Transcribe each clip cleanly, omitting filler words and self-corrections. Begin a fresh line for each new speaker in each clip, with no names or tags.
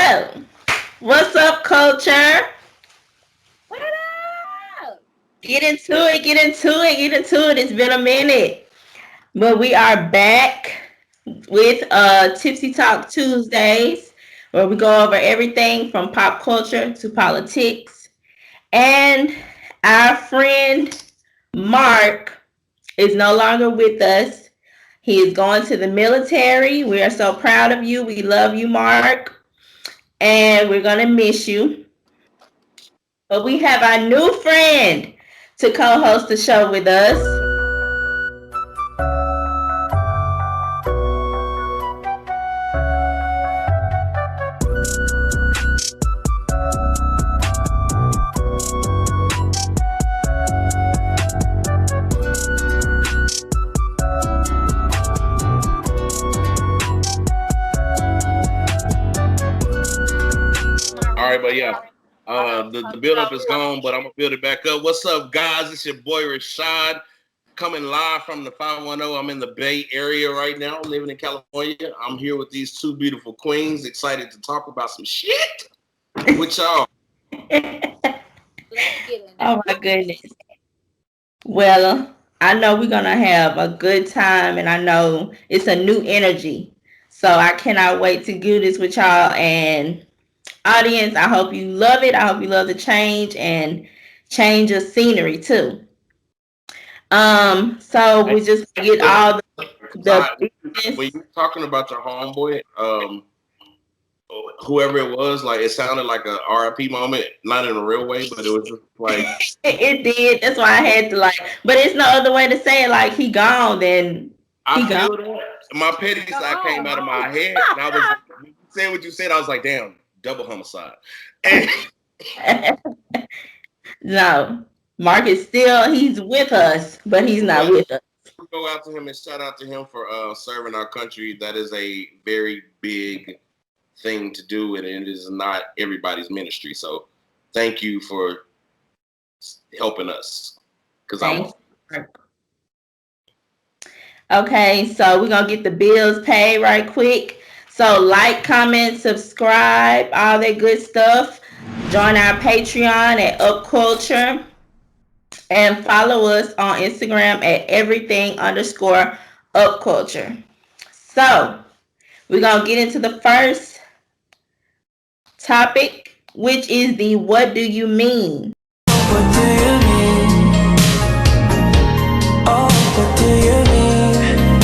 up? What's up, culture?
What up?
Get into it, get into it, get into it. It's been a minute. But we are back with Tipsy Talk Tuesdays, where we go over everything from pop culture to politics. And our friend Mark is no longer with us. He is going to the military. We are so proud of you. We love you, Mark. And we're going to miss you. But we have our new friend to co-host the show with us.
All right, but yeah, the build up is gone, but I'm gonna build it back up. What's up, guys? It's your boy Rashad coming live from the 510. I'm in the Bay Area right now, living in California. I'm here with these two beautiful queens, excited to talk about some shit with y'all.
Let's get in
Oh
it.
my goodness. Well, I know we're gonna have a good time and I know it's a new energy. So I cannot wait to do this with y'all and audience. I hope you love it. I hope you love the change of scenery too. So
Hey,
we just get all the
Ty, when
business.
you were talking about your homeboy, whoever it was, like it sounded like a RIP moment, not in a real way, but it was just like
It did. That's why I had to like. But it's no other way to say it. Like he gone, then
I
he gone.
feel that. My petty side came
Go
out of my
on.
head, and I was when you said what you said. I was like, "Damn, double homicide." And
No, Mark is still. He's with us, but he's not
but
with us.
go out to him and shout out to him for serving our country. That is a very big thing to do, and it is not everybody's ministry. So, thank you for helping us, because I
Thanks.
was.
Okay, so we're gonna get the bills paid right quick. So like, comment, subscribe, all that good stuff. Join our Patreon at Up Culture and follow us on Instagram at everything underscore up culture. So we're gonna get into the first topic, which is the what do you mean?
What do you mean? Oh, what do you mean?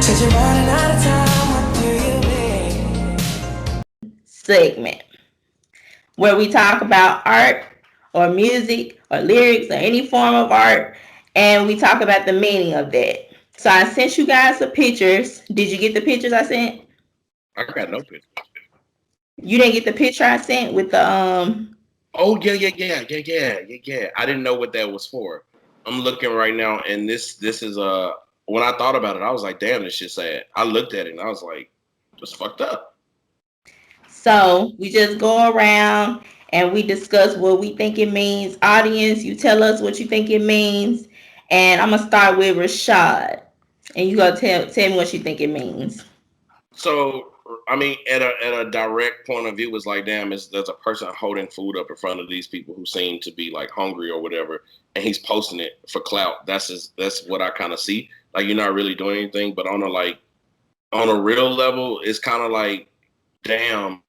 Said you're running out of time. What do you mean?
Segment where we talk about art or music or lyrics or any form of art and we talk about the meaning of that. So I sent you guys the pictures. Did you get the pictures I sent?
I got no picture.
You didn't get the picture I sent with the
Oh yeah. I didn't know what that was for. I'm looking right now, and this is when I thought about it, I was like, damn, this shit's sad. I looked at it and I was like, just fucked up.
So we just go around and we discuss what we think it means. Audience, you tell us what you think it means. And I'm gonna start with Rashad. And you gotta tell me what you think it means.
So I mean, at a direct point of view, it's like, damn, there's a person holding food up in front of these people who seem to be like hungry or whatever, and he's posting it for clout. That's what I kind of see. Like you're not really doing anything, but on a real level, it's kind of like, damn,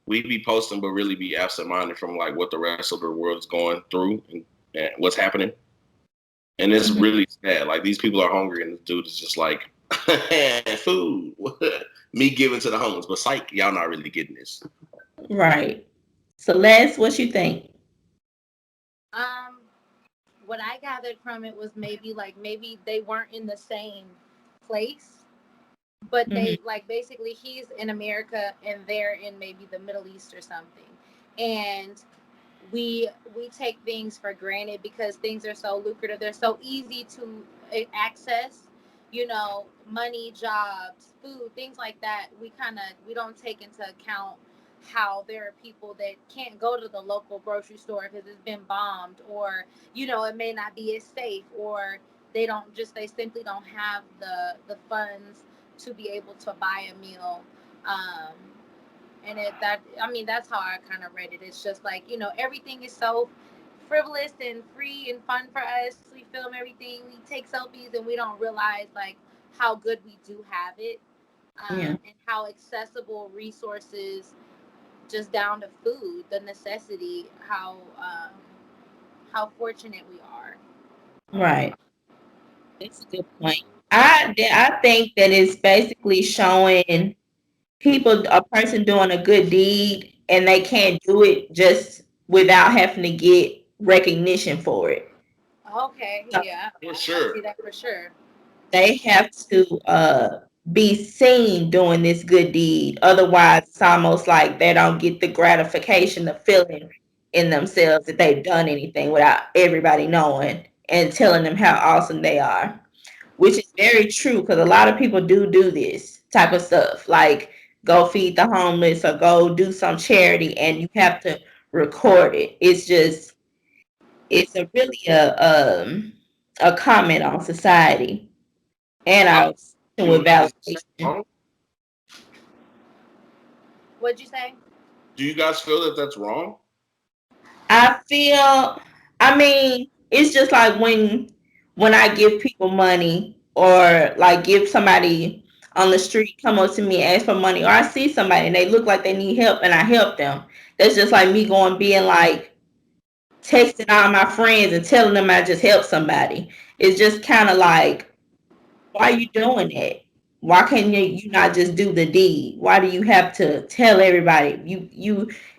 we be posting, but really be absent minded from like what the rest of the world is going through and what's happening. And it's
Mhm.
really sad. Like these people are hungry, and this dude is just like, food, me giving to the homeless. But psych, y'all not really getting this.
Right. Celeste, what you think?
Um, what I gathered from it was maybe they weren't in the same place, but
Hmm.
they like basically he's in America and they're in maybe the Middle East or something. And we take things for granted because things are so lucrative. They're so easy to access, money, jobs, food, things like that. We don't take into account how there are people that can't go to the local grocery store because it's been bombed, or it may not be as safe, or they simply don't have the funds to be able to buy a meal. um And that's how I kind of read it. It's just like, everything is so frivolous and free and fun for us. We film everything, we take selfies, and we don't realize like how good we do have it,
Yeah.
and how accessible resources, just down to food, the necessity, how fortunate we are.
Right. That's a good point. I think that it's basically showing people a person doing a good deed and they can't do it just without having to get recognition for it.
Okay,
So
yeah,
For
I
sure.
see that for sure.
they have to be seen doing this good deed. Otherwise, it's almost like they don't get the gratification, the feeling in themselves that they've done anything without everybody knowing and telling them how awesome they are, which is very true because a lot of people do this type of stuff, like go feed the homeless or go do some charity, and you have to record it. It's a really a comment on society and
I
our
do.
with
Is that
validation.
wrong?
What'd you say?
Do you guys feel that that's wrong?
I feel, I mean, it's just like when I give people money or like give somebody on the street come up to me ask for money, or I see somebody and they look like they need help and I help them. That's just like me going being like texting all my friends and telling them I just helped somebody. It's just kind of like, why are you doing that? Why can't you not just do the deed? Why do you have to tell everybody?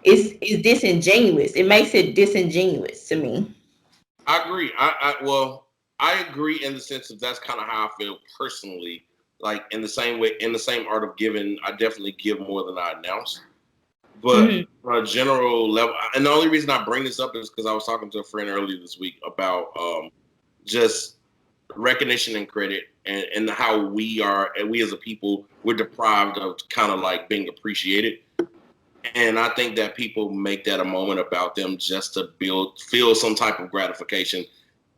It's disingenuous. It makes it disingenuous to me.
I agree. Well, I agree in the sense that that's kind of how I feel personally. Like in the same way, in the same art of giving, I definitely give more than I announce. But
Hmm.
on a general level, and the only reason I bring this up is because I was talking to a friend earlier this week about just recognition and credit, and how we are, and we as a people, we're deprived of kind of like being appreciated. And I think that people make that a moment about them just to feel some type of gratification.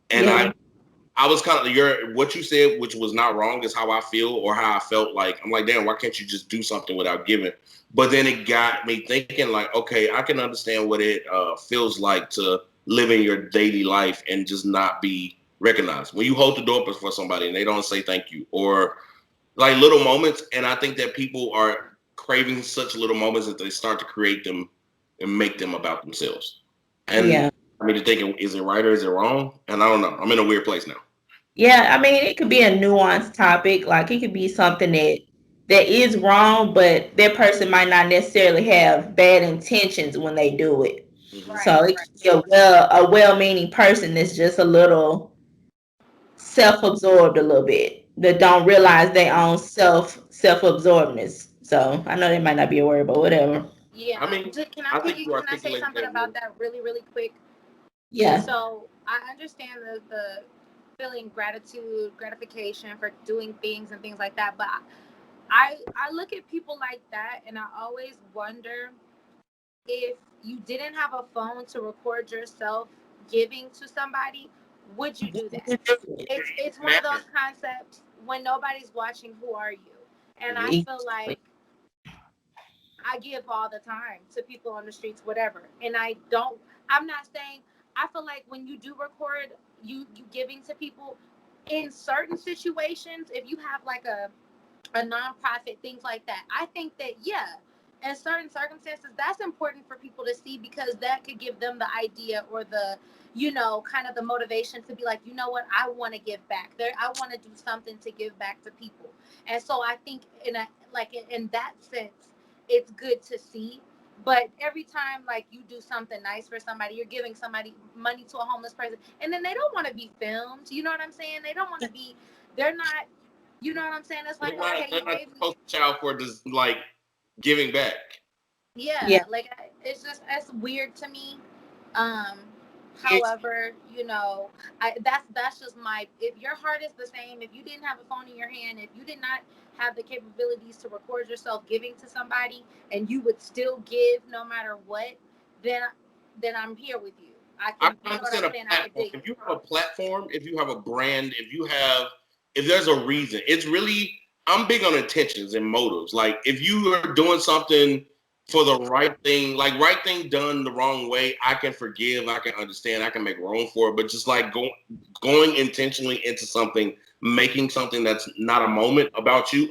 And
Yeah,
I was kind of what you said, which was not wrong, is how I feel or how I felt. Like I'm like, damn, why can't you just do something without giving? But then it got me thinking, like, okay, I can understand what it feels like to live in your daily life and just not be recognized. When you hold the door for somebody and they don't say thank you, or like little moments. And I think that people are craving such little moments that they start to create them and make them about themselves. And
yeah,
I mean, to thinking, is it right or is it wrong? And I don't know. I'm in a weird place now.
yeah. I mean, it could be a nuanced topic. Like it could be something that is wrong, but that person might not necessarily have bad intentions when they do it.
Hmm.
So
Right,
it
right.
could be a well-meaning person that's just a little self-absorbed a little bit that don't realize they own self-absorbedness. So I know that might not be a word, but whatever.
Yeah.
I mean, I think you
Can I say
articulated
something
that
about
well.
that really, really quick?
Yeah.
So I understand the feeling gratitude, gratification for doing things and things like that, but I look at people like that and I always wonder, if you didn't have a phone to record yourself giving to somebody, would you do that? It's one of those concepts, when nobody's watching, who are you? And I
Hmm.
feel like I give all the time to people on the streets, whatever. And I'm not saying, I feel like when you do record, you giving to people in certain situations, if you have like a nonprofit, things like that. I think that, yeah, in certain circumstances, that's important for people to see, because that could give them the idea, or the, kind of the motivation to be like, you know what, I want to give back. I want to do something to give back to people. And so I think in that sense, it's good to see. But every time like you do something nice for somebody, you're giving somebody money to a homeless person, and then they don't want to be filmed. You know what I'm saying? They don't want to be. They're not. You know what I'm saying? It's like, okay,
They're
you
not
gave
the
me.
poster child for just like giving back.
Yeah.
Yeah, like it's weird to me. Um,
It's,
However, that's just my. If your heart is the same, if you didn't have a phone in your hand, if you did not have the capabilities to record yourself giving to somebody, and you would still give no matter what, then then I'm here with you. I
I
can,
can
you know what I'm
understand a
saying? I can
platform.
dig
If
it.
you have a platform, if you have a brand, if there's a reason, it's really, I'm big on intentions and motives. Like if you are doing something for the right thing, like right thing done the wrong way, I can forgive, I can understand, I can make room for it. But just like going intentionally into something, making something that's not a moment about you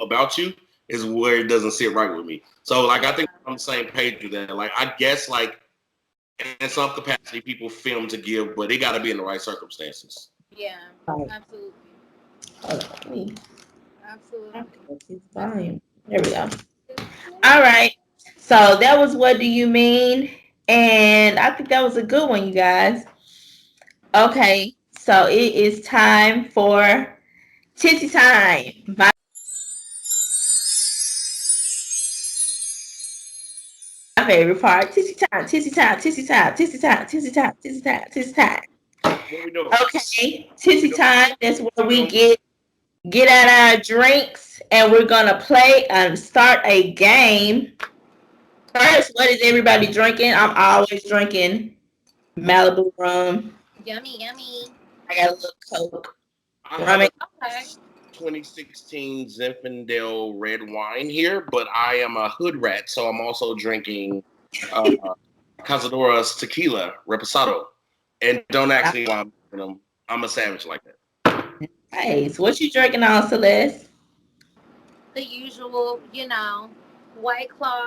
is where it doesn't sit right with me. So like I think I'm on the same page with that. Like I guess like in some capacity people film to give, but it gotta be in the right circumstances.
Yeah,
Right.
absolutely.
Okay.
Absolutely.
Volume. There we go. All right. So that was What Do You Mean? And I think that was a good one, you guys. Okay. So it is time for Tipsy Time. My favorite part. Tipsy Time, Tipsy Time, Tipsy Time, Tipsy Time, Tipsy Time, Tipsy Time, Tipsy Time.
What we doing?
Okay. Tipsy Time. That's where we get out our drinks and we're gonna play and start a game. First, what is everybody drinking? I'm always drinking Malibu rum.
Yummy, yummy.
I got a little Coke.
I have a
Okay.
2016 Zinfandel red wine here, but I am a hood rat, so I'm also drinking Casadora's tequila reposado. And don't ask me why I'm drinking them. I'm a savage like that.
Nice. What you drinking on, Celeste?
The usual, White Claw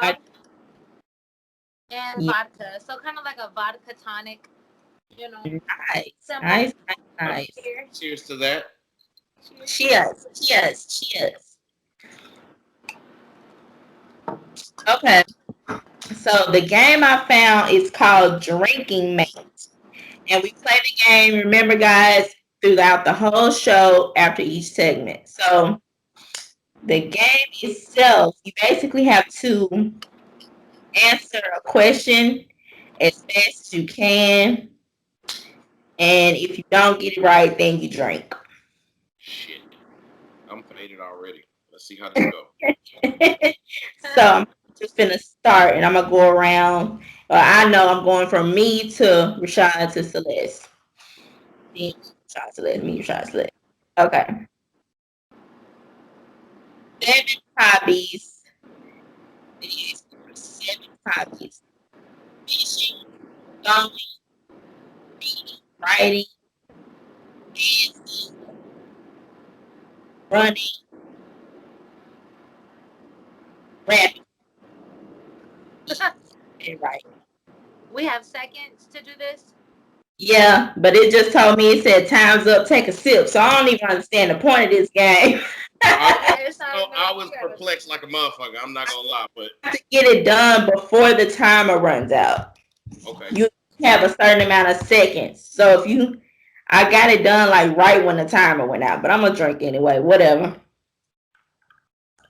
and vodka. So kind of like a vodka tonic,
Nice.
Simple.
Nice.
Cheers to that.
Cheers. Cheers. Okay. So the game I found is called Drinking Mate. And we play the game, remember guys, throughout the whole show after each segment. So the game itself, you basically have to answer a question as fast as you can. And if you don't get it right, then you drink.
Shit. I'm faded already. Let's see how this goes.
So I'm just gonna start and I'm gonna go around. I know I'm going from me to Rashad to Celeste. Me, Rashad, Celeste. Okay. 7 hobbies. 7 hobbies. Fishing, going, reading, writing, dancing, running, rapping, and writing.
We have seconds to do this.
Yeah, but it just told me, it said time's up, take a sip. So I don't even understand the point of this game.
I was perplexed like a motherfucker. I'm not gonna lie, but
You have to get it done before the timer runs out.
okay.
You have a certain amount of seconds. So I got it done like right when the timer went out, but I'm gonna drink anyway, whatever.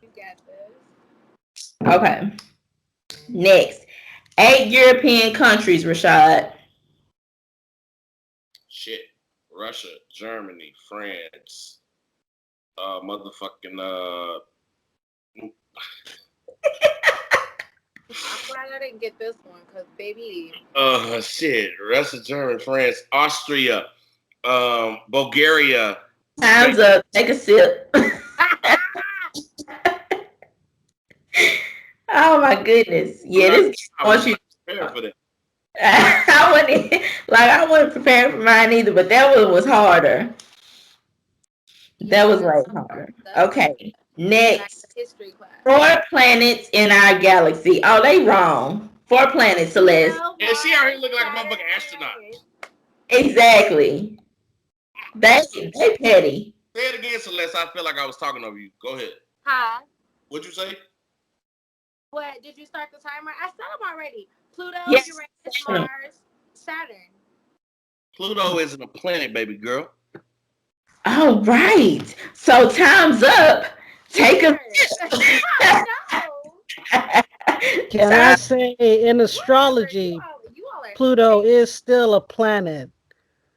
You got this.
Okay. Next. 8 European countries, Rashad.
Shit. Russia, Germany, France, motherfucking
I'm glad I didn't get this one because baby.
shit. Russia, Germany, France, Austria, Bulgaria.
Time's up. Take a sip. Oh my goodness. Yeah, this
I was prepared for that.
I wasn't prepared for mine either, but that one was harder. That was way harder. Okay. Next.
History class.
4 planets in our galaxy. Oh, they wrong. 4 planets, Celeste.
Yeah, she already look like a motherfucking astronaut.
Exactly. They petty.
Say it again, Celeste. I feel like I was talking over you. Go ahead.
Hi.
What'd you say?
What? Did you start the timer? I said them already. Pluto,
Yes.
Uranus, Mars, Saturn.
Pluto isn't a planet, baby girl.
Oh, right. So time's up. Take a
Can I say in astrology, Pluto is still a planet?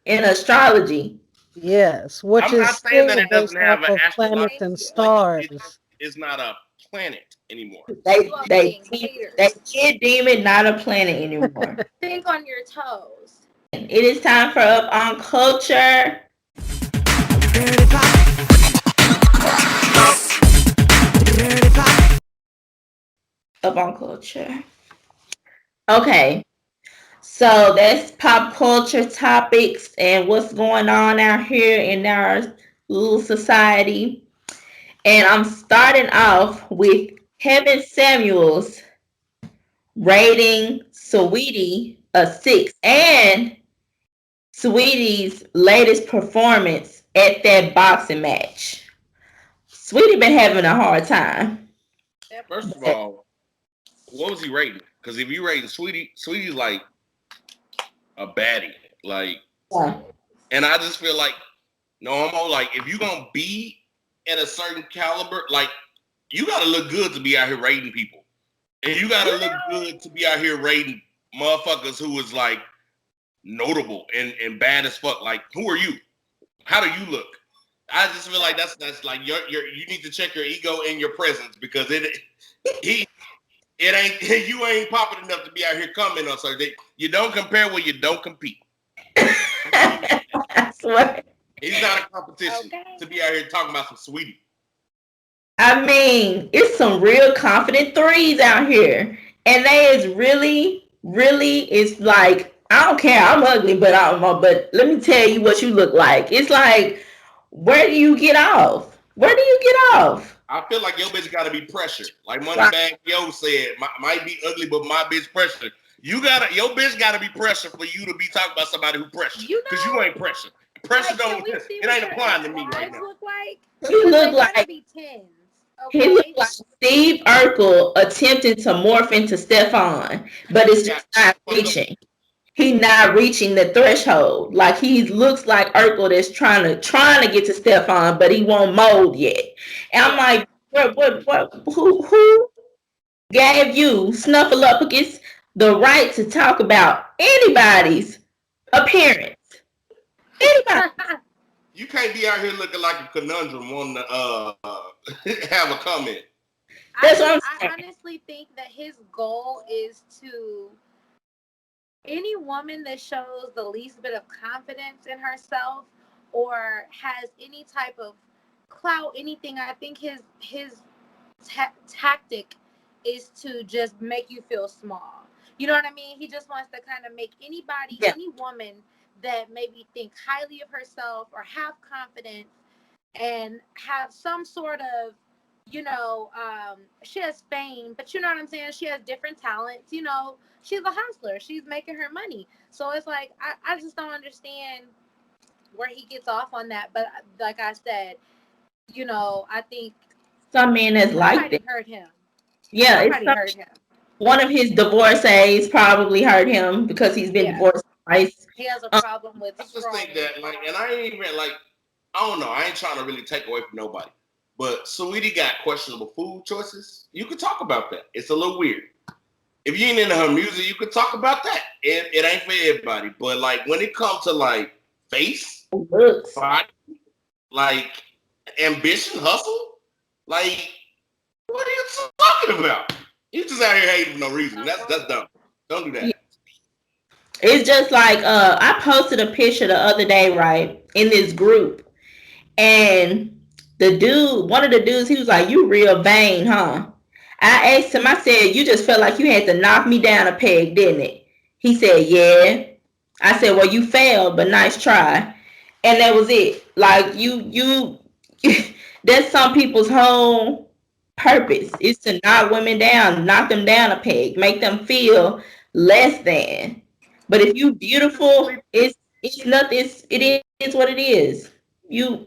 In astrology.
Yes, which
I'm
is
not saying that
still
it doesn't
based
have
off
an
of
astrological
planets and stars.
It's not a planet anymore.
They did deem it not a planet anymore.
Think on your toes.
It is time for Up on Culture. Up on Culture. Okay. So that's pop culture topics and what's going on out here in our little society. And I'm starting off with Kevin Samuels rating Saweetie a 6 and Sweetie's latest performance at that boxing match. Sweetie been having a hard time.
Yep.
First of all, what was he rating? Because if you rating Sweetie's like a baddie. Like,
Yeah.
and I just feel like no, like if you gonna be at a certain caliber, like you gotta look good to be out here rating people. And you gotta look good to be out here rating motherfuckers who is like notable and bad as fuck. Like, who are you? How do you look? I just feel like that's like you need to check your ego and your presence because it ain't you ain't popping enough to be out here commenting on something. You don't compare where you don't compete.
I swear.
He's not a competition
Okay.
to be out here talking about some Sweetie.
I mean, it's some real confident threes out here. And they is really, really, it's like, I don't care, I'm ugly, but let me tell you what you look like. It's like, where do you get off? Where do you get off?
I feel like your bitch got to be pressured. Like
Right.
Moneybag Yo said, might be ugly, but my bitch pressured. Your bitch got to be pressured for you to be talking about somebody who pressured.
You
Because
know,
you ain't pressured. Pressure
like,
don't. It ain't applying to me right now.
look like?
He
But
look
they gotta
like
be tens.
he looked
Okay.
like Steve Urkel attempting to morph into Stefan, but it's
Yeah.
just not reaching. He not reaching the threshold. Like he looks like Urkel that's trying to get to Stefan, but he won't mold yet. And I'm like, who gave you Snuffleupagus the right to talk about anybody's appearance? Anybody?
You can't be out here looking like a conundrum on the have a comment.
That's what I'm
I
saying.
honestly think that his goal is to any woman that shows the least bit of confidence in herself or has any type of clout, anything. I think his tactic is to just make you feel small. You know what I mean? He just wants to kind of make anybody,
Yeah.
any woman that maybe think highly of herself or have confidence and have some sort of, she has fame, but you know what I'm saying? She has different talents. She's a hustler. She's making her money. So it's like, I just don't understand where he gets off on that. But like I said, I think
Some men has liked
somebody
it.
hurt him.
Yeah,
Somebody hurt him.
one of his divorcees probably hurt him because he's been
Yeah.
divorced twice.
He has a problem with
I just think
strong
that, like, and I ain't even like, I don't know. I ain't trying to really take away from nobody. But Saweetie got questionable food choices. You could talk about that. It's a little weird. If you ain't into her music, you could talk about that. It ain't for everybody. But like when it comes to like face,
Looks.
body, like ambition, hustle, like what are you talking about? You just out here hating for no reason. That's dumb. Don't do that.
Yeah. It's just like I posted a picture the other day, right, in this group, and one of the dudes, he was like, "You real vain, huh?" I asked him, I said, "You just felt like you had to knock me down a peg, didn't it?" He said, "Yeah." I said, "Well, you failed, but nice try." And that was it. Like you that's some people's whole purpose is to knock women down, knock them down a peg, make them feel less than. But if you beautiful, it's nothing. It is what it is. You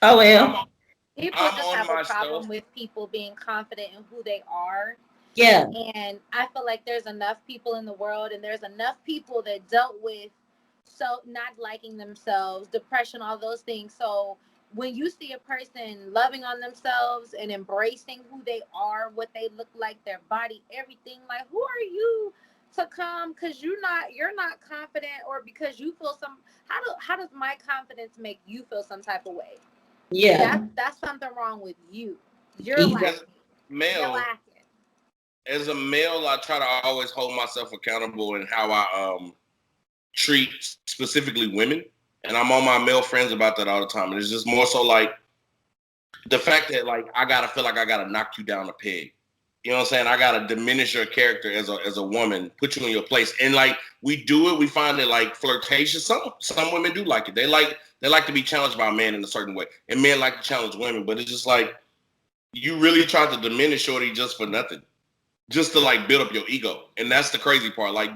oh well.
I'm
people
I'm
just
on
have a
myself.
problem with people being confident in who they are.
Yeah.
And I feel like there's enough people in the world and there's enough people that dealt with not liking themselves, depression, all those things. So when you see a person loving on themselves and embracing who they are, what they look like, their body, everything, like who are you to come because you're not confident or because you feel how does my confidence make you feel some type of way?
Yeah.
That's something wrong with you. You're
Exactly.
lacking. You're
Male,
lacking.
as a male, I try to always hold myself accountable in how I treat specifically women. And I'm on my male friends about that all the time. And it's just more so like the fact that like I gotta feel like I gotta knock you down a peg. you know what I'm saying, I gotta diminish your character as a woman, put you in your place. And like we do it, we find it like flirtatious. Some women do like it. They like to be challenged by a man in a certain way. And men like to challenge women, but it's just like you really try to diminish Shorty just for nothing. Just to like build up your ego. And that's the crazy part. Like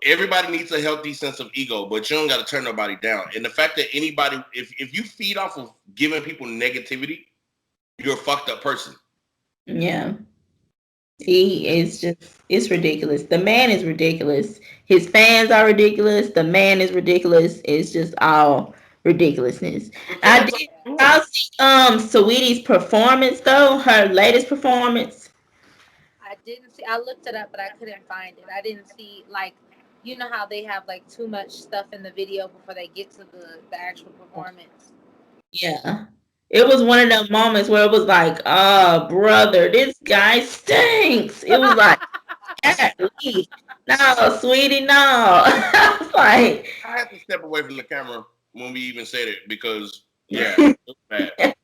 everybody needs a healthy sense of ego, but you don't gotta turn nobody down. And the fact that anybody, if you feed off of giving people negativity, you're a fucked up person.
Yeah. He is just, it's ridiculous. The man is ridiculous. His fans are ridiculous. The man is ridiculous. It's just all ridiculousness. I did y'all see Saweetie's performance though, her latest performance.
I didn't see. I looked it up, but I couldn't find it. I didn't see like, you know how they have like too much stuff in the video before they get to the actual performance.
Yeah. It was one of those moments where it was like, oh brother, this guy stinks. It was like, golly. No, sweetie, no. I was like,
I have to step away from the camera when we even said it because it was bad.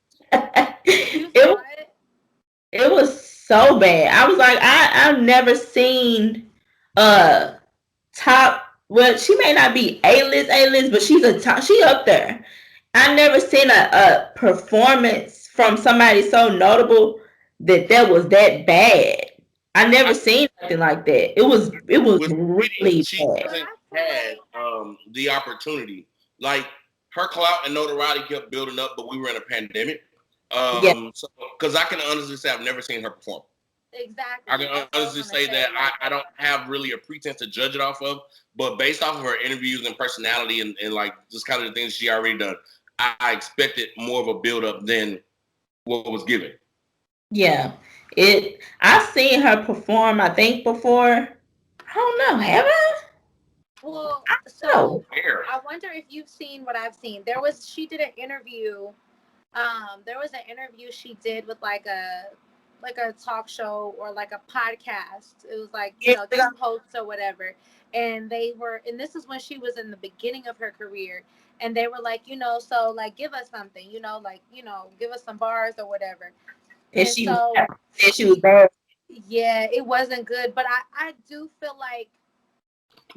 It was so bad. I was like, I've never seen a top. Well, she may not be A-list, but she's a top. She up there. I never seen a performance from somebody so notable that was that bad. I never seen nothing like that. It was really
she
Oh,
bad.
hasn't had the opportunity. Like her clout and notoriety kept building up, but we were in a pandemic.
Yeah.
So because I can honestly say I've never seen her perform.
Exactly.
I can honestly say that I don't have really a pretense to judge it off of, but based off of her interviews and personality and like just kind of the things she already done, I expected more of a build up than what was given.
Yeah. I've seen her perform, I think, before. I don't know, have I?
Well,
No.
so I wonder if you've seen what I've seen. She did an interview. There was an interview she did with like a talk show or like a podcast. It was like, two hosts or whatever. And this is when she was in the beginning of her career. And they were like, so like give us something, like, give us some bars or whatever.
And
And
she
so
said she was bad.
yeah, it wasn't good. But I do feel like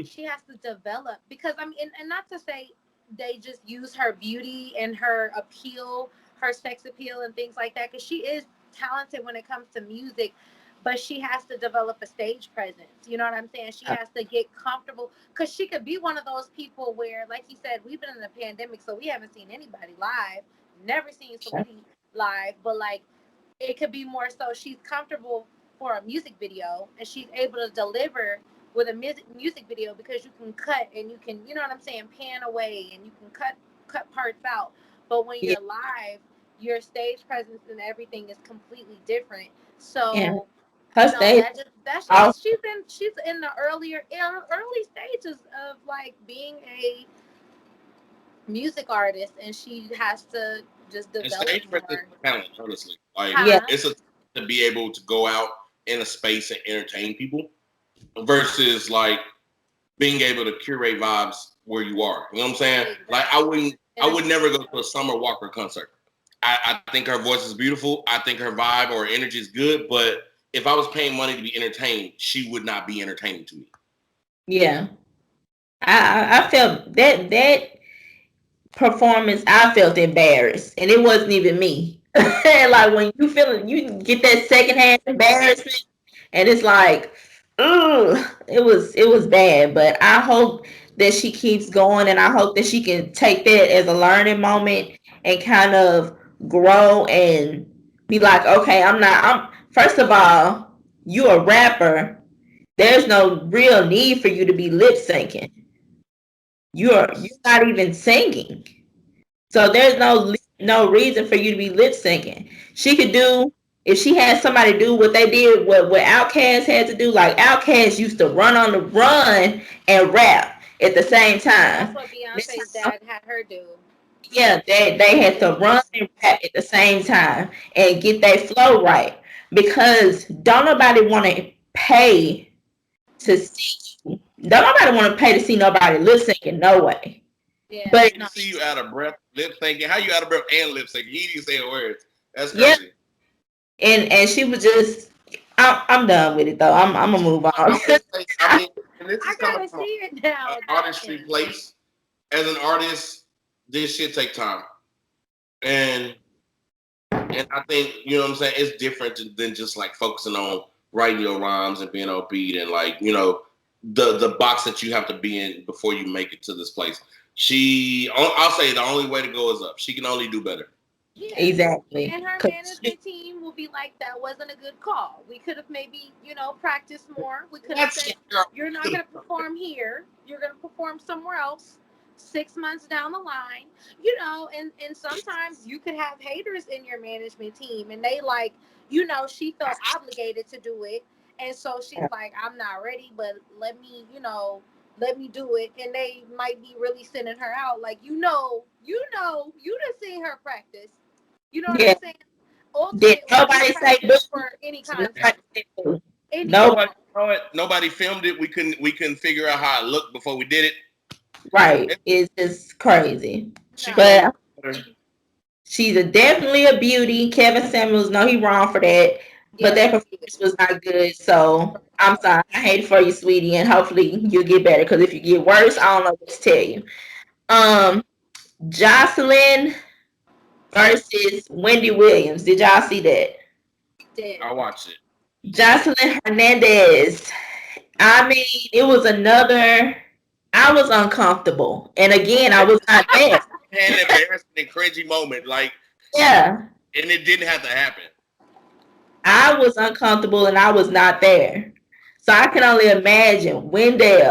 she has to develop because I mean, and not to say they just use her beauty and her appeal, her sex appeal and things like that, because she is talented when it comes to music, but she has to develop a stage presence. You know what I'm saying? She has to get comfortable because she could be one of those people where, like you said, we've been in a pandemic, so we haven't seen anybody live, never seen Saweetie live, but like it could be more so she's comfortable for a music video and she's able to deliver with a music video because you can cut and you can, you know what I'm saying, pan away and you can cut parts out. But when you're live, your stage presence and everything is completely different. So
her stage.
she's in the early stages of like being a music artist, and she has to just develop more
talent, honestly. Like it's to be able to go out in a space and entertain people versus like being able to curate vibes where you are. You know what I'm saying? Exactly. Like I would never go to a Summer Walker concert. I think her voice is beautiful. I think her vibe or energy is good, but if I was paying money to be entertained, she would not be entertaining to me.
Yeah. I felt that performance, I felt embarrassed, and it wasn't even me. Like when you get that secondhand embarrassment, and it's like, ugh, it was bad. But I hope that she keeps going, and I hope that she can take that as a learning moment and kind of grow and be like, okay, I'm first of all, you a rapper. There's no real need for you to be lip syncing. You're not even singing. So there's no reason for you to be lip syncing. She could do, if she had somebody do what they did, what Outkast had to do. Like Outkast used to run on the run and rap at the same time.
That's what Beyonce's dad had her do.
Yeah, they had to run and rap at the same time and get their flow right, because don't nobody want to pay to see you. Don't nobody want to pay to see nobody lip syncing. No way.
Yeah.
But I see you out of breath, lip syncing. How you out of breath and lip syncing? You didn't say words. That's crazy.
Yeah. And she was just, I'm done with it though. I'm gonna move
I
on.
will say, I mean, and this
I
is coming
gotta
from
see it now.
an artistry place. As an artist, this shit take time, and I think you know what I'm saying. It's different than just like focusing on writing your rhymes and being on beat and like the box that you have to be in before you make it to this place. I'll say the only way to go is up. She can only do better.
Yeah.
Exactly.
And her
'Cause
management team will be like, that wasn't a good call. We could have maybe, practiced more. We could have
That's
said,
it, girl.
you're not going to perform here. You're going to perform somewhere else 6 months down the line. And sometimes you could have haters in your management team and they like, she felt obligated to do it. And so she's like, I'm not ready, but let me do it. And they might be really sending her out. Like, you done seen her practice. You know what
yeah,
I'm saying?
did
Ultimately, you
nobody say boo?
practice for any
Nobody
contest,
say boo.
any
No,
song.
Nobody filmed it. We couldn't figure out how it looked before we did it.
right. It's just crazy.
She can
No.
only
But
do better.
she's definitely a beauty. Kevin Samuels, no, he wrong for that. But
Yes,
that
he
performance was not good. So I'm sorry. I hate it for you, sweetie, and hopefully you'll get better. Because if you get worse, I don't know what to tell you. Um, Jocelyn versus Wendy Williams. Did y'all see that?
did.
I watched it.
Jocelyn Hernandez. I mean, it was another. I was uncomfortable, and again, I was not there.
Had an embarrassing and cringy moment, like,
Yeah,
and it didn't have to happen.
I was uncomfortable, and I was not there. So I can only imagine Wendy,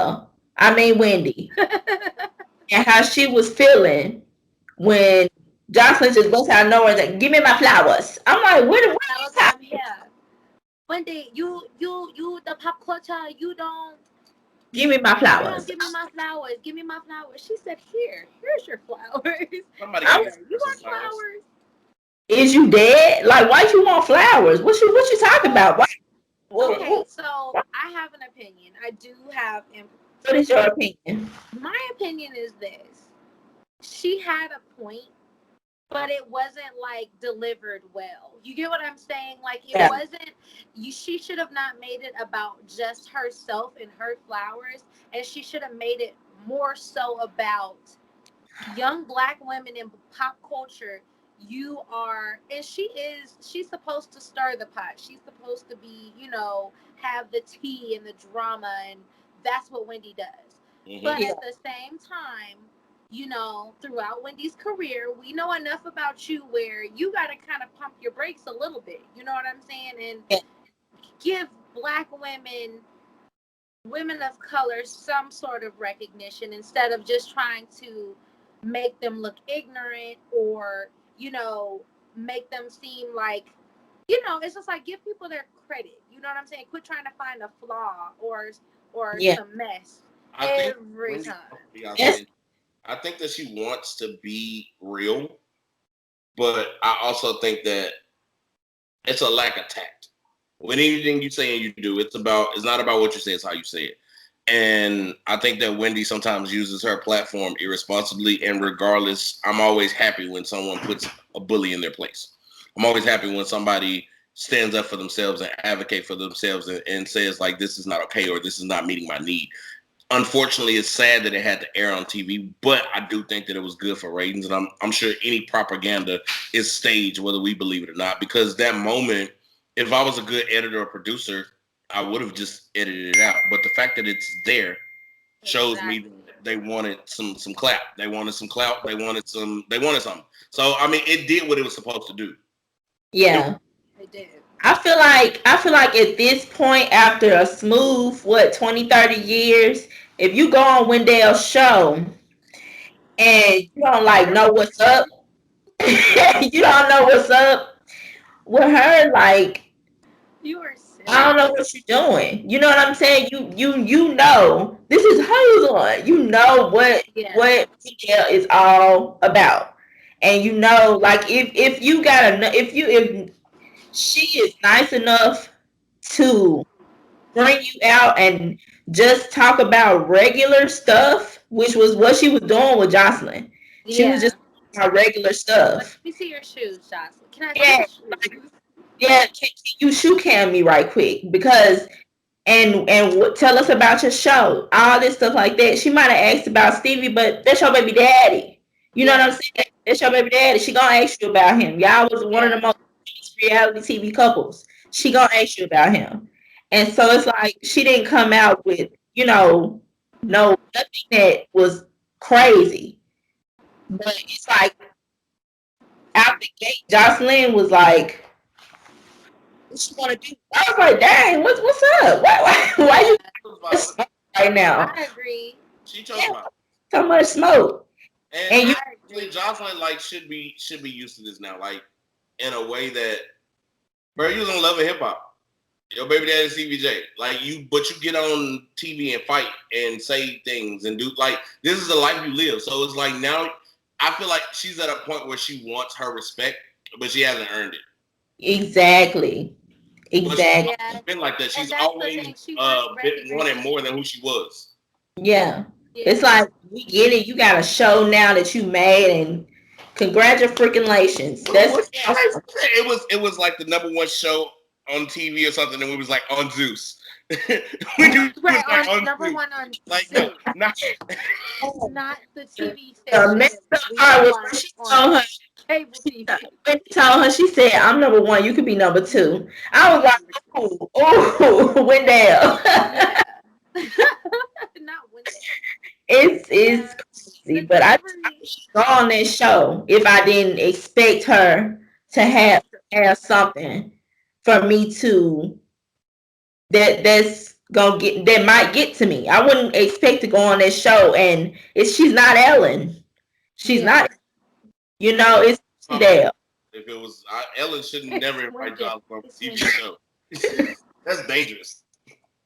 and how she was feeling when Jocelyn just burst out of nowhere and said, "Give me my flowers." I'm like, "What? What are
I
you
was like,
talking?
yeah. One day, you, the pop culture,
Give me my
you don't
flowers."
give me my flowers. Give me my flowers. She said, here's your flowers.
Somebody gotta
I'm,
give
Here, you
her some
want
flowers.
flowers?
is you dead? Like, why you want flowers? What you talking about? Why? What,
Okay,
what,
so I have an opinion. I do have.
what is your opinion?
My opinion is this: she had a point, but it wasn't like delivered well. You get what I'm saying? Like it
Yeah,
wasn't. She should have not made it about just herself and her flowers, and she should have made it more so about young black women in pop culture. You are, and she's supposed to stir the pot. She's supposed to be, have the tea and the drama, and that's what Wendy does.
Mm-hmm.
But
yeah,
at the same time, throughout Wendy's career, we know enough about you where you got to kind of pump your brakes a little bit. You know what I'm saying? And
yeah,
give black women of color some sort of recognition instead of just trying to make them look ignorant or make them seem like it's just like give people their credit. You know what I'm saying? Quit trying to find a flaw or
yeah.
some mess
I think
every
Wendy,
time.
I'll
Yes,
say, I think that she wants to be real, but I also think that it's a lack of tact. When anything you say and you do, it's not about what you say, it's how you say it. And I think that Wendy sometimes uses her platform irresponsibly. And regardless, I'm always happy when someone puts a bully in their place. I'm always happy when somebody stands up for themselves and advocate for themselves and says like this is not okay or this is not meeting my need. Unfortunately, it's sad that it had to air on TV, but I do think that it was good for ratings, and I'm sure any propaganda is staged, whether we believe it or not. Because that moment, if I was a good editor or producer, I would have just edited it out. But the fact that it's there shows me
Exactly.
that they wanted some clap. They wanted some clout. They wanted something. So I mean, it did what it was supposed to do. It,
yeah.
They did.
I feel like at this point, after a smooth 20-30 years, if you go on Wendell's show and you don't like know what's up, you don't know what's up with her, like
You are
I don't
silly.
know what you're doing. You know what I'm saying? You know this is how you doing. You know
Yeah.
what Wendell is all about, and you know like if you got a if she is nice enough to bring you out and just talk about regular stuff, which was what she was doing with Jocelyn. She was
Yeah.
just talking about regular
Let
stuff.
me see your shoes, Jocelyn. Can I see
Yeah,
your shoes?
Yeah, can you shoe cam me right quick because tell us about your show, all this stuff like that. She might have asked about Stevie, but that's your baby daddy. You know what I'm saying? That's your baby daddy. She gonna ask you about him. Y'all was one of the most reality TV couples. She gonna ask you about him, and so it's like she didn't come out with no nothing that was crazy, but it's like out the gate, Jocelyn was like, "What you want to do?" I was like, "Dang, what's up? Why you smoke right now?"
I agree.
She chose
Yeah,
violence.
so much smoke,
And
you
Jocelyn like should be used to this now, like in a way that, bro, you was on Love and Hip Hop. Your baby daddy CBJ, like but you get on TV and fight and say things and do like this is the life you live. So it's like now I feel like she's at a point where she wants her respect, but she hasn't earned it.
exactly.
But
Yeah,
she's been like that.
and
She's
that's the
always
thing. She wants
been wanting
recognition.
more than who she was.
Yeah.
Yeah.
It's like we get it. You got a show now that you made, and congratulations. That's awesome.
It was like the #1 show on TV or something, and we was like on Zeus. When you was
Right,
like
on
on
number
Zeus.
one on
Like
Zeus,
not
not the TV
The
station
messed
that
up
we
part was when
watch
she
on
told her,
cable TV.
when she told her, she said, "I'm #1. You could be #2." I was like, "Ooh, Wendell."
Yeah. Not Wendell.
It's
Yeah.
crazy,
The
but I
delivery.
go on that show if I didn't expect her to have something for me to that's gonna get that might get to me. I wouldn't expect to go on that show and she's not Ellen. She's
Yeah.
not, it's Dale.
If it was Ellen shouldn't never invite
Wendell.
Josh on
It's
a TV
Wendell.
show. That's dangerous.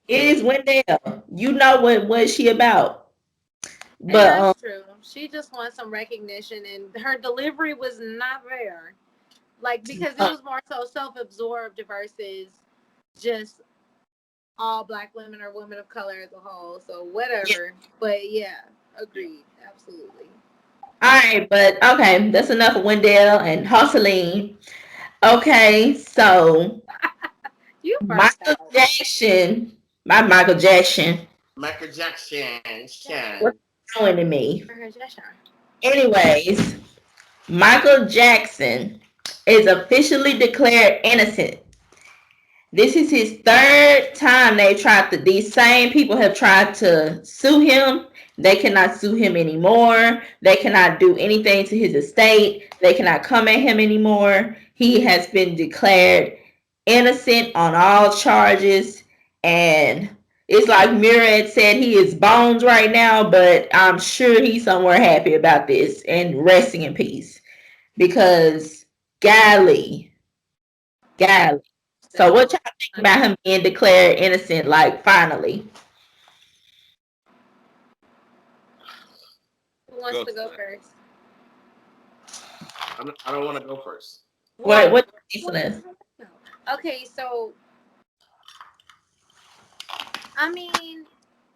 It is Wendell. You know what she about.
And
But
that's true. She just wants some recognition, and her delivery was not there. Like, because it was more so self-absorbed versus just all black women or women of color as a whole. So
yeah.
whatever. But yeah, agreed. Absolutely.
All right, but okay, that's enough of Wendell and hustling. Okay, so
You burnt
Michael
out.
Jackson, my Michael Jackson,
Michael Jackson.
what's doing to me?
Her gesture.
Anyways, Michael Jackson is officially declared innocent. This is his third time these same people have tried to sue him. They cannot sue him anymore. They cannot do anything to his estate. They cannot come at him anymore. He has been declared innocent on all charges. And it's like Murad said, he is bones right now, but I'm sure he's somewhere happy about this and resting in peace. Because golly, golly. So what y'all think about him being declared innocent, like finally?
Who wants to go first?
I don't want to go first.
What do you think,
Okay, so I mean,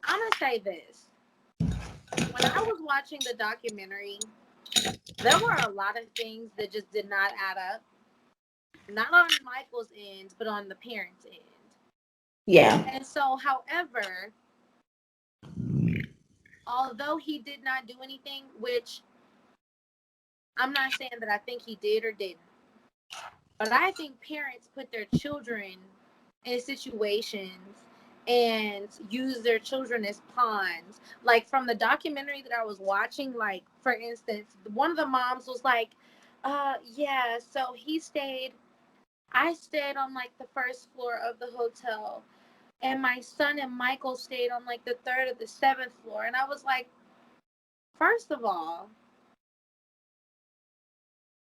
I'm gonna say this. When I was watching the documentary, there were a lot of things that just did not add up. Not on Michael's end, but on the parents' end.
Yeah.
And so, however, although he did not do anything, which I'm not saying that I think he did or didn't, but I think parents put their children in situations and use their children as pawns. Like from the documentary that I was watching, like for instance, one of the moms was like, yeah, so I stayed on like the first floor of the hotel, and my son and Michael stayed on like the third or the seventh floor. And I was like, first of all,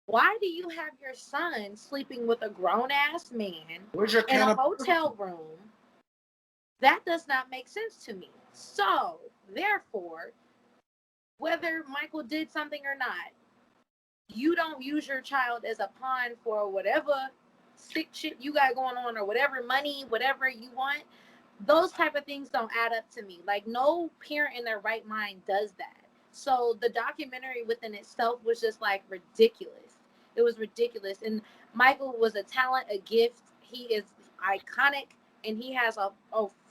why do you have your son sleeping with a grown ass man in a hotel room? That does not make sense to me. So, therefore, whether Michael did something or not, you don't use your child as a pawn for whatever sick shit you got going on or whatever money, whatever you want. Those type of things don't add up to me. Like, no parent in their right mind does that. So the documentary within itself was just like ridiculous. It was ridiculous. And Michael was a talent, a gift. He is iconic, and he has a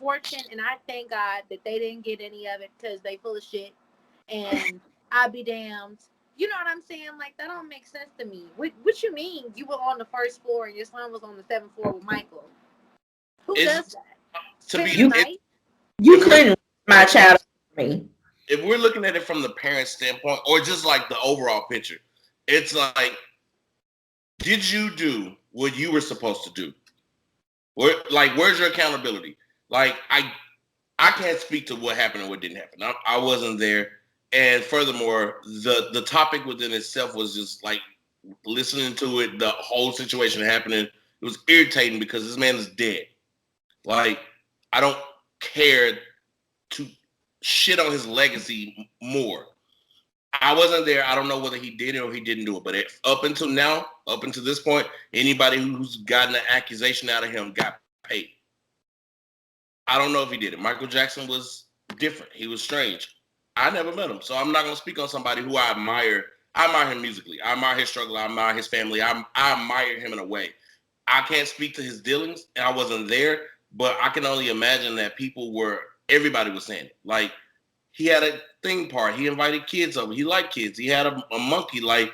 fortune. And I thank God that they didn't get any of it because they full of shit. And I'd be damned. You know what I'm saying? Like, that don't make sense to me. What you mean? You were on the first floor and your son was on the 7th floor with Michael. Who does that?
To be
you couldn't my child me.
If we're looking at it from the parent standpoint, or just like the overall picture, it's like, did you do what you were supposed to do? Where's your accountability? Like, I can't speak to what happened and what didn't happen. I wasn't there. And furthermore, the topic within itself was just like listening to it, the whole situation happening. It was irritating because this man is dead. Like, I don't care to shit on his legacy more. I wasn't there. I don't know whether he did it or he didn't do it. But up until now, up until this point, anybody who's gotten an accusation out of him got paid. I don't know if he did it. Michael Jackson was different. He was strange. I never met him, so I'm not going to speak on somebody who I admire. I admire him musically. I admire his struggle. I admire his family. I admire him in a way. I can't speak to his dealings, and I wasn't there, but I can only imagine that everybody was saying it. Like, he had a thing party. He invited kids over. He liked kids. He had a monkey like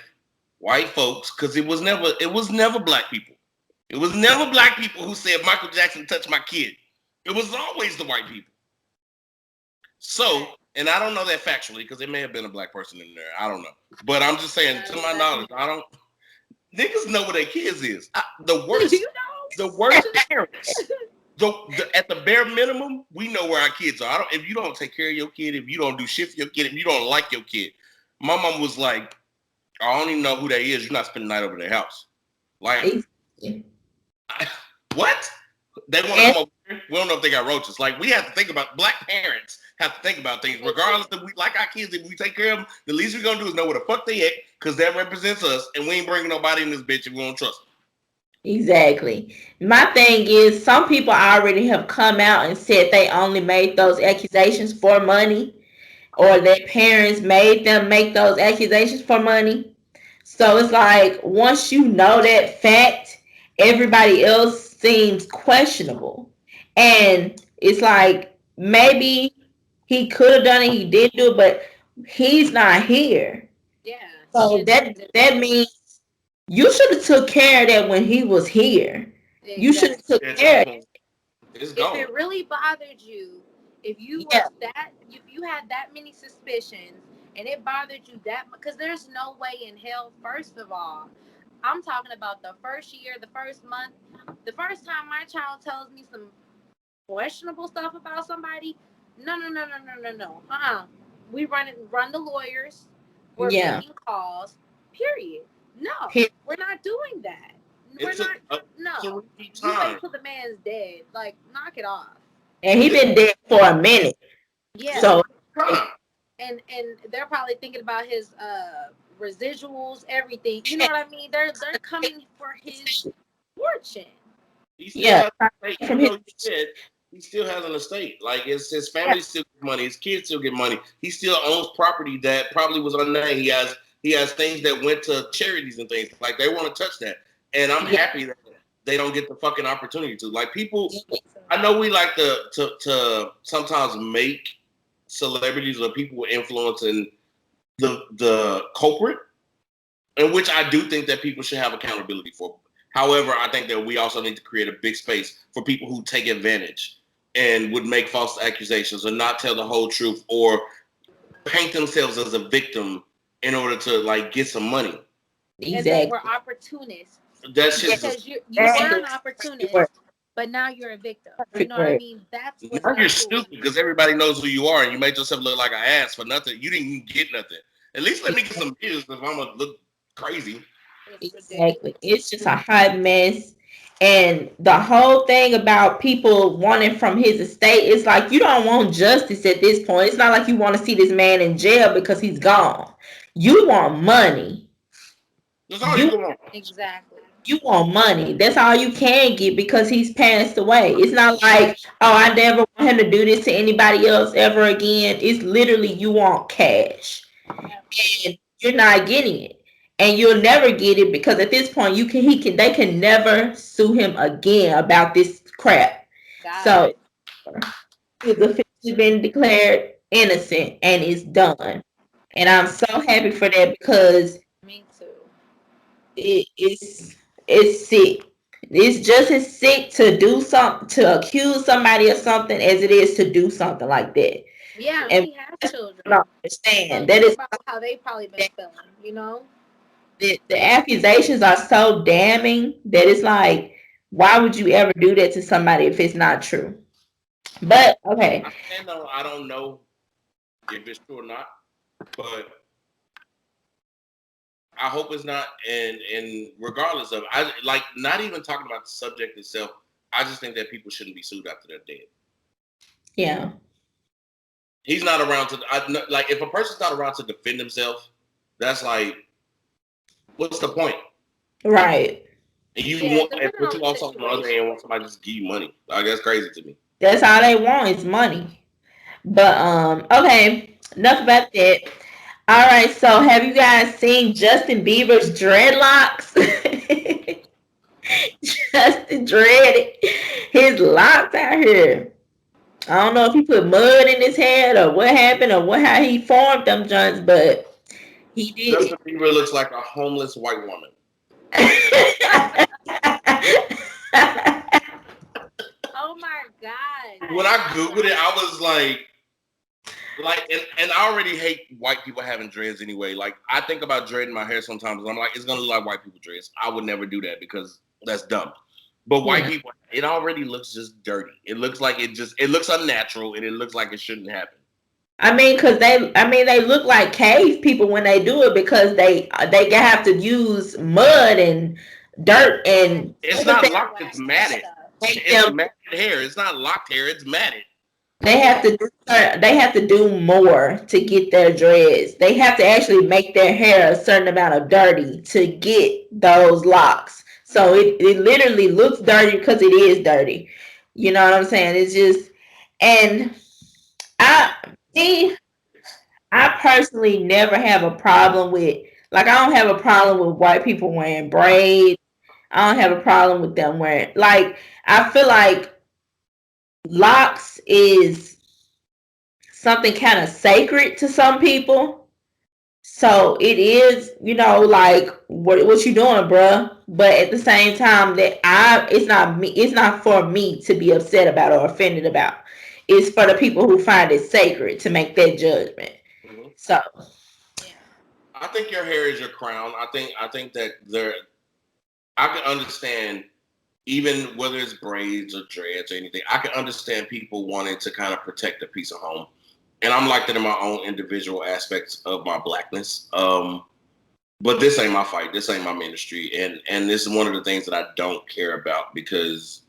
white folks, because it was never black people. It was never black people who said Michael Jackson touched my kid. It was always the white people. So, and I don't know that factually because there may have been a black person in there. I don't know. But I'm just saying, to my knowledge, niggas know what their kids is. The worst parents. At the bare minimum, we know where our kids are. If you don't take care of your kid, if you don't do shit for your kid, if you don't like your kid. My mom was like, I don't even know who that is. You're not spending the night over their house. Like, what? They want to come over here. We don't know if they got roaches. Like, we have to think about, black parents have to think about things. Regardless if we like our kids, if we take care of them, the least we're going to do is know where the fuck they at, because that represents us, and we ain't bringing nobody in this bitch if we don't trust them.
Exactly. My thing is, some people already have come out and said they only made those accusations for money, or their parents made them make those accusations for money. So it's like, once you know that fact, everybody else seems questionable. And it's like, maybe he could have done it, he did do it, but he's not here.
Yeah.
So that means you should have took care of that when he was here. Exactly. You should have took care of it.
If it really bothered you, if you had that many suspicions and it bothered you that much, because there's no way in hell, first of all, I'm talking about the first year, the first month, the first time my child tells me some questionable stuff about somebody, no. We run the lawyers. We're making calls. Period. No, we're not doing that. You wait till the man's dead. Like, knock it off.
And he been dead for a minute.
Yeah.
So,
and they're probably thinking about his residuals, everything. You know what I mean? They're coming for his fortune.
He still has an estate. Like, his family still gets money. His kids still get money. He still owns property that probably was unnamed. He has things that went to charities and things. Like, they want to touch that. And I'm happy that they don't get the fucking opportunity to. Like, people, I know we like to sometimes make celebrities or people with influence in the culprit, in which I do think that people should have accountability for. However, I think that we also need to create a big space for people who take advantage and would make false accusations or not tell the whole truth or paint themselves as a victim in order to, like, get some money.
Exactly. And they were opportunists.
That's just
because you were an opportunist, but now you're a victim. You know what I mean? That's what's
now you're stupid because everybody knows who you are, and you made yourself look like an ass for nothing. You didn't even get nothing. At least let me get some views if I'm gonna look crazy.
Exactly. It's just a hot mess. And the whole thing about people wanting from his estate is like, you don't want justice at this point. It's not like you want to see this man in jail because he's gone. You want money.
That's all you want.
Exactly.
You want money. That's all you can get because he's passed away. It's not like, oh, I never want him to do this to anybody else ever again. It's literally you want cash. And you're not getting it. and you'll never get it because at this point they can never sue him again about this crap.
God.
So he's officially been declared innocent and it's done. And I'm so happy for that because
Me too.
it's sick. It's just as sick to do something to accuse somebody of something as it is to do something like that.
Yeah, and
And
he has
I don't
children. So
understand that
think
is
about how they probably been feeling, you know?
the accusations are so damning that it's like, why would you ever do that to somebody if it's not true? But okay,
I don't know if it's true or not, but I hope it's not. And regardless of, I like not even talking about the subject itself. I just think that people shouldn't be sued after they're dead.
yeah,
He's not around to like if a person's not around to defend himself, that's like, what's the point?
right.
And you
Yeah,
want,
depending
but
on
you
the
also on the other
situation.
hand want somebody to just give you money. Like that's crazy to me.
That's all they want is money. But okay, enough about that. All right, so have you guys seen Justin Bieber's dreadlocks? Justin dreaded his locks out here. I don't know if he put mud in his head or what happened or how he formed them joints, but he did
Justin Bieber looks like a homeless white woman.
it.
Oh my God.
When I googled it, I was like, and I already hate white people having dreads anyway. Like I think about dreading my hair sometimes, and I'm like, it's gonna look like white people dreads. I would never do that because that's dumb. But white
Yeah.
people, it already looks just dirty. It looks like it looks unnatural, and it looks like it shouldn't happen.
They look like cave people when they do it because they have to use mud and dirt
And
and
It's not
everything
locked. It's
beeswax and
matted.
stuff.
to make
It's
them.
matted hair. It's not locked hair. It's matted.
They have to do they have to do more to get their dreads. They have to actually make their hair a certain amount of dirty to get those locks. So it literally looks dirty because it is dirty. You know what I'm saying? It's just and I me I personally never have a problem with like I don't have a problem with white people wearing braids. I don't have a problem with them wearing like I feel like locks is something kind of sacred to some people. So it is, like what you doing, bruh? But at the same time, it's not me. It's not for me to be upset about or offended about. It's for the people who find it sacred to make that judgment.
Mm-hmm.
So
Yeah.
I think your hair is your crown. I think that I can understand even whether it's braids or dreads or anything. I can understand people wanting to kind of protect a piece of home, and I'm like that in my own individual aspects of my blackness. But this ain't my fight. This ain't my ministry, and this is one of the things that I don't care about because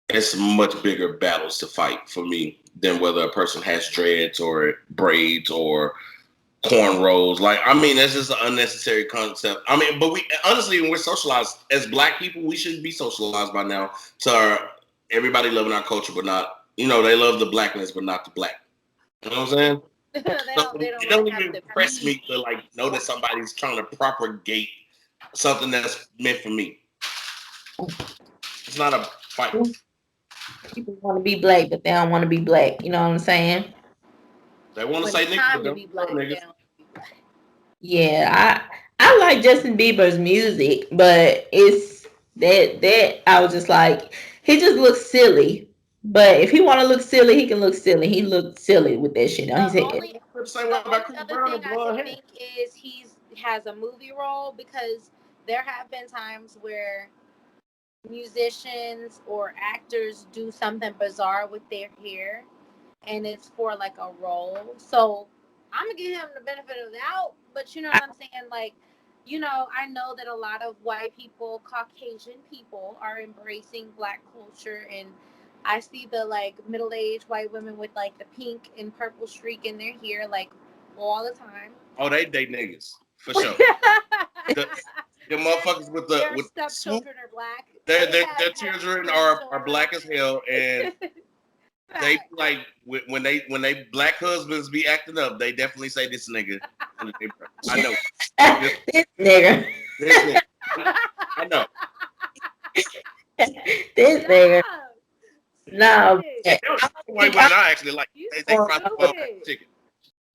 it's much bigger battles to fight for me than whether a person has dreads or braids or cornrows. Like, I mean, that's just an unnecessary concept. I mean, but we honestly, when we're socialized as black people, we should be socialized by now to everybody loving our culture, but not, they love the blackness, but not the black. You know what I'm saying?
they
So
don't. They don't
it
want
don't
to have
even
the
impress
beef.
me to know that somebody's trying to propagate something that's meant for me. It's not a fight.
people want to be black, but they don't want to be black. You know what I'm saying?
They want to
When
say
it's
niggas, but
time
they
to
don't
be
know
black, they
niggas.
don't be black.
Yeah, I like Justin Bieber's music, but it's that I was just like he just looks silly. But if he want to look silly, he can look silly. He looked silly with that shit on his
The
head.
only
The same way
the
about
only
Chris
other
Brown
thing
and
I can
blonde hair.
think is he's has a movie role because there have been times where musicians or actors do something bizarre with their hair and it's for like a role. So I'm gonna give him the benefit of the doubt, but you know what I'm saying? Like, I know that a lot of white people, Caucasian people, are embracing black culture, and I see the like middle-aged white women with like the pink and purple streak in their hair like all the time.
Oh, they date niggas for sure. The, the motherfuckers with the
Their
swoop.
stepchildren are black.
Their
They
their,
have
their children are
grandchildren.
black as hell, and they like when they black husbands be acting up, they definitely say this nigga. I know.
This nigga.
This nigga. I know.
This nigga. No.
Why not actually like they fry chicken.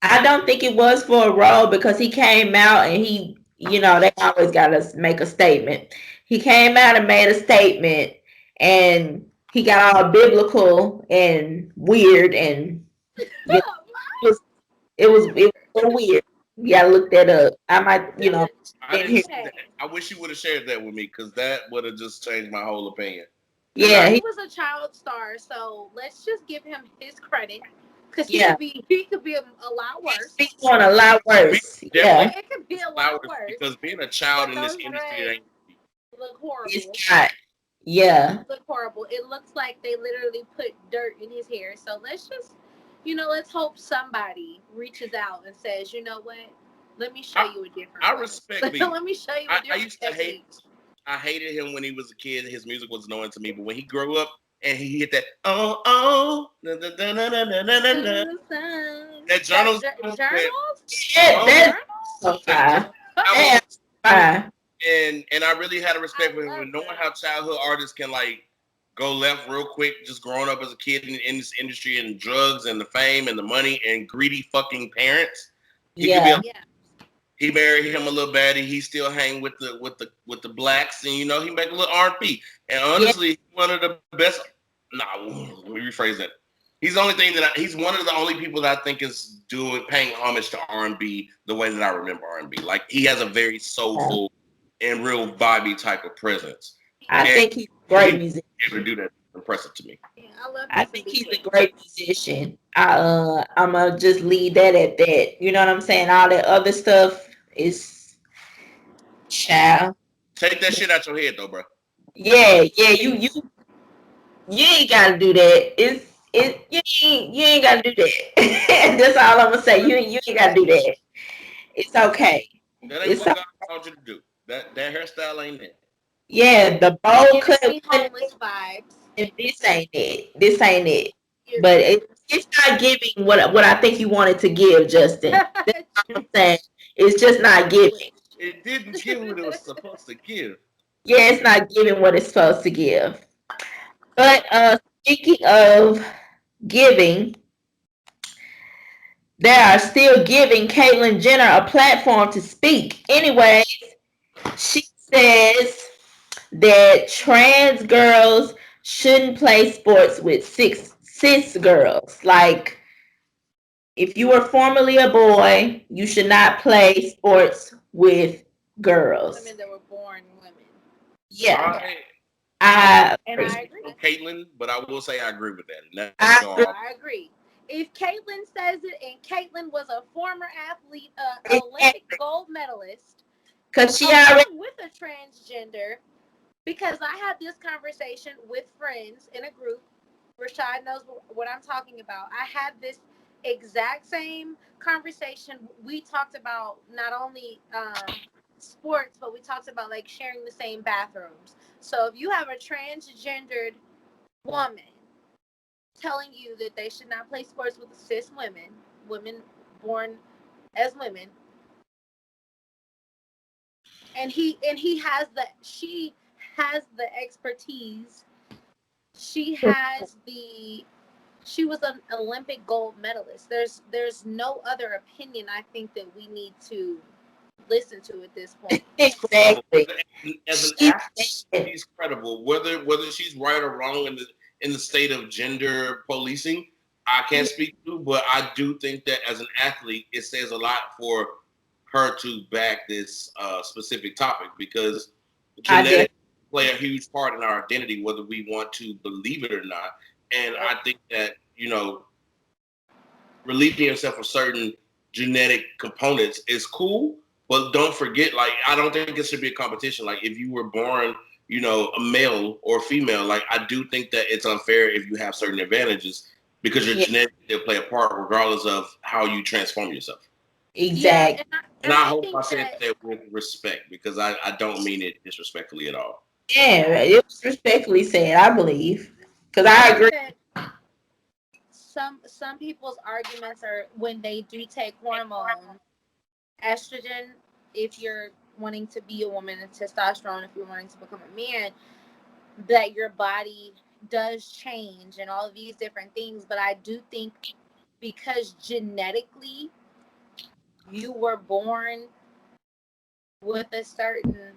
I don't think it was for a role because he came out and he, they always got to make a statement. He came out and made a statement and he got all biblical and weird and it was so weird. You gotta look that up. I might,
I didn't see that. I wish you would have shared that with me because that would have just changed my whole opinion.
Yeah,
he was a child star, so let's just give him his credit. Because he could be a lot worse.
He's doing a lot worse.
Yeah, it could be a lot worse.
Because being a child in this industry ain't
look horrible.
It's not. Yeah.
Look horrible. It looks like they literally put dirt in his hair. So let's just, let's hope somebody reaches out and says, you know what? Let me show you a different.
I respect me.
Let me show you a different.
I used to hate. I hated him when he was a kid. His music was annoying to me, but when he grew up and he hit that that journals. And I really had a respect for him, knowing how childhood artists can like go left real quick, just growing up as a kid in this industry and drugs and the fame and the money and greedy fucking parents. He married him a little baddie. He still hang with the blacks, and he make a little R&B. And honestly, one of the best. Nah, let me rephrase that. He's the only thing he's one of the only people that I think is paying homage to R&B the way that I remember R&B. Like he has a very soulful and real vibey type of presence.
I think he's a great musician.
Able to do that is impressive to me.
Yeah, I love.
I think he's a great musician. I'm gonna just leave that at that. You know what I'm saying? All that other stuff is child.
Take that shit out your head though, bro.
Yeah, you ain't gotta do that. You ain't gotta do that. That's all I'm gonna say. You ain't gotta do that. It's okay.
That ain't what God told you to do. That hairstyle ain't it.
Yeah, the bowl cut
homeless vibes.
And this ain't it. This ain't it. But it's not giving what I think you wanted to give, Justin. That's what I'm saying. It's just not giving.
It didn't give what it was supposed to give.
Yeah, it's not giving what it's supposed to give. But speaking of giving, they are still giving Caitlyn Jenner a platform to speak. Anyways, she says that trans girls shouldn't play sports with cis girls. Like, if you were formerly a boy, you should not play sports with girls.
Women that were born women.
Yeah.
I agree. Caitlyn, but I will say I agree with that.
I agree. If Caitlyn says it, and Caitlyn was a former athlete, Olympic gold medalist,
because she already
with a transgender, because I had this conversation with friends in a group. Rashad knows what I'm talking about. I had this exact same conversation. We talked about not only sports, but we talked about like sharing the same bathrooms. So if you have a transgendered woman telling you that they should not play sports with cis women born as women, and she has the expertise. She was an Olympic gold medalist. There's no other opinion I think that we need to listen to at this point.
Exactly.
As an athlete, she's credible. Whether she's right or wrong in the state of gender policing, I can't speak to, but I do think that as an athlete, it says a lot for her to back this specific topic, because genetics play a huge part in our identity, whether we want to believe it or not. And I think that, relieving yourself of certain genetic components is cool, but don't forget, like, I don't think it should be a competition. Like, if you were born, a male or female, like, I do think that it's unfair if you have certain advantages, because your genetics will play a part regardless of how you transform yourself.
Exactly.
Yeah,
and I hope I said that with respect, because I don't mean it disrespectfully at all.
Yeah, it was respectfully said, I believe. Because I agree.
some people's arguments are when they do take hormone estrogen, if you're wanting to be a woman, and testosterone if you're wanting to become a man, that your body does change and all of these different things. But I do think because genetically you were born with a certain,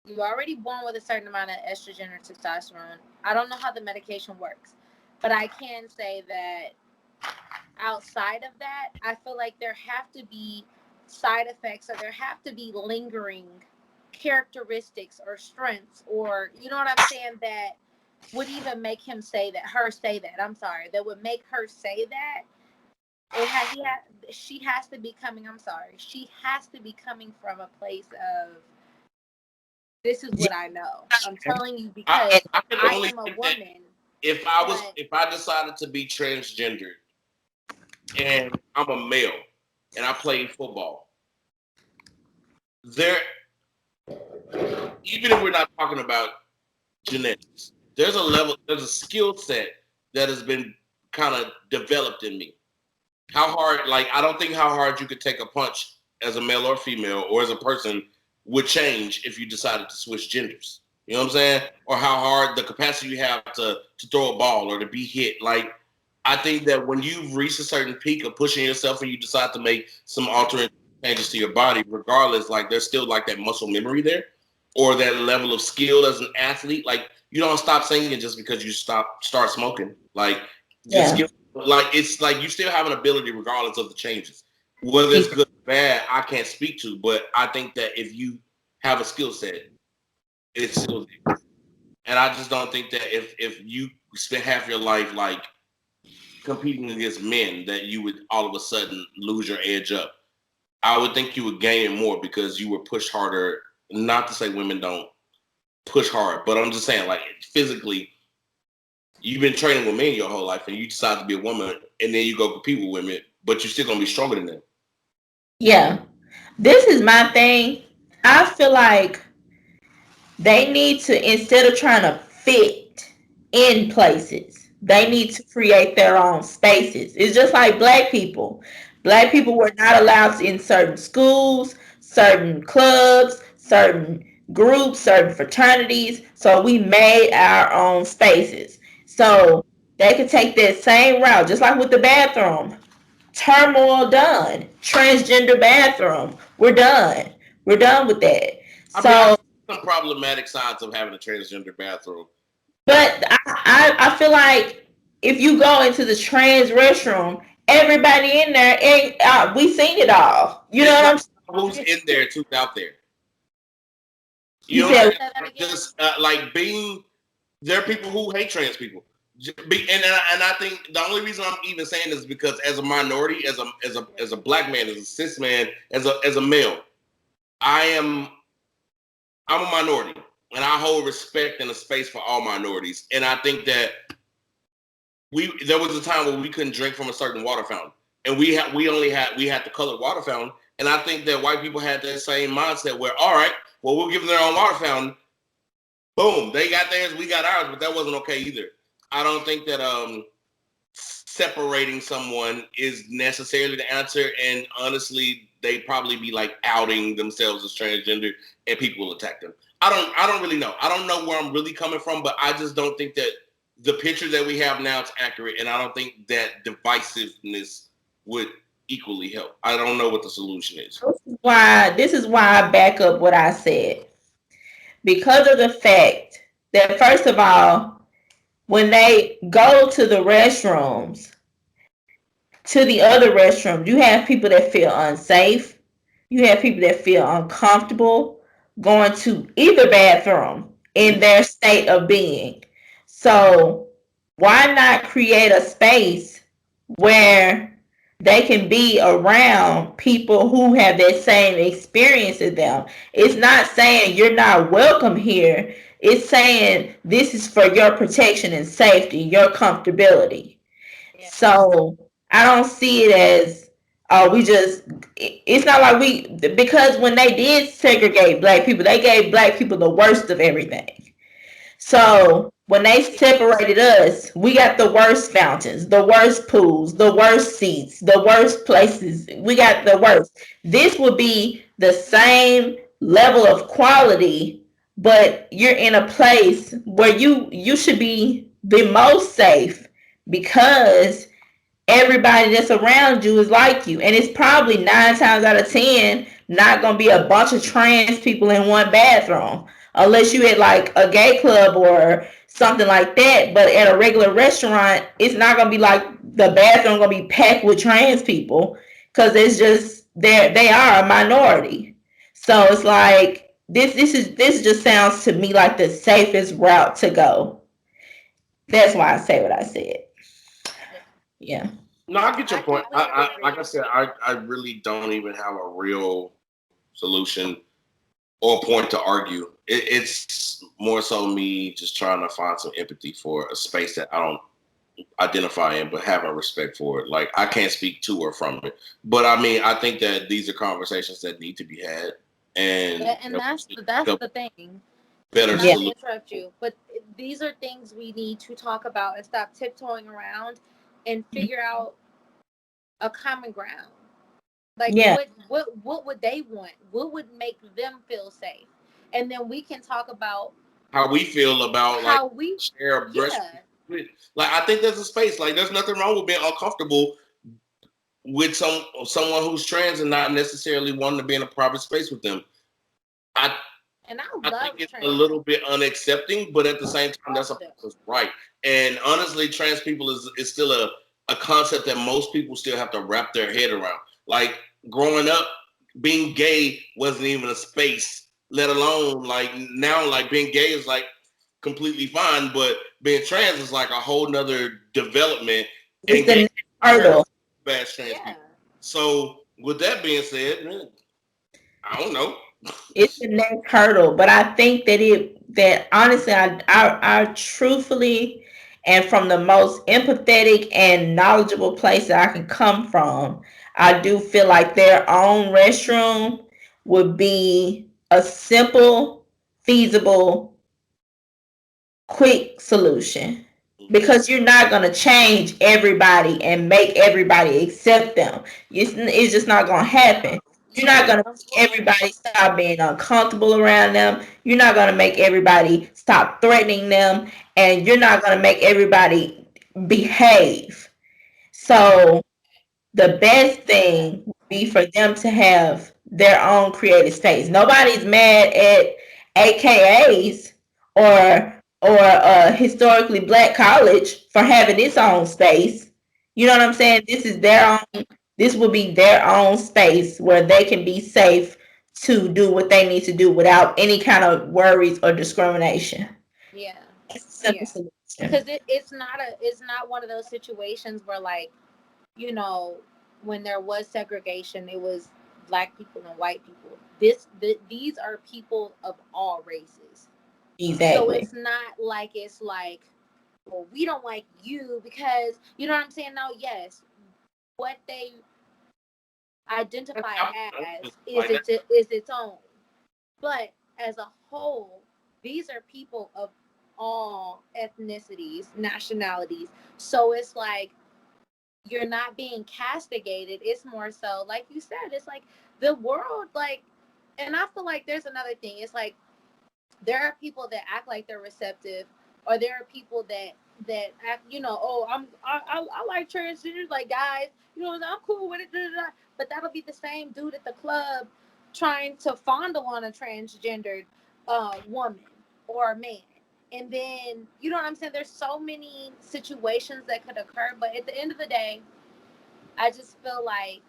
you're already born with a certain amount of estrogen or testosterone. I don't know how the medication works, but I can say that outside of that, I feel like there have to be side effects, or there have to be lingering characteristics or strengths, or you know what I'm saying, that would even make him say that, her say that. I'm sorry, that would make her say that. She has to be coming. I'm sorry, she has to be coming from a place of, this is what I know. I'm telling you because
I can
I
only
am a
think that
woman.
if I decided to be transgender and I'm a male and I play football, there, even if we're not talking about genetics, there's a skill set that has been kind of developed in me. How hard, like, I don't think how hard you could take a punch as a male or female or as a person would change if you decided to switch genders. You know what I'm saying? Or how hard the capacity you have to throw a ball or to be hit. Like, I think that when you've reached a certain peak of pushing yourself and you decide to make some altering changes to your body, regardless, like, there's still like that muscle memory there or that level of skill as an athlete. Like, you don't stop singing just because you start smoking. Like, just
Yeah.
like, it's like you still have an ability regardless of the changes. Whether it's good or bad, I can't speak to, but I think that if you have a skill set, it's still there. And I just don't think that if you spend half your life like competing against men, that you would all of a sudden lose your edge up. I would think you would gain it more because you were pushed harder. Not to say women don't push hard, but I'm just saying, like, physically, you've been training with men your whole life, and you decide to be a woman, and then you go compete with women, but you're still gonna be stronger than them.
Yeah. This is my thing. I feel like they need to, instead of trying to fit in places, they need to create their own spaces. It's just like black people. Black people were not allowed in certain schools, certain clubs, certain groups, certain fraternities. So we made our own spaces. So they could take that same route, just like with the bathroom. Turmoil done. Transgender bathroom. We're done. We're done with that.
I mean, I
So,
see some problematic sides of having a transgender bathroom.
but I feel like if you go into the trans restroom, everybody in there ain't. We seen it all. You know
It's
what
not
I'm
who's
saying?
in there, who's out there. You
You
know what I'm
said,
saying?
Say that
Like,
again.
just like being, there are people who hate trans people. And I think the only reason I'm even saying this is because as a minority, as a black man, as a cis man, as a male, I am I'm a minority, and I hold respect and a space for all minorities. And I think that there was a time where we couldn't drink from a certain water fountain, and we had the colored water fountain. And I think that white people had that same mindset where, all right, well, we'll give them their own water fountain. Boom, they got theirs, we got ours, but that wasn't okay either. I don't think that separating someone is necessarily the answer. And honestly, they'd probably be like outing themselves as transgender, and people will attack them. I don't really know. I don't know where I'm really coming from, but I just don't think that the picture that we have now is accurate, and I don't think that divisiveness would equally help. I don't know what the solution is.
this is why I back up what I said, because of the fact that, first of all, when they go to the restrooms, to the other restrooms, you have people that feel unsafe. You have people that feel uncomfortable going to either bathroom in their state of being. So why not create a space where they can be around people who have that same experience as them? It's not saying you're not welcome here. It's saying this is for your protection and safety, your comfortability.
Yeah.
So I don't see it as, oh, we just, it's not like because when they did segregate black people, they gave black people the worst of everything. So when they separated us, we got the worst fountains, the worst pools, the worst seats, the worst places. We got the worst. This would be the same level of quality, but you're in a place where you should be the most safe because everybody that's around you is like you. And it's probably 9 times out of 10 not gonna be a bunch of trans people in one bathroom. Unless you at like a gay club or something like that. But at a regular restaurant, it's not gonna be like the bathroom gonna be packed with trans people. Cause it's just they are a minority. So it's like this just sounds to me like the safest route to go. That's why I say what I said. Yeah.
No, I get your
I
point.
completely
Like I
agree.
said, I really don't even have a real solution or point to argue. It's more so me just trying to find some empathy for a space that I don't identify in, but having respect for it. Like I can't speak to or from it, but I mean, I think that these are conversations that need to be had, and
And
that we
that's
should
that's
come
the thing.
better
Not
Yeah.
to
solution.
interrupt you, but these are things we need to talk about and stop tiptoeing around and figure out a common ground. Like
Yeah.
what would they want? What would make them feel safe? And then we can talk about
How we feel about like
how we
share a breast.
yeah.
Like I think there's a space. Like there's nothing wrong with being uncomfortable with someone who's trans and not necessarily wanting to be in a private space with them. I
And I
I think
love
it's a
trans
little bit unaccepting, but at the same time,
all
that's a
of them.
person's right. And honestly, trans people is still a concept that most people still have to wrap their head around. Like growing up, being gay wasn't even a space, let alone like now, like being gay is like completely fine, but being trans is like a whole nother development.
It's
And
the
gay
next hurdle.
bash trans
Yeah.
people. So with that being said, I don't know.
It's the next hurdle. But I think that honestly I truthfully and from the most empathetic and knowledgeable place that I can come from, I do feel like their own restroom would be a simple, feasible, quick solution because you're not going to change everybody and make everybody accept them. It's just not going to happen. You're not
Yeah,
going to make everybody stop being uncomfortable around them. You're not going to make everybody stop threatening them. And you're not going to make everybody behave. So the best thing would be for them to have their own creative space. Nobody's mad at AKAs or historically black college for having its own space. You know what I'm saying? This is their own. This will be their own space where they can be safe to do what they need to do without any kind of worries or discrimination.
yeah,
It's a simple
yeah.
solution.
Because it's not one of those situations where like when there was segregation, it was black people and white people. These are people of all races. So
Exactly.
it's not like it's like, well, we don't like you because you know what I'm saying. No, yes, what they identify as
Like that.
is its own. But as a whole, these are people of all ethnicities, nationalities. So it's like you're not being castigated. It's more so, like you said, it's like the world, like, and I feel like there's another thing. It's like there are people that act like they're receptive, or there are people that act, oh, I like transgenders, like guys, I'm cool with it, da, da, da. But that'll be the same dude at the club trying to fondle on a transgendered woman or a man. And then you know what I'm saying. There's so many situations that could occur, but at the end of the day, I just feel like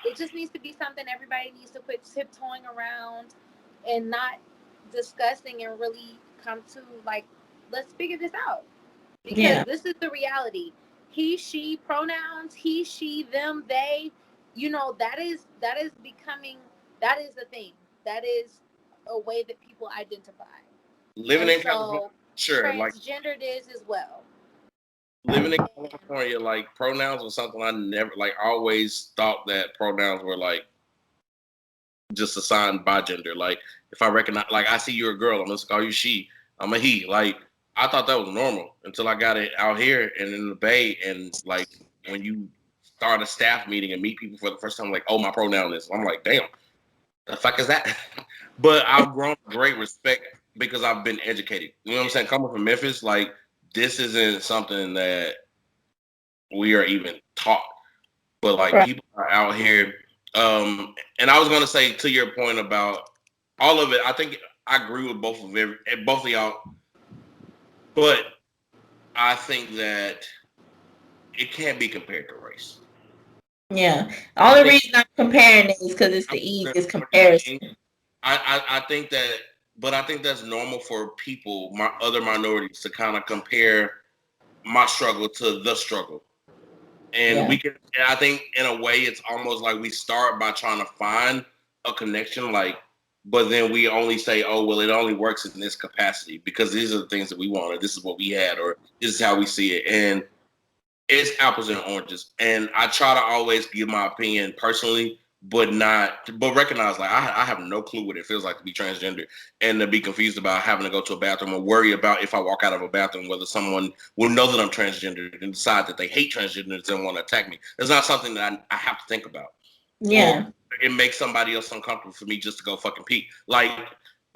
it just needs to be something everybody needs to quit tiptoeing around and not discussing and really come to like, let's figure this out. Because
Yeah.
this is the reality. He, she pronouns, he, she, them, they, that is becoming, that is the thing. That is a way that people identify.
Living
And
in California,
so
sure. Like
transgendered is as well.
living in
And
California, like pronouns was something I never like. I always thought that pronouns were like just assigned by gender. Like if I recognize, like I see you're a girl, I'm gonna call you she. I'm a he. Like I thought that was normal until I got it out here and in the Bay, and like when you start a staff meeting and meet people for the first time, like, oh, my pronoun is. I'm like, damn, the fuck is that? But I've grown great respect because I've been educated. You know what I'm saying? Coming from Memphis, like this isn't something that we are even taught. But like
Right.
people are out here. And I was gonna say to your point about all of it, I think I agree with both of y'all. But I think that it can't be compared to race.
Yeah. The only reason I'm comparing it is because it's the easiest comparison.
I think that, but I think that's normal for people, my other minorities, to kind of compare my struggle to the struggle. And we can, and I think in a way, it's almost like we start by trying to find a connection, like, but then we only say, oh, well, it only works in this capacity because these are the things that we want, or this is what we had, or this is how we see it. And it's apples and oranges. And I try to always give my opinion personally, but recognize like I have no clue what it feels like to be transgender and to be confused about having to go to a bathroom or worry about if I walk out of a bathroom whether someone will know that I'm transgender and decide that they hate transgenders and want to attack me. It's not something that I have to think about.
Yeah.
Or it makes somebody else uncomfortable for me just to go fucking pee. Like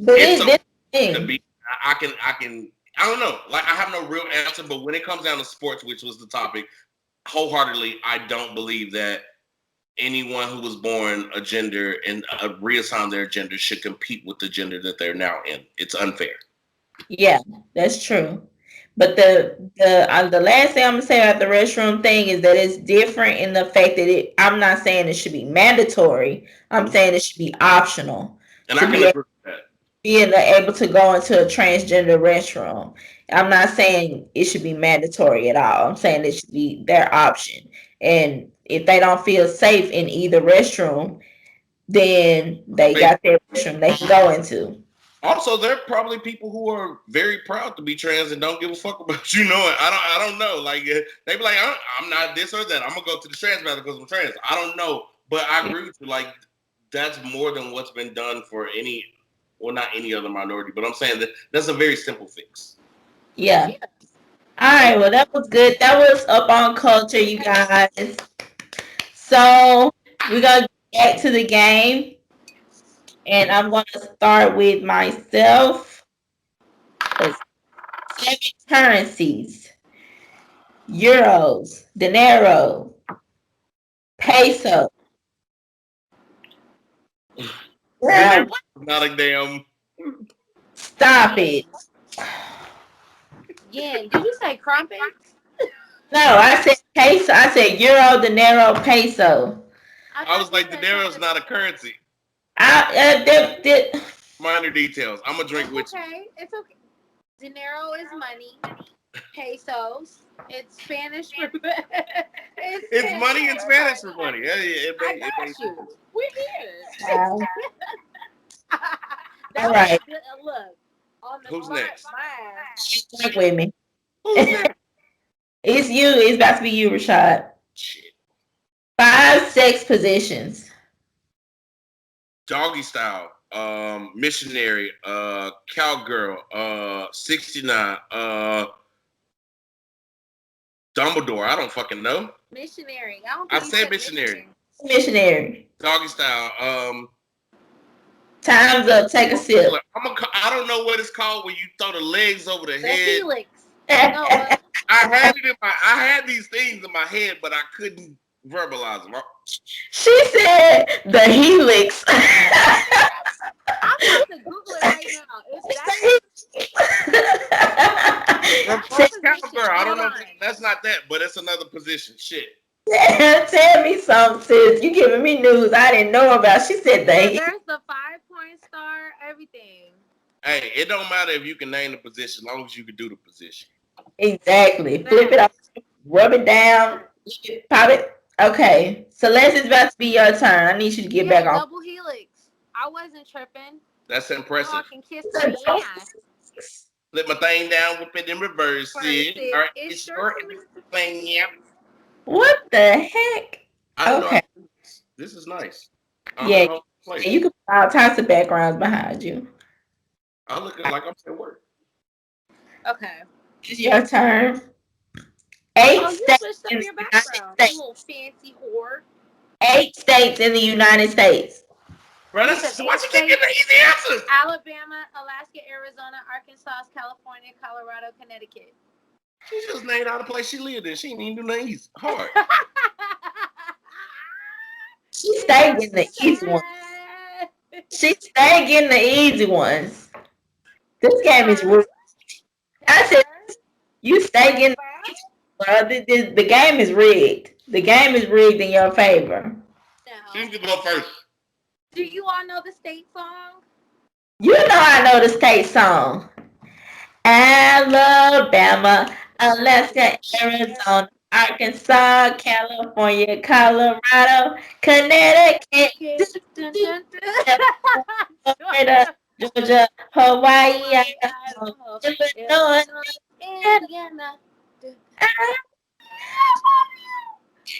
But
it's
this
okay to
thing.
be. I can. I don't know. Like I have no real answer, but when it comes down to sports, which was the topic, wholeheartedly, I don't believe that anyone who was born a gender and reassigned their gender should compete with the gender that they're now in. It's unfair.
Yeah, that's true. But the last thing I'm gonna say about the restroom thing is that it's different in the fact that I'm not saying it should be mandatory. I'm saying it should be optional
And
to
I can
be
agree with that.
being able to go into a transgender restroom. I'm not saying it should be mandatory at all. I'm saying it should be their option. And if they don't feel safe in either restroom, then they got their restroom they can go into.
Also, there are probably people who are very proud to be trans and don't give a fuck about you knowing. I don't know. Like they be like, I'm not this or that. I'm gonna go to the trans bathroom because I'm trans. I don't know, but I agree with you. Like that's more than what's been done for any, well, not any other minority. But I'm saying that that's a very simple fix.
Yeah. All right. Well, that was good. That was up on culture, you guys. So we're gonna get back to the game, and I'm gonna start with myself. Seven currencies: euros, dinero, peso.
Dinero not a damn.
Stop it.
Yeah, did you say crumpets?
No, I said peso. I said euro, dinero, peso.
I was like, dinero's not a currency. Minor details. I'm gonna drink with you.
Okay, it's okay. Dinero is money. Pesos. It's Spanish for
It's money in Spanish for money.
I got you. We're here.
All
That
right.
was a look on the
Who's
smart
next?
mind.
Drink with me.
Who's next?
It's you. It's about to be you, Rashad.
Shit.
5 sex positions.
Doggy style, missionary, cowgirl, 69, Dumbledore. I don't fucking know.
Missionary. I don't
I
think
said missionary.
Missionary.
Doggy style,
Time's up. Take a sip.
I don't know what it's called when you throw the legs over the
The
head.
helix. No,
I had these things in my head, but I couldn't verbalize them.
She said the helix.
I'm about to Google it right now.
Cowgirl. I don't know. That's not that, but it's another position. Shit.
Tell me something, sis. You giving me news I didn't know about. She said
there's the 5-point star, everything.
Hey, it don't matter if you can name the position, as long as you can do the position.
Exactly. Flip it up, rub it down, pop it. Okay. Celeste, it's about to be your turn. I need you to get back on.
Double helix. I wasn't tripping.
That's impressive.
I can kiss the ass.
Flip my thing down, whip it in reverse. All right, it's short thing. Yep.
What the heck?
Okay. This is nice.
Yeah, you can put all types of backgrounds behind you.
I look like I'm at work.
Okay.
It's your turn.
Oh,
Eight
you
states
switched up
in the
your
United
background, you
States.
little fancy whore.
8 states in the United States.
Bro,
You
that's
said
why
8
you keep getting the
states:
easy answers.
Alabama, Alaska, Arizona, Arkansas, California, Colorado, Connecticut.
She just named out the place she lived in. She didn't even do nothing easy. Hard.
She stay getting the easy ones. She stay getting the easy ones. This game is rigged. I said, you stay getting the easy ones. The game is rigged. The game is rigged in your favor.
She's gonna go first.
Do you all know the state song?
You know I know the state song. Alabama, Alaska, Arizona, Arkansas, California, Colorado, Connecticut, Florida, Georgia, Hawaii, Illinois.
Indiana.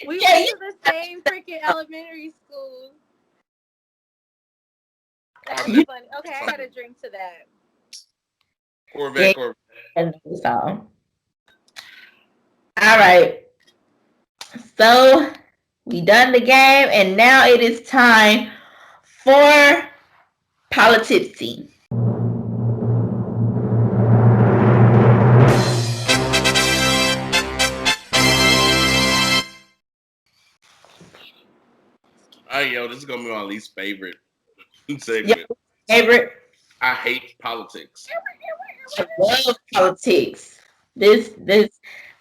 We
Yeah,
went to the same freaking elementary school. That's funny. Okay, I gotta drink to that.
Corvette.
song. All right. So we done the game, and now it is time for Politipsy.
Hey, yo, this is gonna be my least favorite segment.
Favorite?
I hate politics.
I love politics. This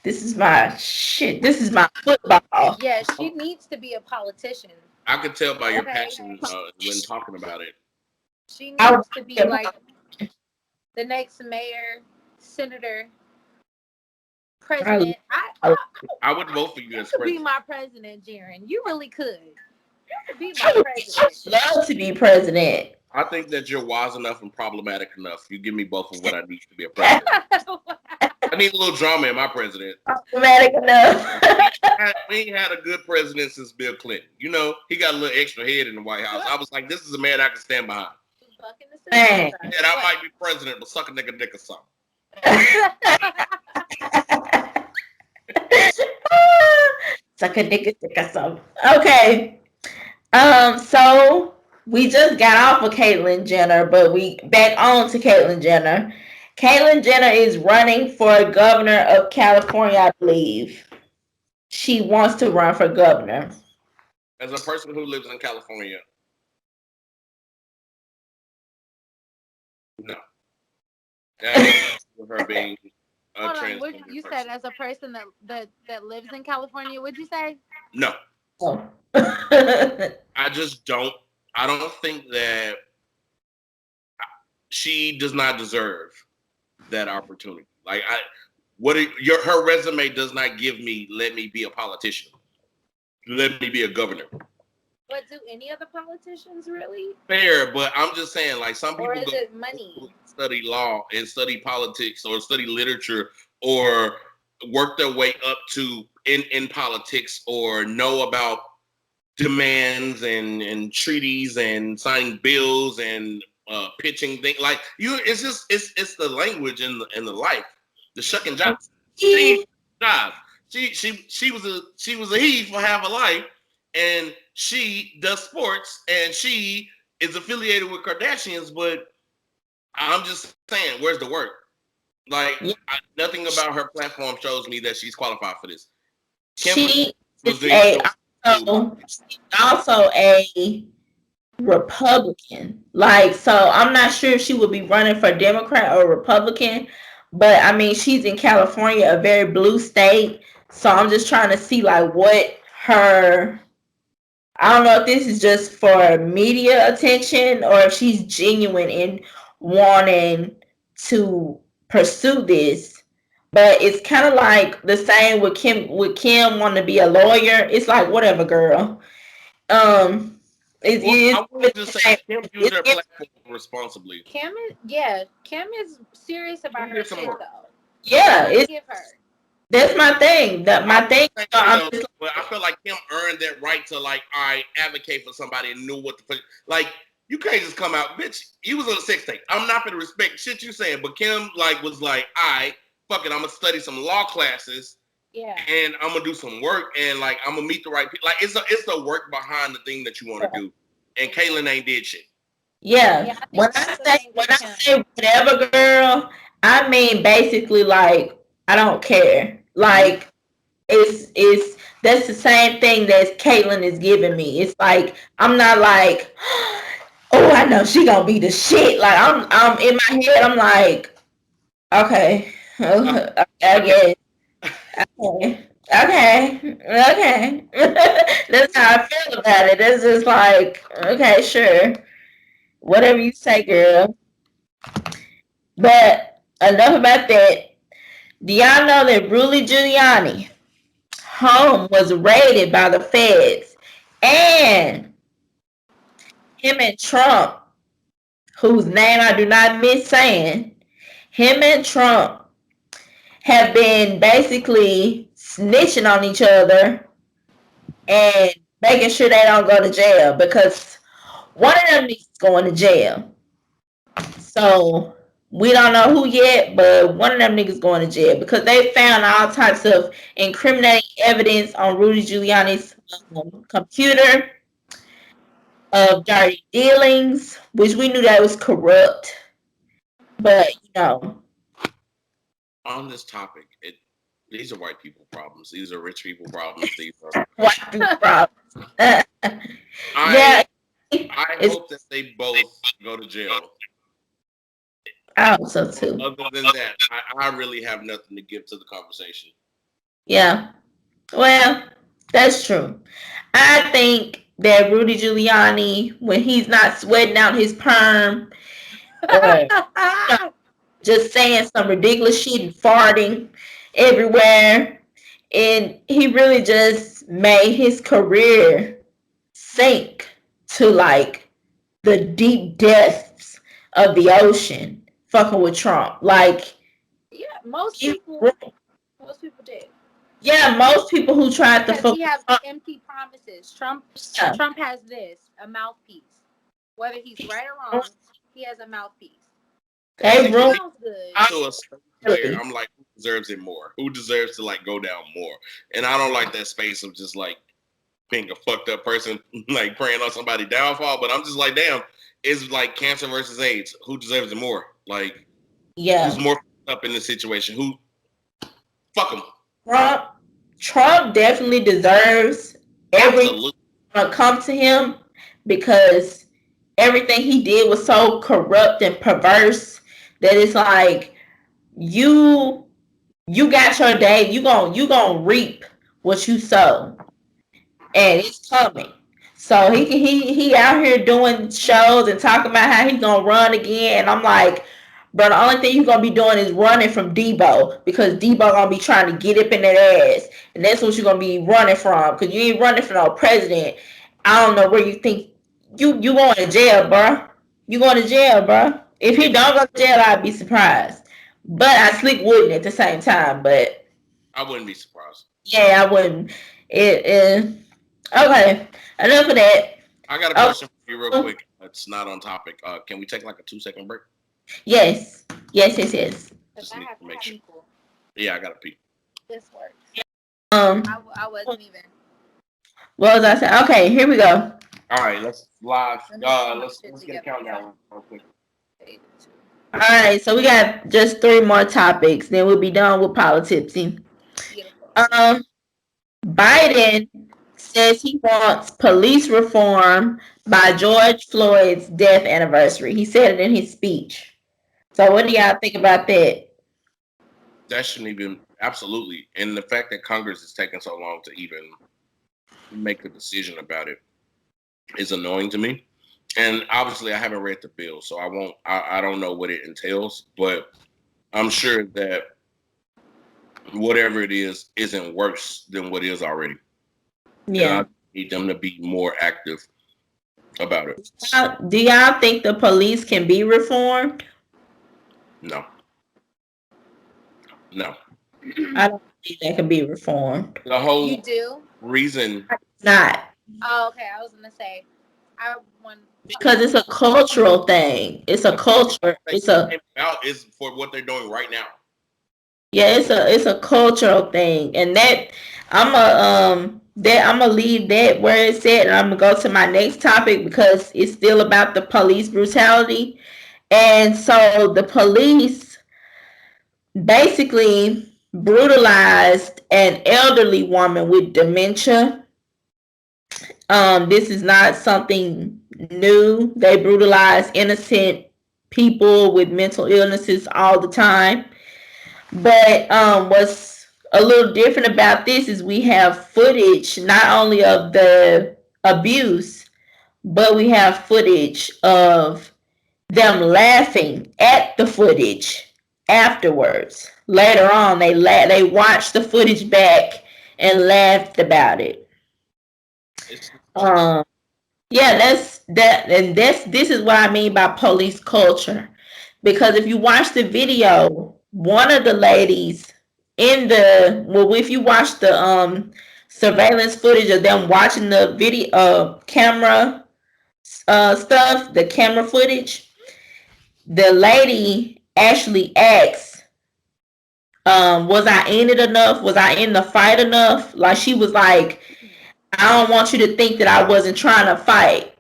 is my shit. This is my football.
Yeah, she needs to be a politician.
I could tell by your passion when talking about it.
She needs to be like the next mayor, senator, president.
I would vote for you as
could be
president.
my president, Jaren. You really could. You could be my president.
I love to be president.
I think that you're wise enough and problematic enough. You give me both of what I need to be a president. I need a little drama in my president.
Problematic enough.
We ain't had a good president since Bill Clinton. You know, he got a little extra head in the White House. I was like, this is a man I can stand behind.
Man.
And I might be president, but suck a nigga dick or something.
Suck a nigga dick or something. Okay. So we just got off of Caitlyn Jenner, but we back on to Caitlyn Jenner. Caitlyn Jenner is running for governor of California, I believe. She wants to run for governor.
As a person who lives in California, no. With her being a trans.
What you said as a person that lives in California? What'd you say?
No.
Oh.
I just don't. I don't think that she does not deserve that opportunity. Like her resume does not give me. Let me be a politician. Let me be a governor.
But do any of the politicians really?
Fair, but I'm just saying, like some people
or is it money?
Study law and study politics or study literature or work their way up to in politics or know about demands and treaties and signing bills and pitching things like you. It's just it's the language and the life, the shucking job. She was a he for half a life, and she does sports and she is affiliated with Kardashians. But I'm just saying, where's the work? Like nothing about her platform shows me that she's qualified for this.
She is also a Republican. Like, so I'm not sure if she would be running for Democrat or Republican, but I mean, she's in California, a very blue state. So I'm just trying to see like what her. I don't know if this is just for media attention or if she's genuine in wanting to pursue this. But it's kind of like the same with Kim. With Kim wanting to be a lawyer, it's like whatever, girl. I
would just say Kim use her platform responsibly.
Kim is serious about her shit though.
Yeah,
give her.
That's my thing. But I
feel like Kim earned that right to like, I advocate for somebody and knew what to put. Like You can't just come out, bitch. You was on a sex tape. I'm not gonna respect shit you saying, but Kim was like, I fuck it, I'm gonna study some law classes.
Yeah.
And I'm gonna do some work, and like I'm gonna meet the right people. Like it's the work behind the thing that you want to do. And Caitlyn ain't did shit.
Yeah. When I say whatever, girl, I mean basically like I don't care. Like it's that's the same thing that Caitlyn is giving me. It's like I'm not like, oh, I know she gonna be the shit. Like I'm in my head. I'm like, okay, I guess. Okay. Okay. That's how I feel about it. It's just like, okay, sure. Whatever you say, girl. But enough about that. Do y'all know that Rudy Giuliani home was raided by the feds, and him and Trump, whose name I do not miss saying, him and Trump have been basically snitching on each other and making sure they don't go to jail because one of them is going to jail. So we don't know who yet, but one of them niggas going to jail because they found all types of incriminating evidence on Rudy Giuliani's computer of dirty dealings, which we knew that was corrupt. But
on this topic, these are white people problems. These are rich people problems. These are
white people problems.
I hope that they both go to jail.
I hope so too.
Other than that, I really have nothing to give to the conversation.
Yeah. Well, that's true. I think that Rudy Giuliani, when he's not sweating out his perm, or just saying some ridiculous shit and farting everywhere, and he really just made his career sink to like the deep depths of the ocean, fucking with Trump. Like,
yeah, most people did.
Yeah, most people who tried to
because he has empty promises. Trump has a mouthpiece. Whether he's right or wrong, he has a mouthpiece.
They
sounds good.
To a certain player, I'm like, who deserves it more? Who deserves to like go down more? And I don't like that space of just like being a fucked up person, like praying on somebody's downfall. But I'm just like, damn, it's like cancer versus AIDS. Who deserves it more? Like, who's more up in this situation? Who? Fuck them.
Trump definitely deserves everyone to come to him because everything he did was so corrupt and perverse that it's like you got your day. You gonna reap what you sow, and it's coming. So he out here doing shows and talking about how he's gonna run again. And I'm like, bro, the only thing you're gonna be doing is running from Debo because Debo gonna be trying to get up in that ass, and that's what you're gonna be running from because you ain't running for no president. I don't know where you think you going to jail, bro. You going to jail, bro. If he don't go to jail, I'd be surprised. But I sleep wouldn't at the same time. But
I wouldn't be surprised.
Yeah, I wouldn't. Okay. Enough of that.
I got a question for you real quick. It's not on topic. Can we take like a 2-second break?
Yes. Yes.
Just need to make sure. Yeah, I gotta pee.
This works.
I
wasn't even.
What was I saying? Okay, here we go.
All right, let's live. Let's get a countdown real quick.
All right, so we got just 3 more topics, then we'll be done with politipsy. Biden says he wants police reform by George Floyd's death anniversary. He said it in his speech. So what do y'all think about that?
That shouldn't even, absolutely. And the fact that Congress is taking so long to even make a decision about it is annoying to me. And obviously I haven't read the bill, so I don't know what it entails, but I'm sure that whatever it is isn't worse than what is already. Yeah. And I need them to be more active about it.
Do y'all think the police can be reformed?
No.
I don't think that can be reformed.
The whole
you do?
reason
not.
Oh, okay. I was gonna say I want
because it's a cultural thing. It's a culture. It's a
out is for what they're doing right now.
Yeah, it's a cultural thing, and that I'm gonna leave that where it's at, and I'm gonna go to my next topic because it's still about the police brutality. And so the police basically brutalized an elderly woman with dementia. This is not something new. They brutalize innocent people with mental illnesses all the time. But what's a little different about this is we have footage not only of the abuse, but we have footage of them laughing at the footage afterwards. Later on, they watched the footage back and laughed about it.
It's
Um, yeah, this is what I mean by police culture. Because if you watch the video, one of the ladies if you watch the surveillance footage of them watching the video camera stuff, the camera footage, the lady actually asks, was I in it enough? Was I in the fight enough? Like she was like, I don't want you to think that I wasn't trying to fight.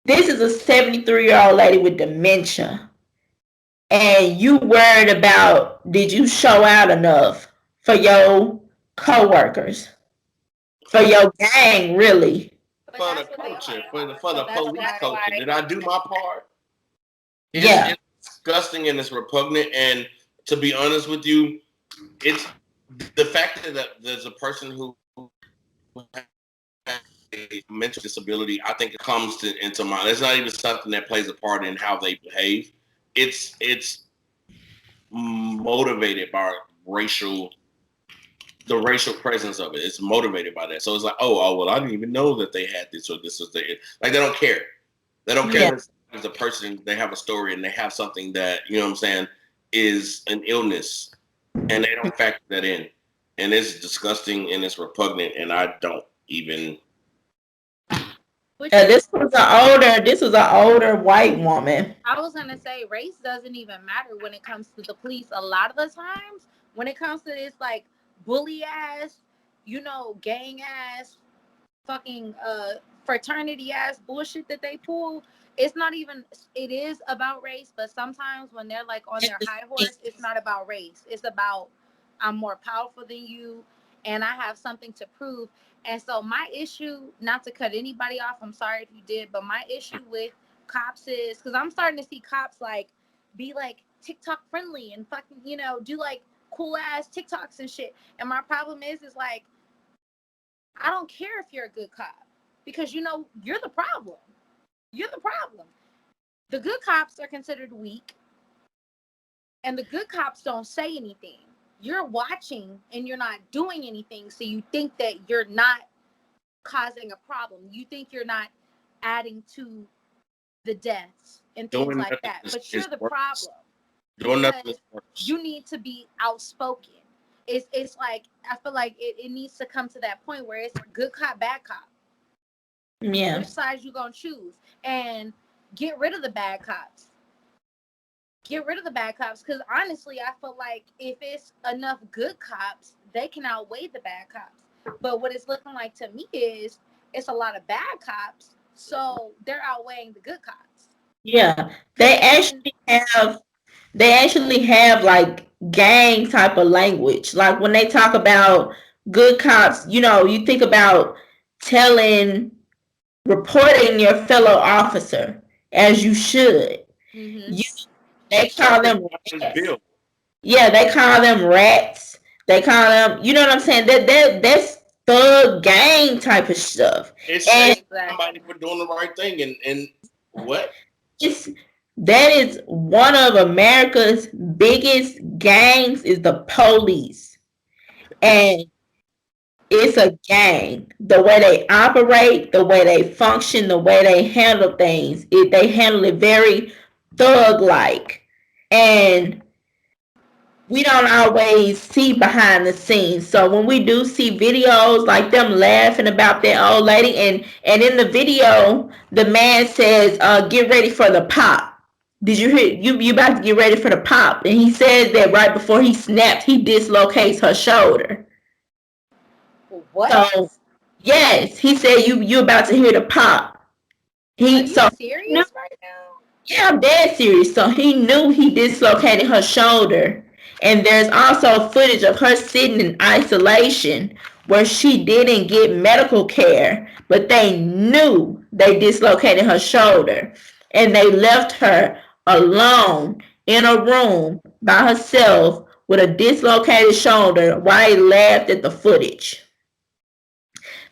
This is a 73-year-old lady with dementia. And you worried about, did you show out enough for your coworkers, for your gang, really?
for the culture, for the police culture. Did I do my part?
Yeah.
It's disgusting and it's repugnant. And to be honest with you, it's the fact that there's a person who has a mental disability. I think it comes into mind. It's not even something that plays a part in how they behave. It's motivated by the racial presence of it. It's motivated by that. So it's like, well, I didn't even know that they had this or this was the like they don't care. They don't care as a person. They have a story and they have something that, you know what I'm saying, is an illness, and they don't factor that in. And it's disgusting and it's repugnant, and I don't even.
This was an older white woman.
I was gonna say race doesn't even matter when it comes to the police. A lot of the times, when it comes to this like bully ass, gang ass, fucking fraternity ass bullshit that they pull, it's not even. It is about race, but sometimes when they're like on their high horse, it's not about race. It's about I'm more powerful than you, and I have something to prove. And so my issue, not to cut anybody off, I'm sorry if you did, but my issue with cops is because I'm starting to see cops like be like TikTok friendly and fucking do like cool ass TikToks and shit. And my problem is like I don't care if you're a good cop because you're the problem. You're the problem. The good cops are considered weak, and the good cops don't say anything. You're watching and you're not doing anything, so you think that you're not causing a problem. You think you're not adding to the deaths and things like that, but you're the problem. You need to be outspoken. It's like I feel like it needs to come to that point where it's good cop, bad cop.
Yeah.
Which side you gonna choose? And get rid of the bad cops. Get rid of the bad cops, because honestly, I feel like if it's enough good cops, they can outweigh the bad cops. But what it's looking like to me is it's a lot of bad cops, so they're outweighing the good cops.
Yeah, they actually have like gang type of language. Like when they talk about good cops, you think about reporting your fellow officer as you should.
Mm-hmm.
They call them rats. Yeah, they call them rats. They call them, you know what I'm saying? That's thug gang type of stuff.
It's somebody for doing the right thing, and what?
That is one of America's biggest gangs is the police. And it's a gang. The way they operate, the way they function, the way they handle things, they handle it very thug-like. And we don't always see behind the scenes. So when we do see videos like them laughing about that old lady, and in the video, the man says, "Get ready for the pop." Did you hear? You about to get ready for the pop, and he says that right before he snaps, he dislocates her shoulder.
What?
So yes, he said you about to hear the pop.
Are
He
you
so
serious right now?
Yeah, I'm dead serious. So he knew he dislocated her shoulder. And there's also footage of her sitting in isolation where she didn't get medical care, but they knew they dislocated her shoulder. And they left her alone in a room by herself with a dislocated shoulder while they laughed at the footage.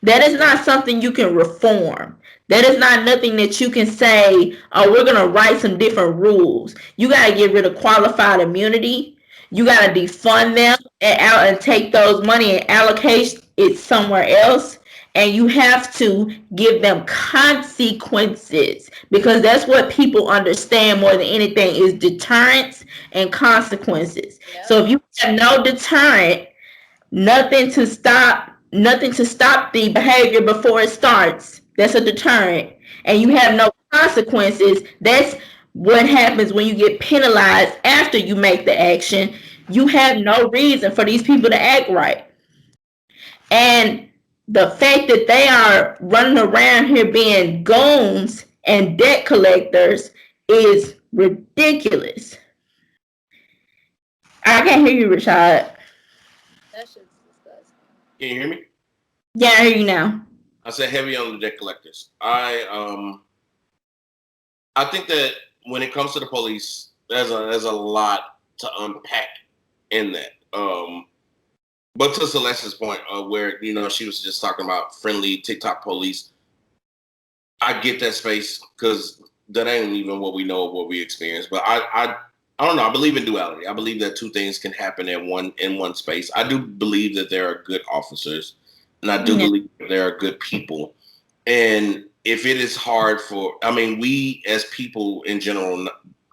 That is not something you can reform. That is not nothing that you can say, oh, we're going to write some different rules. You got to get rid of qualified immunity. You got to defund them and take those money and allocate it somewhere else. And you have to give them consequences, because that's what people understand more than anything is deterrence and consequences.
Yep.
So if you have no deterrent, nothing to stop the behavior before it starts. That's a deterrent. And you have no consequences. That's what happens when you get penalized after you make the action. You have no reason for these people to act right. And the fact that they are running around here being goons and debt collectors is ridiculous. I can't hear you, Rashad.
That shit's disgusting.
Can you hear me?
Yeah, I hear you now.
I said heavy on the debt collectors. I think that when it comes to the police, there's a lot to unpack in that. But to Celeste's point, where she was just talking about friendly TikTok police, I get that space because that ain't even what we know of what we experience. But I don't know. I believe in duality. I believe that two things can happen in one space. I do believe that there are good officers, and I do believe that there are good people. And if it is hard we as people in general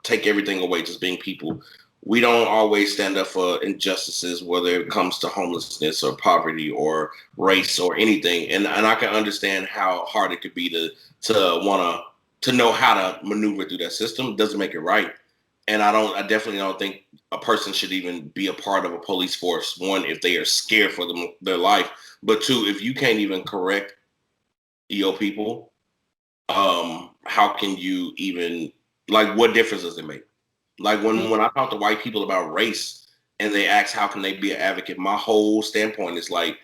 take everything away just being people. We don't always stand up for injustices, whether it comes to homelessness or poverty or race or anything. And I can understand how hard it could be to want to know how to maneuver through that system. It doesn't make it right. And I definitely don't think a person should even be a part of a police force. One, if they are scared for their life, but two, if you can't even correct your people, how can you even, like, what difference does it make? Like when I talk to white people about race and they ask how can they be an advocate, my whole standpoint is like,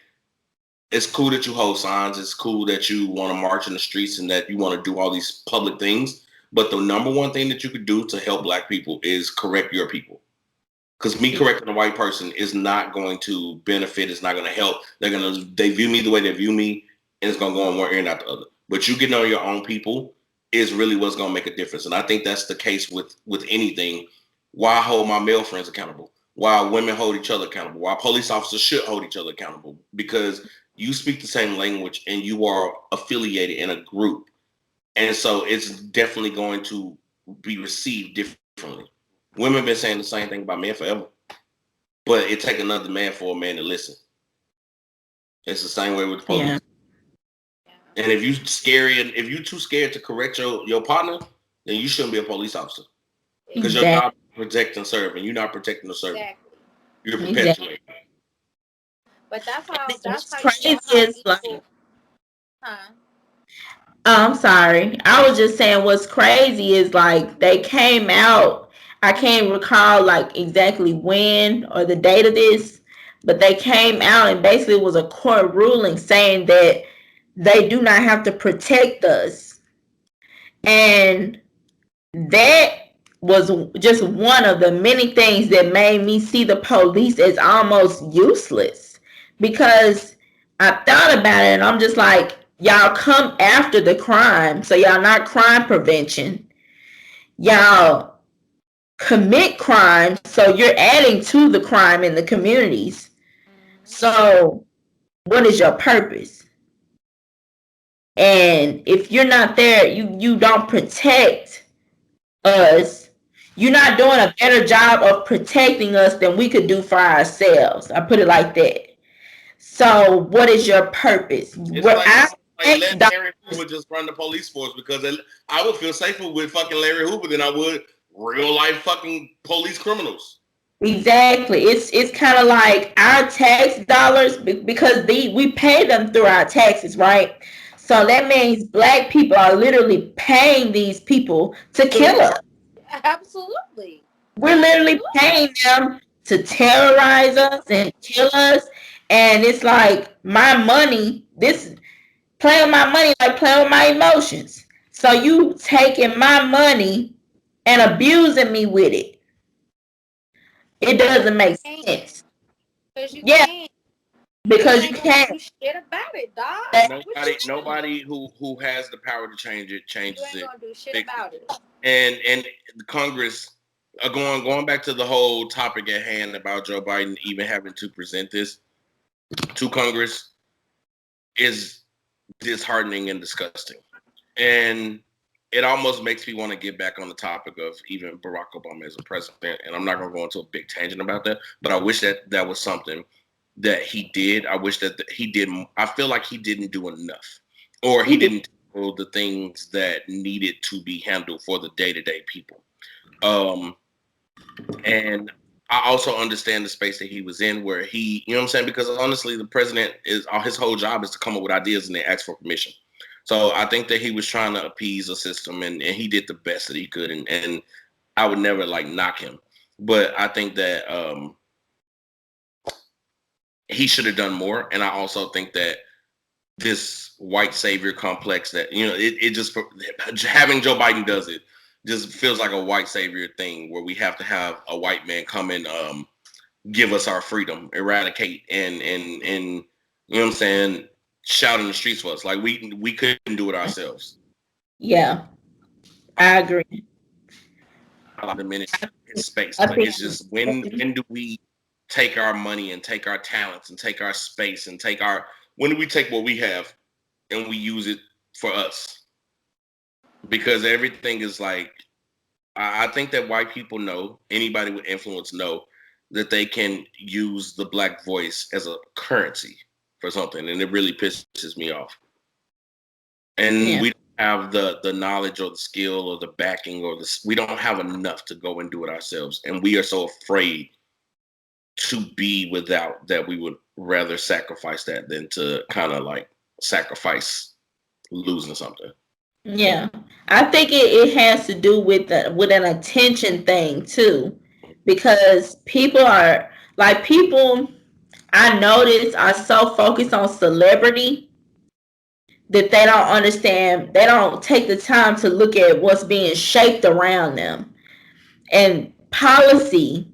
it's cool that you hold signs, it's cool that you want to march in the streets and that you want to do all these public things, but the number one thing that you could do to help black people is correct your people. Because me correcting a white person is not going to benefit, it's not going to help. They view me the way they view me, and it's going to go on one ear and not the other. But you getting on your own people is really what's going to make a difference. And I think that's the case with anything. Why hold my male friends accountable? Why women hold each other accountable? Why police officers should hold each other accountable? Because you speak the same language and you are affiliated in a group. And so it's definitely going to be received differently. Women been saying the same thing about men forever. But it takes another man for a man to listen. It's the same way with the police. Yeah. And if you're too scared to correct your partner, then you shouldn't be a police officer. Because your job is to protect and serve, and you're not protecting the servant. Exactly. You're perpetuating.
But that's how
crazy is like, I'm sorry. I was just saying what's crazy is like they came out, I can't recall like exactly when or the date of this, but they came out and basically it was a court ruling saying that they do not have to protect us. And that was just one of the many things that made me see the police as almost useless, because I thought about it and I'm just like, y'all come after the crime, so y'all not crime prevention. Y'all commit crime, so you're adding to the crime in the communities. So what is your purpose? And if you're not there, you don't protect us, You're not doing a better job of protecting us than we could do for ourselves. I put it like that. So, what is your purpose?
It's
Where
like
our tax
let Larry
dollars,
Hoover just run the police force because I would feel safer with fucking Larry Hoover than I would real life fucking police criminals.
exactly. It's kind of like our tax dollars because we pay them through our taxes, right? So that means black people are literally paying these people to kill us.
Absolutely.
We're literally paying them to terrorize us and kill us. And it's like my money, this playing with my money like playing with my emotions. So you taking my money and abusing me with it. It
Because
doesn't
you
make
can.
sense.
Because you
Yeah,
can. And you
because you
ain't gonna
can't.
do shit about it, dog. What you mean?
Nobody who has the power to change it
You
changes
ain't
it.
gonna do shit
Fixes
about
it.
it.
And the Congress going back to the whole topic at hand about Joe Biden even having to present this to Congress is disheartening and disgusting. And it almost makes me want to get back on the topic of even Barack Obama as a president. And I'm not going to go into a big tangent about that, but I wish that that was something that he did. I wish that he didn't. I feel like he didn't do enough, or he didn't do the things that needed to be handled for the day-to-day people. Um, and I also understand the space that he was in where you know what I'm saying? Because honestly, the president his whole job is to come up with ideas and then ask for permission. So I think that he was trying to appease the system and he did the best that he could. And I would never like knock him. But I think that he should have done more. And I also think that this white savior complex that, you know, it just having Joe Biden does it just feels like a white savior thing where we have to have a white man come and give us our freedom, eradicate and you know what I'm saying, shout in the streets for us. Like we couldn't do it ourselves.
Yeah, I agree.
I diminish his space,
I
but
think
it's just when do we take our money and take our talents and take our space and take our when do we take what we have and we use it for us? Because everything is like I think that white people know, anybody with influence know that they can use the black voice as a currency for something, and it really pisses me off. And
yeah.
we don't have the knowledge or the skill or the backing or we don't have enough to go and do it ourselves, and we are so afraid to be without that we would rather sacrifice that than to kind of like sacrifice losing something.
Yeah, I think it has to do with an attention thing too, because people are like people I notice are so focused on celebrity that they don't understand. They don't take the time to look at what's being shaped around them and policy.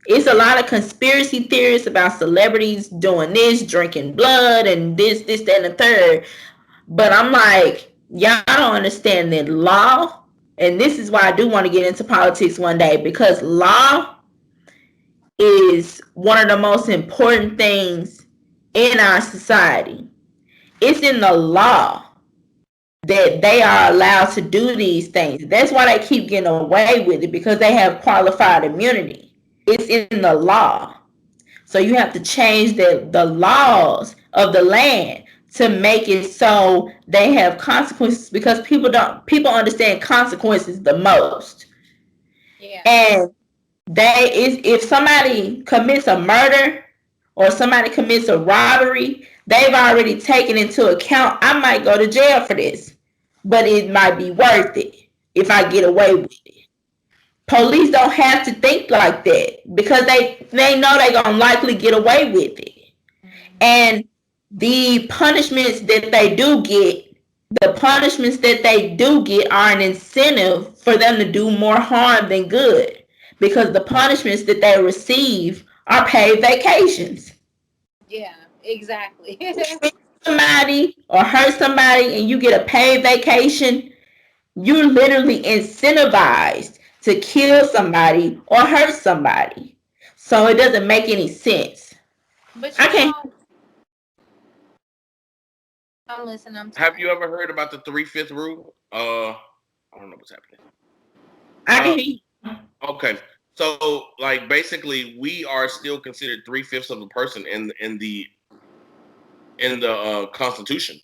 It's a lot of conspiracy theories about celebrities doing this, drinking blood, and this, that, and the third. But I'm like, y'all don't understand that law, and this is why I do want to get into politics one day because law is one of the most important things in our society. It's in the law that they are allowed to do these things. That's why they keep getting away with it because they have qualified immunity. It's in the law. So you have to change the laws of the land to make it so they have consequences because people understand consequences the most.
Yeah.
And if somebody commits a murder or somebody commits a robbery, they've already taken into account I might go to jail for this, but it might be worth it if I get away with it. Police don't have to think like that because they know they're gonna likely get away with it. And the punishments that they do get, the punishments that they do get are an incentive for them to do more harm than good because the punishments that they receive are paid vacations.
Yeah, exactly.
Somebody or hurt somebody and you get a paid vacation, you're literally incentivized to kill somebody or hurt somebody. So it doesn't make any sense.
But
I can't.
I'm listening. I'm
Have
sorry.
you ever heard about the 3/5 rule? I don't know what's happening.
I
Uh,
can hear you.
Okay. So, like, basically, we are still considered 3/5 of a person in the Constitution.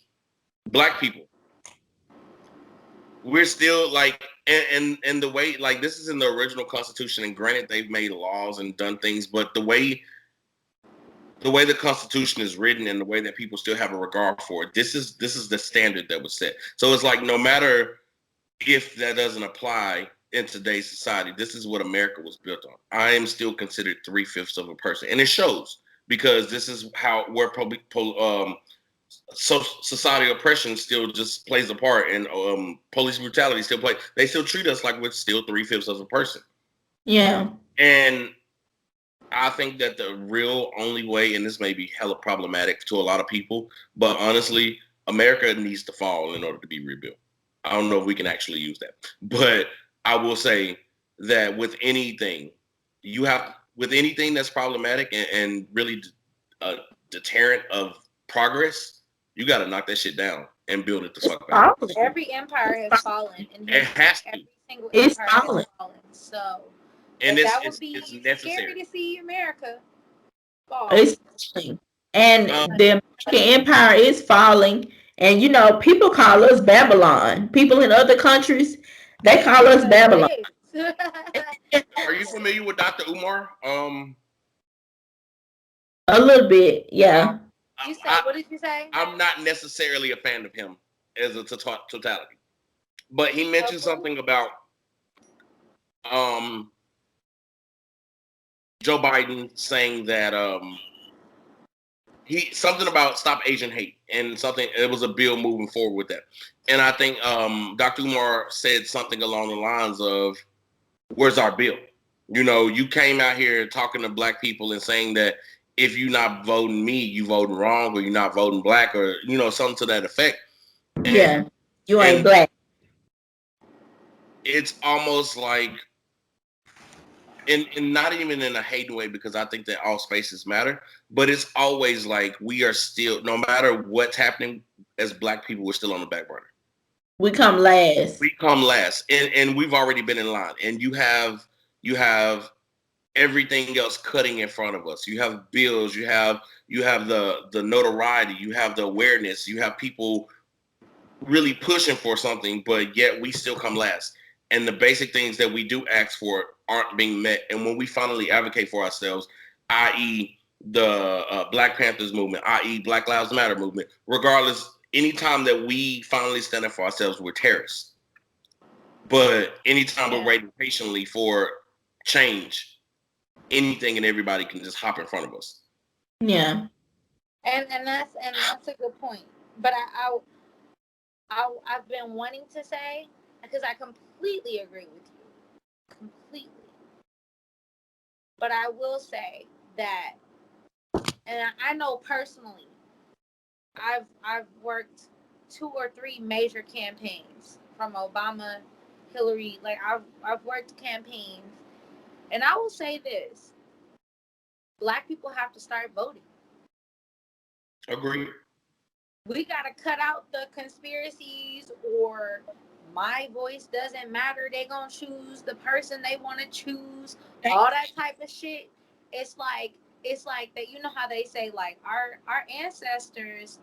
Black people, we're still like, and the way, like, this is in the original Constitution, and granted, they've made laws and done things, but the way the Constitution is written and the way that people still have a regard for it, this is the standard that was set. So it's like no matter if that doesn't apply in today's society, this is what America was built on. I am still considered 3/5 of a person, and it shows because this is how where so society oppression still just plays a part, and police brutality still play. They still treat us like we're still 3/5 of a person,
Yeah.
and I think that the real only way, and this may be hella problematic to a lot of people, but honestly, America needs to fall in order to be rebuilt. I don't know if we can actually use that, but I will say that with anything, with anything that's problematic and really a deterrent of progress, you got to knock that shit down and build it the fuck back up.
Every empire has fallen in
It
history.
has to,
Every single
It's
empire
falling.
has fallen. So
and
that would be
it's
scary
necessary.
to see America fall.
It's falling. And the American empire is falling. And you know, people call us Babylon. People in other countries, they call us Babylon.
Are you familiar with Dr. Umar?
A little bit, yeah.
You said, what did you say?
I'm not necessarily a fan of him as a totality, but he mentioned something about Joe Biden saying that he something about stop Asian hate and something. It was a bill moving forward with that, and I think Dr. Umar said something along the lines of, "Where's our bill?" You know, you came out here talking to black people and saying that if you're not voting me, you voting wrong, or you're not voting black, or you know, something to that effect.
Yeah, you ain't black.
It's almost like, and not even in a hating way, because I think that all spaces matter, but it's always like we are still, no matter what's happening, as black people, we're still on the back burner.
We come last.
We come last, and we've already been in line, and you have everything else cutting in front of us. You have bills, you have the notoriety, you have the awareness, you have people really pushing for something, but yet we still come last. And the basic things that we do ask for aren't being met. And when we finally advocate for ourselves, i.e. the Black Panthers movement, i.e. Black Lives Matter movement, regardless, anytime that we finally stand up for ourselves, we're terrorists. But anytime we're waiting patiently for change, anything and everybody can just hop in front of us.
Yeah.
And that's a good point. But I've been wanting to say, because I completely agree with you, completely. But I will say that, and I know personally, I've worked 2 or 3 major campaigns from Obama, Hillary. Like I've worked campaigns, and I will say this: Black people have to start voting.
Agreed.
We got to cut out the conspiracies or my voice doesn't matter. They gonna choose the person they want to choose. All that type of shit. It's like that. You know how they say like our ancestors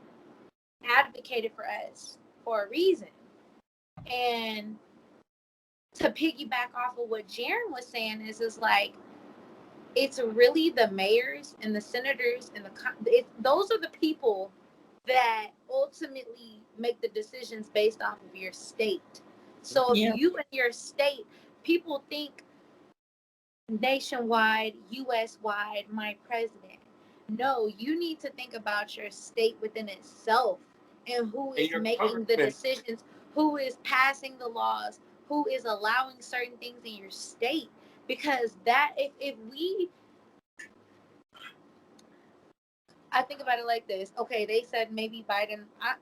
advocated for us for a reason. And to piggyback off of what Jaren was saying is like it's really the mayors and the senators and those are the people that ultimately make the decisions based off of your state. So if you and your state, people think nationwide, US wide, my president. No, you need to think about your state within itself and who is making the decisions, who is passing the laws, who is allowing certain things in your state. Because that if we I think about it like this. Okay, they said maybe Biden. I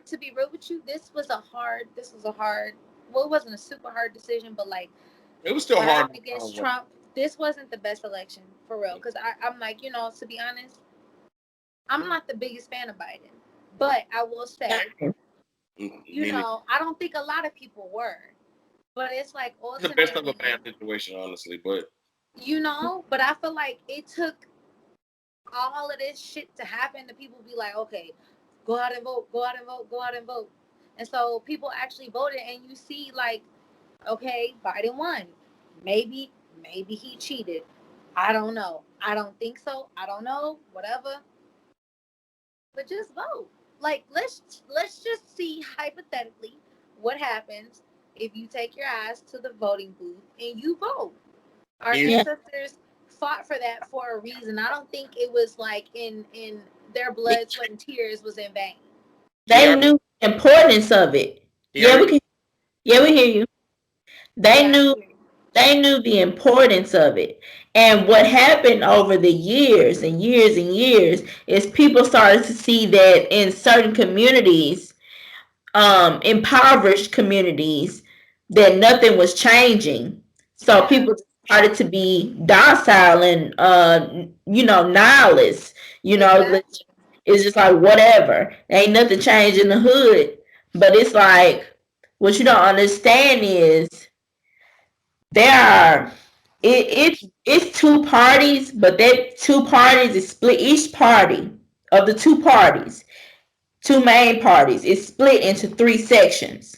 to be real with you, this was a hard. Well, it wasn't a super hard decision, but like
it was still hard
against Trump. This wasn't the best election for real. Because I'm like, to be honest, I'm not the biggest fan of Biden, but I will say, I don't think a lot of people were. But it's like
It's the best of a
ultimately,
bad situation, honestly. But
but I feel like it took all of this shit to happen to people be like, okay, go out and vote, go out and vote, go out and vote. And so people actually voted, and you see, like, okay, Biden won. Maybe, maybe he cheated. I don't know. I don't think so. I don't know. Whatever. But just vote. Like, let's just see hypothetically what happens if you take your ass to the voting booth and you vote. Our
here's
Yeah.
ancestors fought for that for a reason. I don't think it was like in their
They
blood, sweat, and tears was in vain.
he
they
already,
knew the importance of it.
he
Yeah, we
already
can. Yeah, we hear you. They
Yeah,
knew they knew the importance of it. And what happened over the years and years and years is people started to see that in certain communities, impoverished communities, that nothing was changing. So
yeah,
people started to be docile and nihilists. You know,
exactly.
it's just like whatever. Ain't nothing changed in the hood. But it's like what you don't understand is there are it's two parties, but that two parties is split. Each party of the two parties, two main parties, is split into three sections.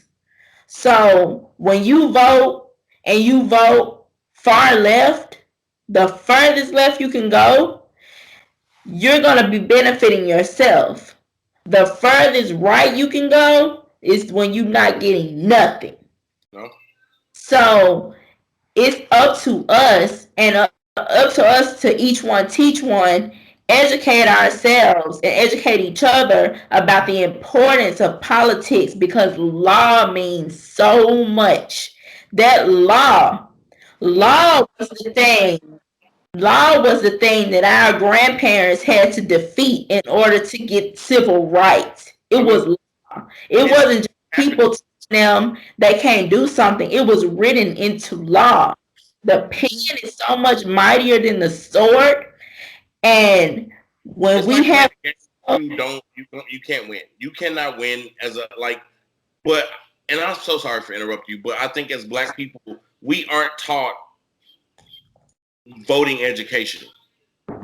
So when you vote and you vote far left, the furthest left you can go, you're gonna be benefiting yourself. The furthest right you can go is when you're not getting nothing.
no.
So it's up to us and up to us to each one teach one, educate ourselves and educate each other about the importance of politics because law means so much. That law was the thing. Law was the thing that our grandparents had to defeat in order to get civil rights. It
I mean,
was law. It
it's
wasn't just
happened.
people telling them they can't do something. It was written into law. The pen is so much mightier than the sword. And when
It's
we
like playing
have,
a game. You can't win. You cannot win as a like. But and I'm so sorry for interrupting you, but I think as Black people, we aren't taught voting education.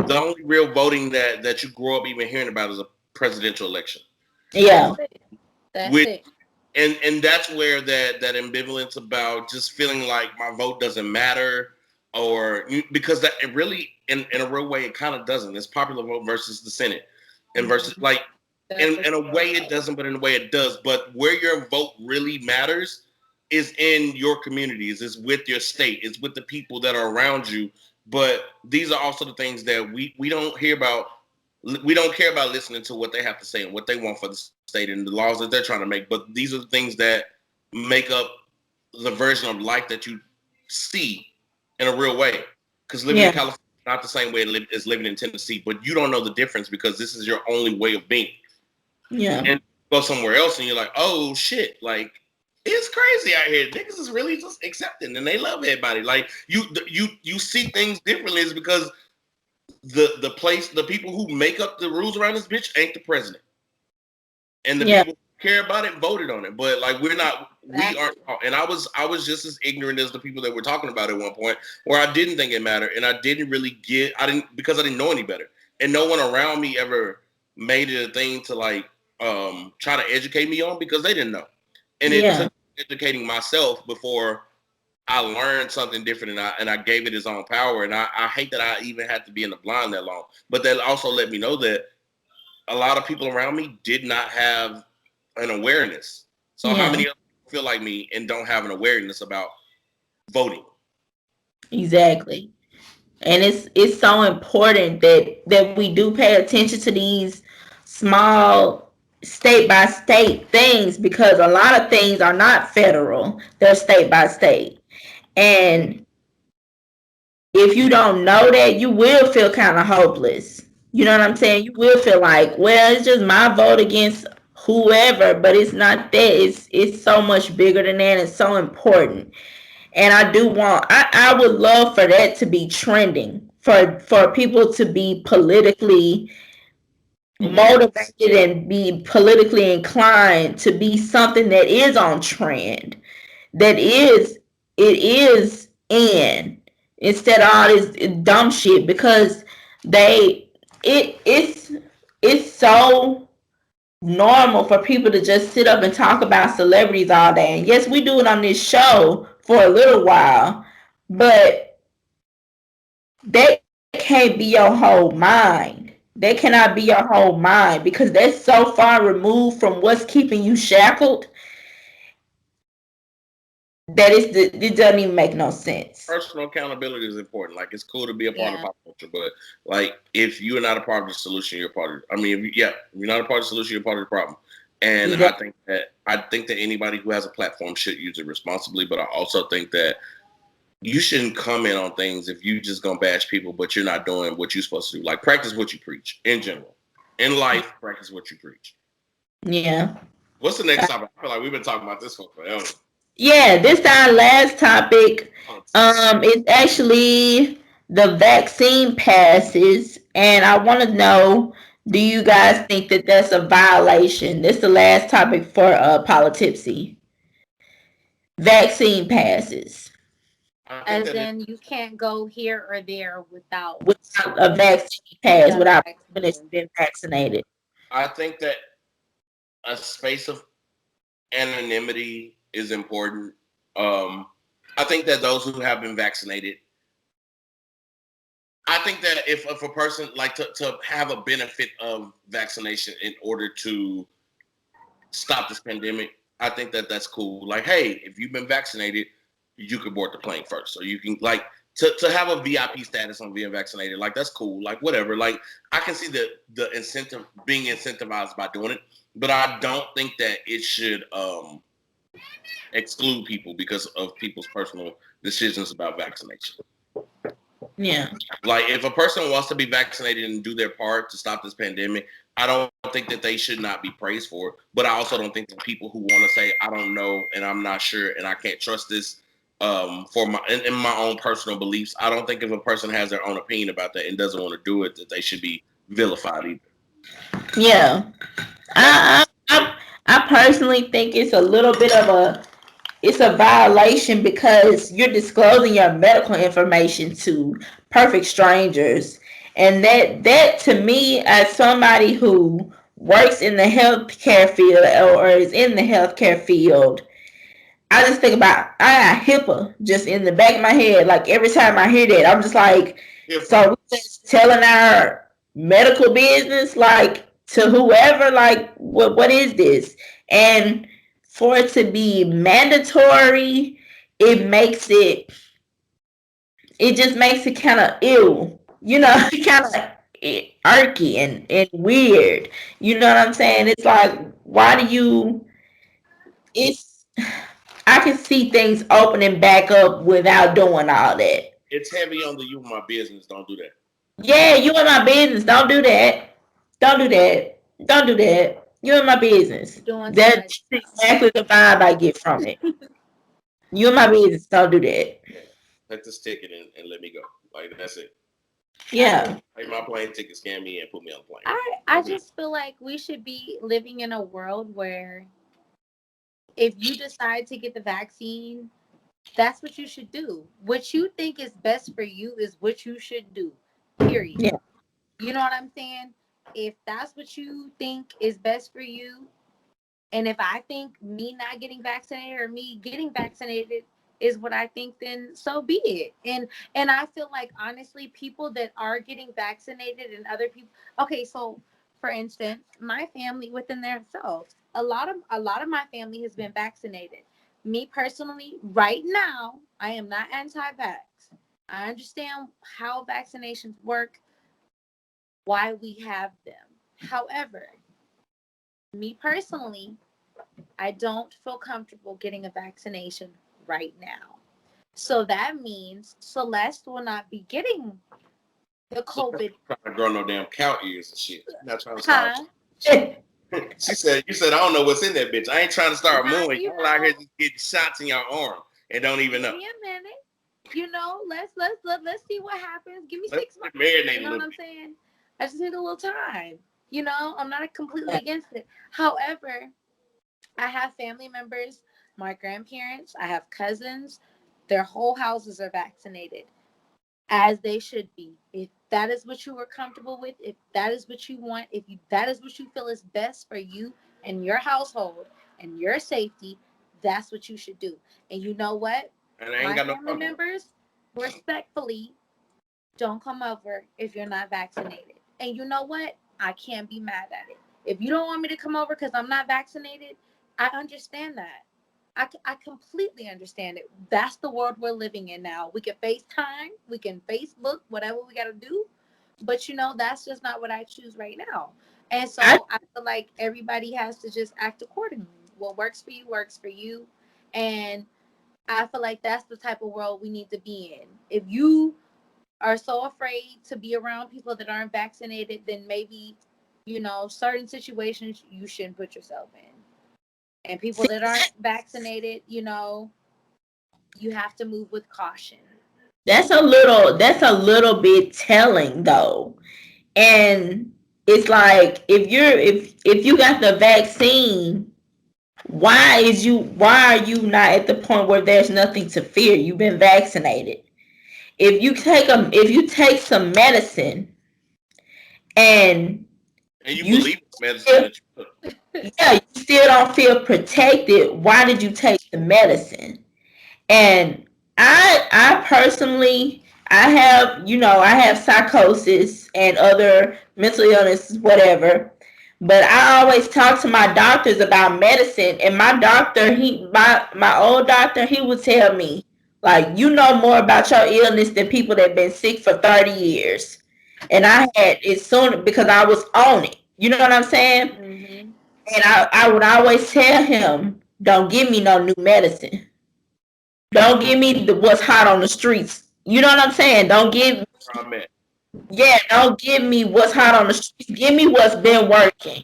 The only real voting that you grow up even hearing about is a presidential election.
That's
yeah,
it. That's
With
it.
and that's where that ambivalence about just feeling like my vote doesn't matter or because that it really in a real way it kind of doesn't. It's popular vote versus the Senate and versus
Mhm.
like
That's for
in a
sure.
way it doesn't, but in a way it does. But where your vote really matters is in your communities, is with your state, is with the people that are around you. But these are also the things that we don't hear about. We don't care about listening to what they have to say and what they want for the state and the laws that they're trying to make. But these are the things that make up the version of life that you see in a real way. Because living in
yeah,
California is not the same way as living in Tennessee, but you don't know the difference because this is your only way of being.
yeah,
And go somewhere else and you're like, oh shit, like it's crazy out here. Niggas is really just accepting and they love everybody. Like you see things differently is because the people who make up the rules around this bitch ain't the president. And the
yeah,
people who care about it voted on it. But like we
Exactly.
aren't and I was just as ignorant as the people that were talking about it at one point where I didn't think it mattered and I didn't really because I didn't know any better. And no one around me ever made it a thing to like try to educate me on because they didn't know. And it
yeah,
took educating myself before I learned something different and I gave it its own power. And I hate that I even had to be in the blind that long. But that also let me know that a lot of people around me did not have an awareness. So how
yeah.
many other people feel like me and don't have an awareness about voting?
Exactly. And it's so important that we do pay attention to these small state by state things because a lot of things are not federal, they're state by state. And if you don't know that, you will feel kind of hopeless. You know what I'm saying? You will feel like, well, it's just my vote against whoever, but it's not that. It's so much bigger than that. It's so important. And I would love for that to be trending, for people to be politically
Aware.
motivated and be politically inclined to be something that is on trend, that is it is in instead of all this dumb shit because they it's so normal for people to just sit up and talk about celebrities all day. And yes, we do it on this show for a little while, but they can't be your whole mind. They cannot be your whole mind because they're so far removed from what's keeping you shackled that it doesn't even make no sense.
Personal accountability is important. Like, it's cool to be a part of
Yeah.
pop culture, but like, if you're not a part of the solution, you're part of. I mean, if you're not a part of the solution, you're part of the problem. And
Yeah.
I think that anybody who has a platform should use it responsibly. But I also think that you shouldn't comment on things if you just gonna bash people, but you're not doing what you're supposed to do. Like, practice what you preach in general. In life, practice what you preach.
Yeah.
What's the next topic? I feel like we've been talking about this for forever.
Yeah, this our last topic. It's actually the vaccine passes, and I want to know: do you guys think that that's a violation? This is the last topic for Politipsy. Vaccine passes
As in, you can't go here or there without
without a vaccine pass,
a
without
vaccine.
being vaccinated.
I think that a space of anonymity is important. I think that those who have been vaccinated, I think that if a person like to have a benefit of vaccination in order to stop this pandemic, I think that that's cool. Like, hey, if you've been vaccinated, you could board the plane first, or you can like to have a VIP status on being vaccinated. Like, that's cool. Like, whatever. Like, I can see the incentive being incentivized by doing it, but I don't think that it should exclude people because of people's personal decisions about vaccination.
Yeah.
Like, if a person wants to be vaccinated and do their part to stop this pandemic, I don't think that they should not be praised for it. But I also don't think that people who want to say, I don't know and I'm not sure and I can't trust this for in my own personal beliefs, I don't think if a person has their own opinion about that and doesn't want to do it, that they should be vilified either.
Yeah. I personally think it's a little bit of it's a violation because you're disclosing your medical information to perfect strangers. And that to me, as somebody who works in the healthcare field or is in the healthcare field, I just think about I got HIPAA just in the back of my head. Like every time I hear that, I'm just like, so we just telling our medical business like to whoever, like what is this? And for it to be mandatory, it makes it just makes it kind of ill, kind of irky and weird. You know what I'm saying? It's like, why do you? It's I can see things opening back up without doing all that.
It's heavy on the you in my business. Don't do that.
Yeah, you in my business. Don't do that. Don't do that. Don't do that. You in my business.
Doing too
That's
much now.
exactly the vibe I get from it. You in my business. Don't do that.
Yeah. Take this ticket and let me go. Like, that's it.
Yeah.
Take my plane ticket, scan me, and put me on the plane.
I just feel like we should be living in a world where if you decide to get the vaccine, that's what you should do. What you think is best for you is what you should do. Period.
Yeah.
You know what I'm saying? If that's what you think is best for you, and if I think me not getting vaccinated or me getting vaccinated is what I think, then so be it. And I feel like honestly, people that are getting vaccinated and other people, okay, so for instance, my family within themselves, a lot of my family has been vaccinated. Me personally, right now, I am not anti-vax. I understand how vaccinations work, why we have them. However, me personally, I don't feel comfortable getting a vaccination right now. So that means Celeste will not be getting the COVID.
Trying to grow no damn cow ears and shit. Not trying to
Huh?
start. She said, "You said I don't know what's in that bitch. I ain't trying to start
Nah,
mooing.
you
Y'all out here
know,
just getting shots in your arm and don't even
give
know.
me a minute. Let's see what happens. Give me
Let's
6 months.
marinate
You
a
know
little
what I'm
bit.
saying? I just need a little time. I'm not completely against it. However, I have family members, my grandparents, I have cousins Their whole houses are vaccinated, as they should be. If that is what you are comfortable with, if that is what you want, that is what you feel is best for you and your household and your safety, that's what you should do. And you know what?
And I ain't
My
got no
family
problem.
members, respectfully, don't come over if you're not vaccinated. And you know what? I can't be mad at it. If you don't want me to come over because I'm not vaccinated, I understand that. I completely understand it. That's the world we're living in now. We can FaceTime, we can Facebook, whatever we got to do. But that's just not what I choose right now. And
I
so I feel like everybody has to just act accordingly. What works for you works for you. And I feel like that's the type of world we need to be in. If you are so afraid to be around people that aren't vaccinated, then maybe, certain situations you shouldn't put yourself in. And people that aren't vaccinated, you have to move with caution.
that's a little bit telling though. And it's like if you got the vaccine, why are you not at the point where there's nothing to fear? You've been vaccinated. If you take some medicine and
And you
you
believe the medicine that you took.
yeah, you still don't feel protected, why did you take the medicine? And I personally, I have psychosis and other mental illnesses, whatever. But I always talk to my doctors about medicine, and my doctor, my old doctor, he would tell me, like, you know more about your illness than people that been sick for 30 years. And I had it soon because I was on it. You know what I'm saying?
Mm-hmm.
And I would always tell him, don't give me no new medicine. Don't give me what's hot on the streets. You know what I'm saying? Don't give
Where I'm at.
Yeah, don't give me what's hot on the streets. Give me what's been working.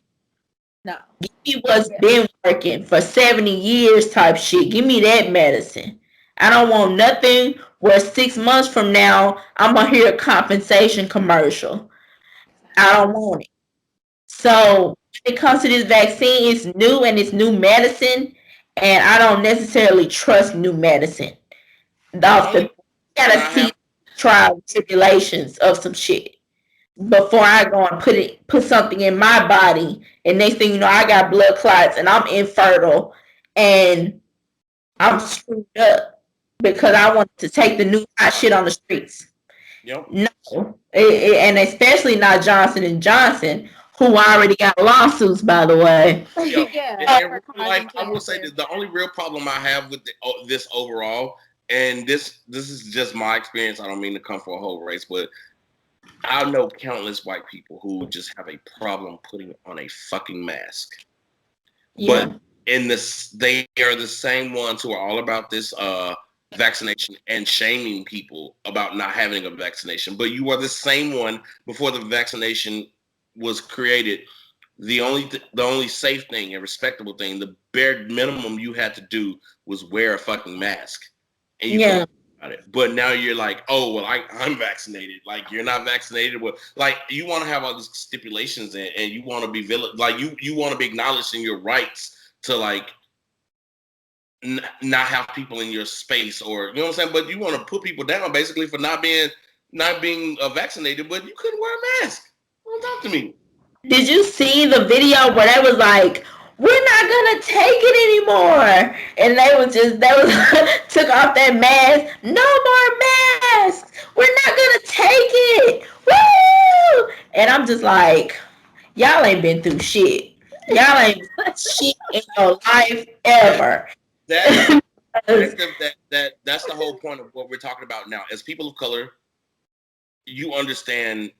No.
Give me what's
Yeah.
been working for 70 years type shit. Give me that medicine. I don't want nothing where 6 months from now I'm gonna hear a compensation commercial. I don't want it. So when it comes to this vaccine, it's new and it's new medicine, and I don't necessarily trust new medicine.
The
Off the
only question
gotta
I
see
have,
trial tribulations of some shit before I go and put something in my body, and next thing you know, I got blood clots and I'm infertile and I'm screwed up because I want to take the new hot shit on the streets.
you
No, and especially not Johnson and Johnson, who already got lawsuits, by the way.
Yo,
Yeah,
in
for
real life,
causing
I will say
cancer.
that the only real problem I have with this overall, and this is just my experience. I don't mean to come for a whole race, but I know countless white people who just have a problem putting on a fucking mask. But
Yeah,
in this, they are the same ones who are all about this vaccination and shaming people about not having a vaccination. But you are the same one before the vaccination was created. The only safe thing and respectable thing, the bare minimum you had to do was wear a fucking mask, and you
yeah.
complain about it. But now you're like, oh well, I'm vaccinated. Like you're not vaccinated. Well, like you want to have all these stipulations, and you want to be like you want to be acknowledged in your rights to like not have people in your space, or you know what I'm saying. But you want to put people down basically for not being vaccinated, but you couldn't wear a mask. Don't talk to me.
Did you see the video where they was like, "We're not gonna take it anymore," and they was took off that mask. No more masks. We're not gonna take it. Woo! And I'm just like, y'all ain't been through shit. Y'all ain't been through shit in your life
That
ever.
that's that's the whole point of what we're talking about now. As people of color, you understand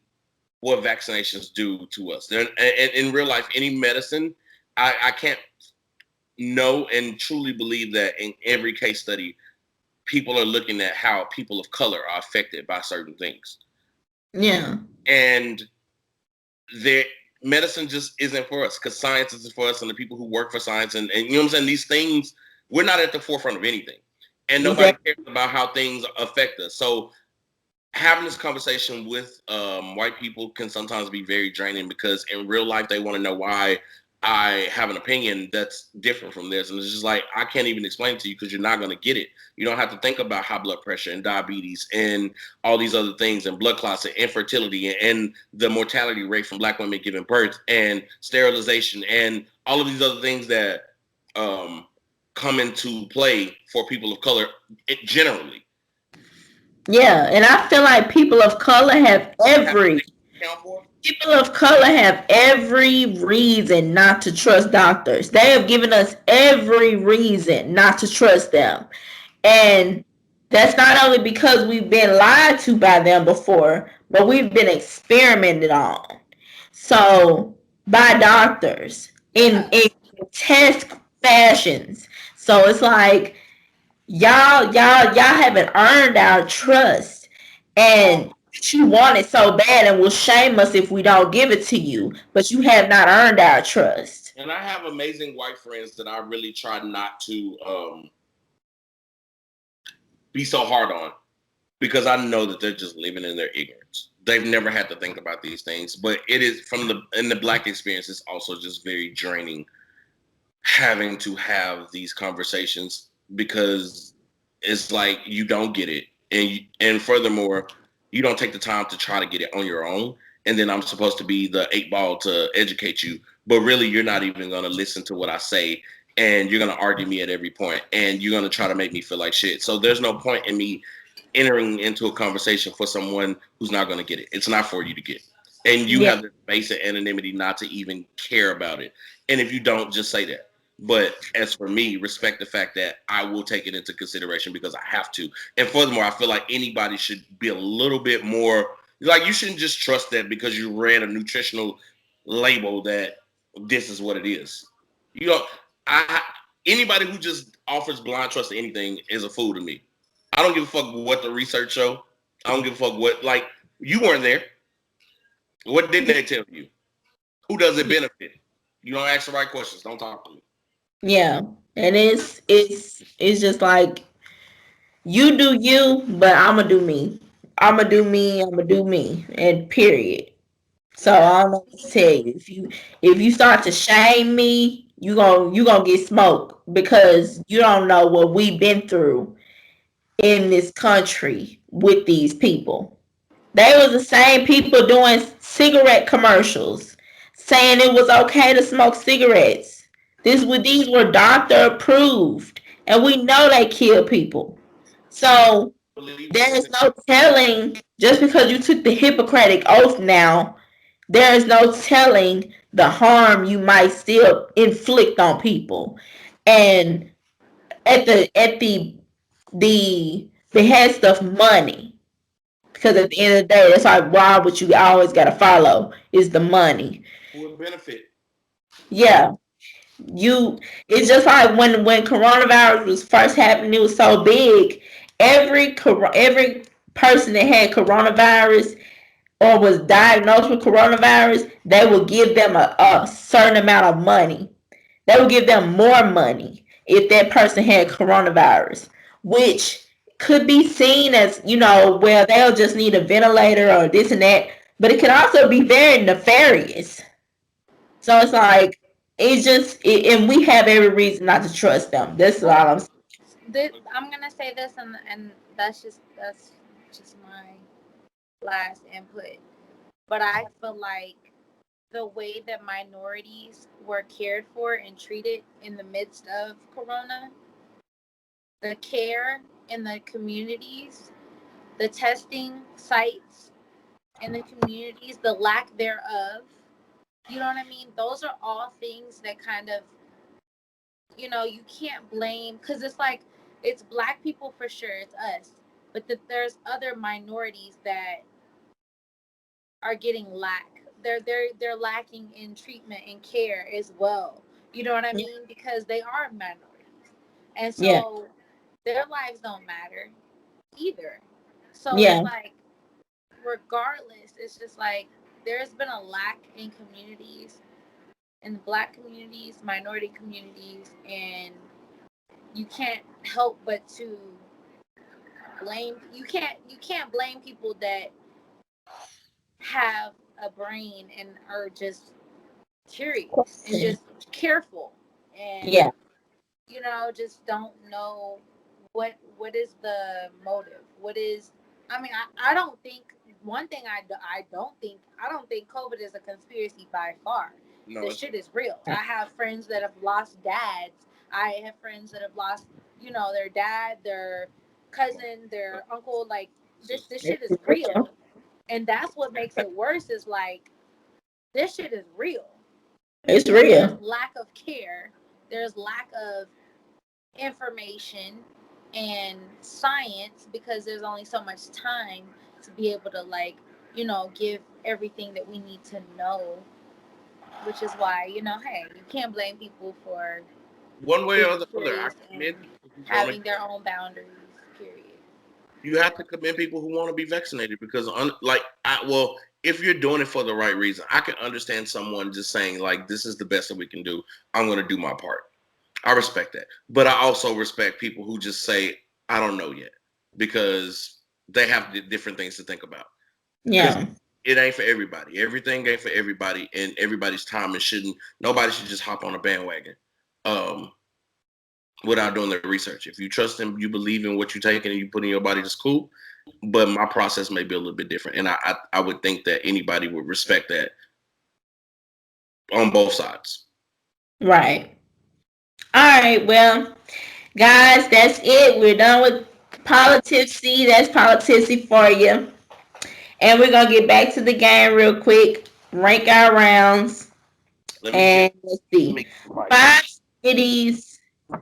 what vaccinations do to us. And in real life, any medicine, I can't know and truly believe that in every case study, people are looking at how people of color are affected by certain things.
Yeah.
And their medicine just isn't for us because science isn't for us, and the people who work for science and you know what I'm saying, these things, we're not at the forefront of anything. And nobody
Exactly.
cares about how things affect us. So having this conversation with white people can sometimes be very draining because in real life they want to know why I have an opinion that's different from this. And it's just like, I can't even explain it to you because you're not going to get it. You don't have to think about high blood pressure and diabetes and all these other things and blood clots and infertility and the mortality rate from Black women giving birth and sterilization and all of these other things that come into play for people of color generally.
Yeah, and I feel like people of color have people of color have every reason not to trust doctors. They have given us every reason not to trust them. And that's not only because we've been lied to by them before, but we've been experimented on. So by doctors in test fashions. So it's like y'all haven't earned our trust, and you want it so bad and will shame us if we don't give it to you, but you have not earned our trust.
And I have amazing white friends that I really try not to be so hard on because I know that they're just living in their ignorance. They've never had to think about these things, but it is in the Black experience, it's also just very draining having to have these conversations because it's like you don't get it, and furthermore, you don't take the time to try to get it on your own. And then I'm supposed to be the 8 ball to educate you, but really you're not even going to listen to what I say, and you're going to argue me at every point, and you're going to try to make me feel like shit. So there's no point in me entering into a conversation for someone who's not going to get it. It's not for you to get, and you have the basic anonymity not to even care about it. And if you don't, just say that. But as for me, respect the fact that I will take it into consideration because I have to. And furthermore, I feel like anybody should be a little bit more like, you shouldn't just trust that because you read a nutritional label that this is what it is. You know, I anybody who just offers blind trust to anything is a fool to me. I don't give a fuck what the research show. I don't give a fuck what, like, you weren't there. What did they tell you? Who does it benefit? You don't ask the right questions. Don't talk to me.
Yeah, and it's just like you do you, but I'ma do me. I'ma do me. I'ma do me, and period. So I don't know what to tell you. If you start to shame me, you gonna get smoked because you don't know what we've been through in this country with these people. They was the same people doing cigarette commercials, saying it was okay to smoke cigarettes. These were doctor approved, and we know they kill people. So there is no telling, just because you took the Hippocratic oath now, there is no telling the harm you might still inflict on people. And at the behest of money, because at the end of the day, that's like why what you always gotta follow is the money.
Who would benefit?
Yeah, you. It's just like when coronavirus was first happening, it was so big. Every person that had coronavirus or was diagnosed with coronavirus, they will give them a certain amount of money. They will give them more money if that person had coronavirus, which could be seen as, well, they'll just need a ventilator or this and that, but it can also be very nefarious. So it's like, and we have every reason not to trust them. That's all I'm saying.
I'm gonna say this, and that's just my last input. But I feel like the way that minorities were cared for and treated in the midst of Corona, the care in the communities, the testing sites in the communities, the lack thereof. You know what I mean? Those are all things that kind of, you can't blame, because it's like, it's Black people for sure, it's us, but there's other minorities that are getting they're lacking in treatment and care as well. You know what I mean? Because they are minorities, and
Yeah,
so their lives don't matter either. So it's
yeah,
like, regardless, it's just like there's been a lack in communities, in the Black communities, minority communities, and you can't help but to blame. You can't blame people that have a brain and are just curious and just careful, and
Yeah.
just don't know what is the motive. What is I mean, I don't think one thing I don't think COVID is a conspiracy by far.
No,
This shit is real. I have friends that have lost dads. I have friends that have lost, their dad, their cousin, their uncle. Like this shit is real, and that's what makes it worse. Is like this shit is real.
It's
And there's
real.
lack of care. There's lack of information and science because there's only so much time to be able to give everything that we need to know, which is why hey, you can't blame people for
one way or the other. I
issues and
commend people who want
having their own boundaries, period.
You have to commend people who want to be vaccinated because, if you're doing it for the right reason, I can understand someone just saying like, "This is the best that we can do. I'm going to do my part." I respect that, but I also respect people who just say, "I don't know yet," because they have different things to think about. Because
Yeah.
it ain't for everybody. Everything ain't for everybody, and everybody's time. Nobody should just hop on a bandwagon. Without doing the research. If you trust him, you believe in what you're taking and you put in your body, that's cool. But my process may be a little bit different. And I would think that anybody would respect that on both sides.
Right. All right. Well, guys, that's it. We're done with Politipsy. That's Politipsy for you. And we're going to get back to the game real quick. Rank our rounds. And let's see. 5 cities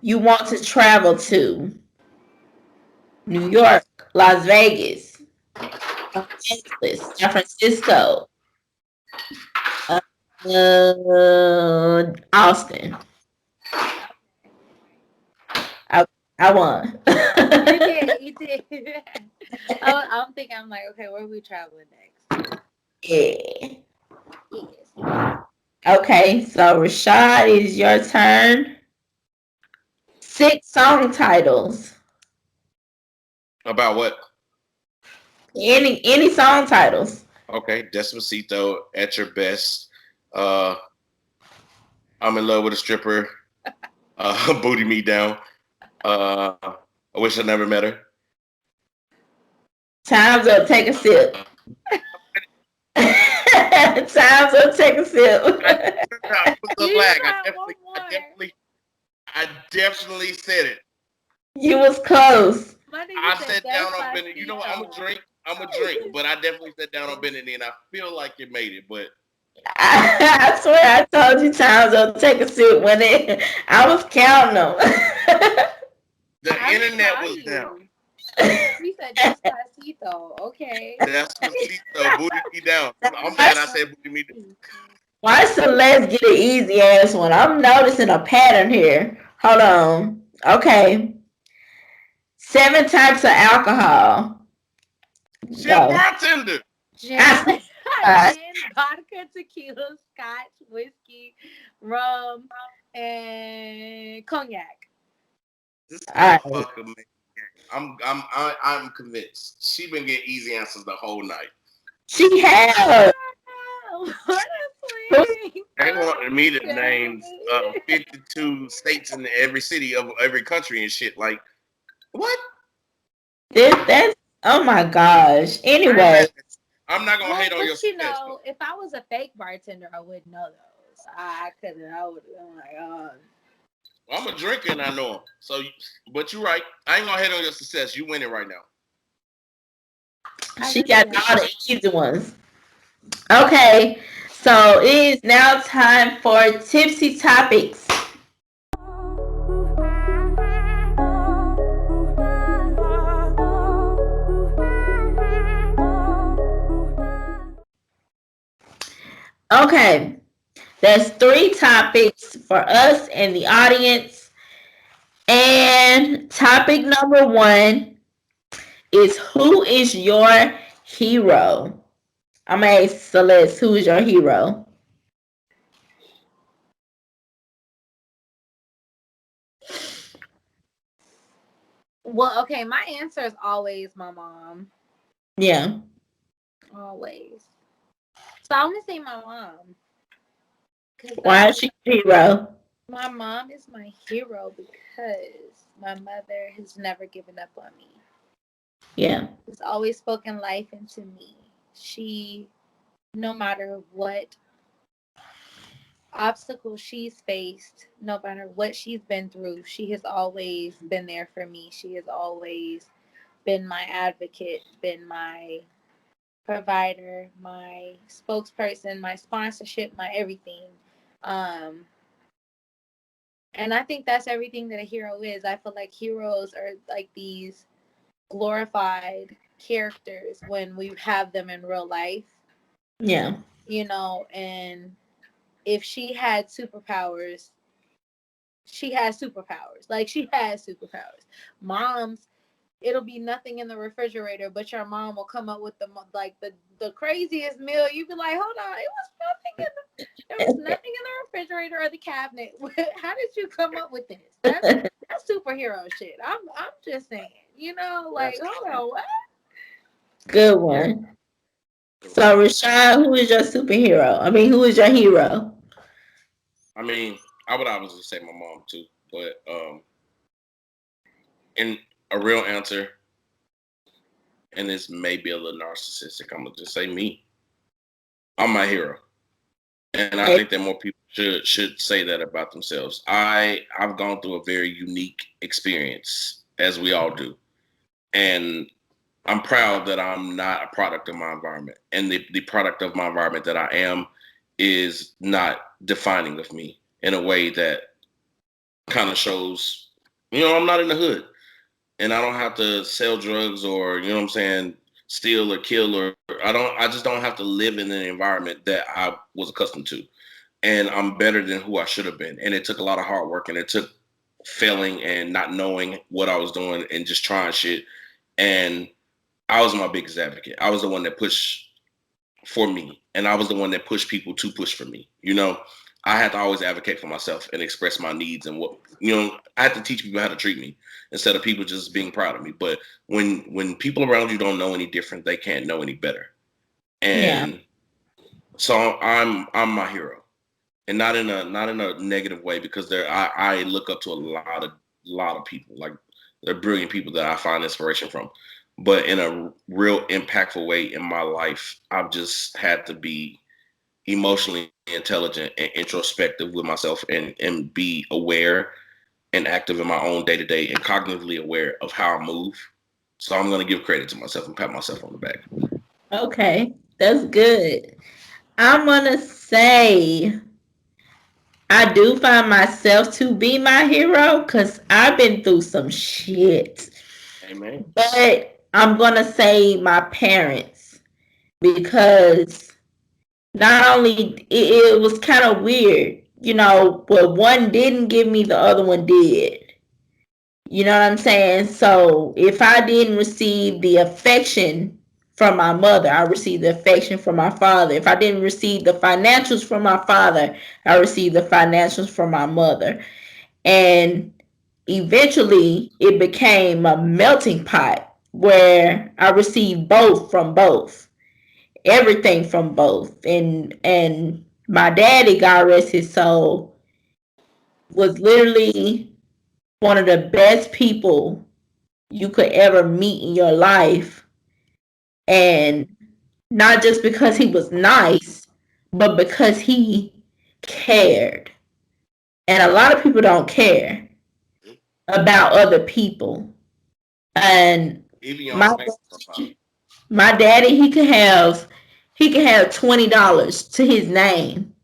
you want to travel to: New York, Las Vegas, Los Angeles, San Francisco, Austin. I won.
You did. I'm thinking, I'm like, okay, where are we traveling next?
Yeah.
Yes.
Okay, so Rashad, it is your turn. 6 song titles.
About what?
Any song titles.
Okay, Despacito, At Your Best. I'm in love with a stripper. Booty Me Down. I wish I never met her.
Time's up. Take a sip. Time's up. Take a sip.
I definitely said it.
You was close.
I sat down on Bennett. You know what? I'm a drink, but I definitely sat down on Bennett, and I feel like it made it. But
I swear I told you times up. Take a sip when I was counting them.
The internet was down.
You said Despacito. Okay.
Despacito, Booty Me Down. I'm glad I said Booty Me Down.
Why let's get an easy ass one? I'm noticing a pattern here. Hold on. Okay. 7 types of alcohol.
She a bartender.
Gin, vodka, tequila, scotch, whiskey, rum, and cognac.
This motherfucker, man. I'm convinced. She been getting easy answers the whole night.
She has.
They wanted me to name 52 states in every city of every country and shit. Like, what?
That's oh my gosh. Anyway,
I'm not gonna hate on your success.
If I was a fake bartender, I wouldn't know those. I couldn't. I would. Oh my god.
I'm a drinker and I know them. So, but you're right. I ain't gonna hate on your success. You winning right now.
She got all the easy ones. Okay, so it is now time for Tipsy Topics. Okay, that's 3 topics for us and the audience. And topic number 1 is, who is your hero? I'm going to ask Celeste, who is your hero?
Well, okay, my answer is always my mom.
Yeah.
Always. So I'm going to say my mom.
Why is she a hero?
My mom is my hero because my mother has never given up on me.
Yeah.
She's always spoken life into me. She, no matter what obstacles she's faced, no matter what she's been through, she has always been there for me. She has always been my advocate, been my provider, my spokesperson, my sponsorship, my everything. Um, and I think that's everything that a hero is. I feel like heroes are like these glorified characters when we have them in real life.
Yeah.
You know, and if she had superpowers, she has superpowers. Like she has superpowers. Moms, it'll be nothing in the refrigerator, but your mom will come up with the craziest meal. You'd be like, hold on, there was nothing in the refrigerator or the cabinet. How did you come up with this? That's superhero shit. I'm just saying, you know, like hold on, what?
Good one. So Rashad, who is your superhero? I mean, who is your hero?
I mean, I would obviously say my mom too, but in a real answer, and this may be a little narcissistic, I'm gonna just say me. I'm my hero, and I think that more people should say that about themselves. I've gone through a very unique experience, as we all do, and I'm proud that I'm not a product of my environment, and the product of my environment that I am is not defining of me in a way that kind of shows, I'm not in the hood and I don't have to sell drugs or, what I'm saying, steal or kill, or I just don't have to live in an environment that I was accustomed to. And I'm better than who I should have been. And it took a lot of hard work, and it took failing and not knowing what I was doing and just trying shit. And I was my biggest advocate. I was the one that pushed for me, and I was the one that pushed people to push for me. I had to always advocate for myself and express my needs and what, I had to teach people how to treat me instead of people just being proud of me. But when people around you don't know any different, they can't know any better. And so I'm my hero, and not in a negative way, because I look up to a lot of people. Like, they're brilliant people that I find inspiration from. But in a real impactful way in my life, I've just had to be emotionally intelligent and introspective with myself, and be aware and active in my own day-to-day and cognitively aware of how I move. So I'm going to give credit to myself and pat myself on the back.
Okay, that's good. I'm gonna say I do find myself to be my hero because I've been through some shit.
Amen.
But I'm gonna say my parents, because not only it was kind of weird, but one didn't give me, the other one did. You know what I'm saying? So if I didn't receive the affection from my mother, I received the affection from my father. If I didn't receive the financials from my father, I received the financials from my mother. And eventually it became a melting pot where I received both from both, everything from both. And my daddy, God rest his soul, was literally one of the best people you could ever meet in your life. And not just because he was nice, but because he cared. And a lot of people don't care about other people. And
Even your
my
own parents sometimes.
my daddy, he could have $20 to his name.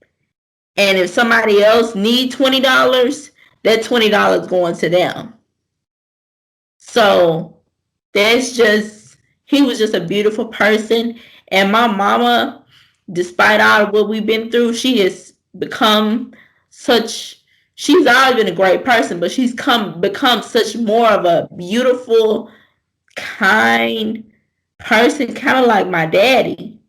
And if somebody else need $20, that $20 going to them. So that's just, he was just a beautiful person. And my mama, despite all of what we've been through, she has become such, she's always been a great person, but she's become such more of a beautiful, kind person, kind of like my daddy.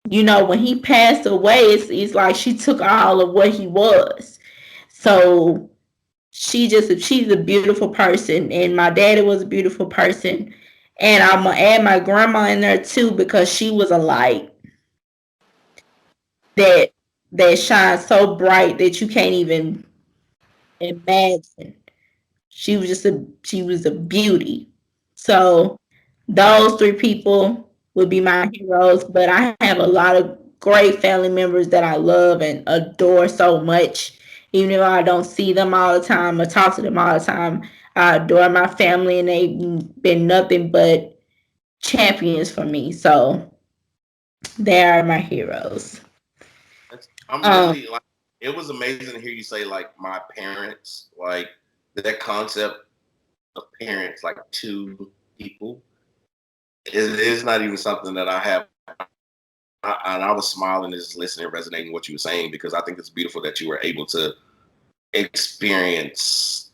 When he passed away, it's like she took all of what he was. So she's a beautiful person, and my daddy was a beautiful person. And I'm gonna add my grandma in there too, because she was a light that that shines so bright that you can't even imagine. She was a beauty. So those three people would be my heroes. But I have a lot of great family members that I love and adore so much. Even if I don't see them all the time or talk to them all the time, I adore my family and they've been nothing but champions for me. So they are my heroes.
I'm
Um,
really like. It was amazing to hear you say like my parents, like that concept of parents, like two people. It's not even something that I have. And I was smiling and just listening, resonating what you were saying because I think it's beautiful that you were able to experience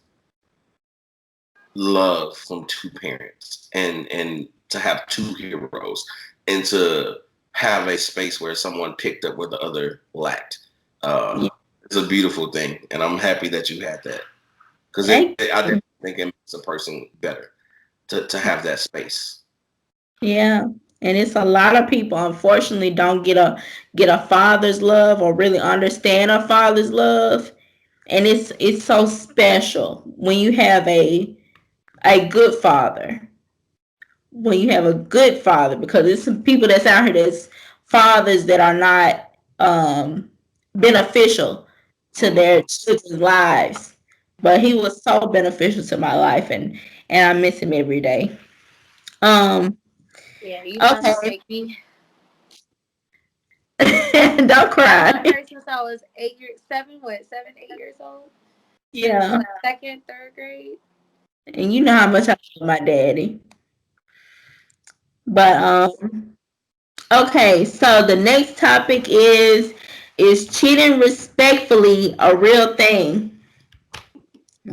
love from two parents and to have two heroes and to have a space where someone picked up where the other lacked.
yeah,
It's a beautiful thing, and I'm happy that you had that because
thank
I
you.
definitely think it makes a person better to have that space.
Yeah. And it's a lot of people unfortunately don't get a father's love or really understand a father's love. And it's so special when you have a good father. When you have a good father, because there's some people that's out here that's fathers that are not beneficial to
Mm.
their children's lives. But he was so beneficial to my life and I miss him every day. Um
Yeah, you trying to
okay.
make me.
Don't
I've been
cry.
married since I was 8 years, 7, 8 years old. Since
Yeah.
second, third grade.
And you know how much I love my daddy. But okay, so the next topic is cheating respectfully a real thing?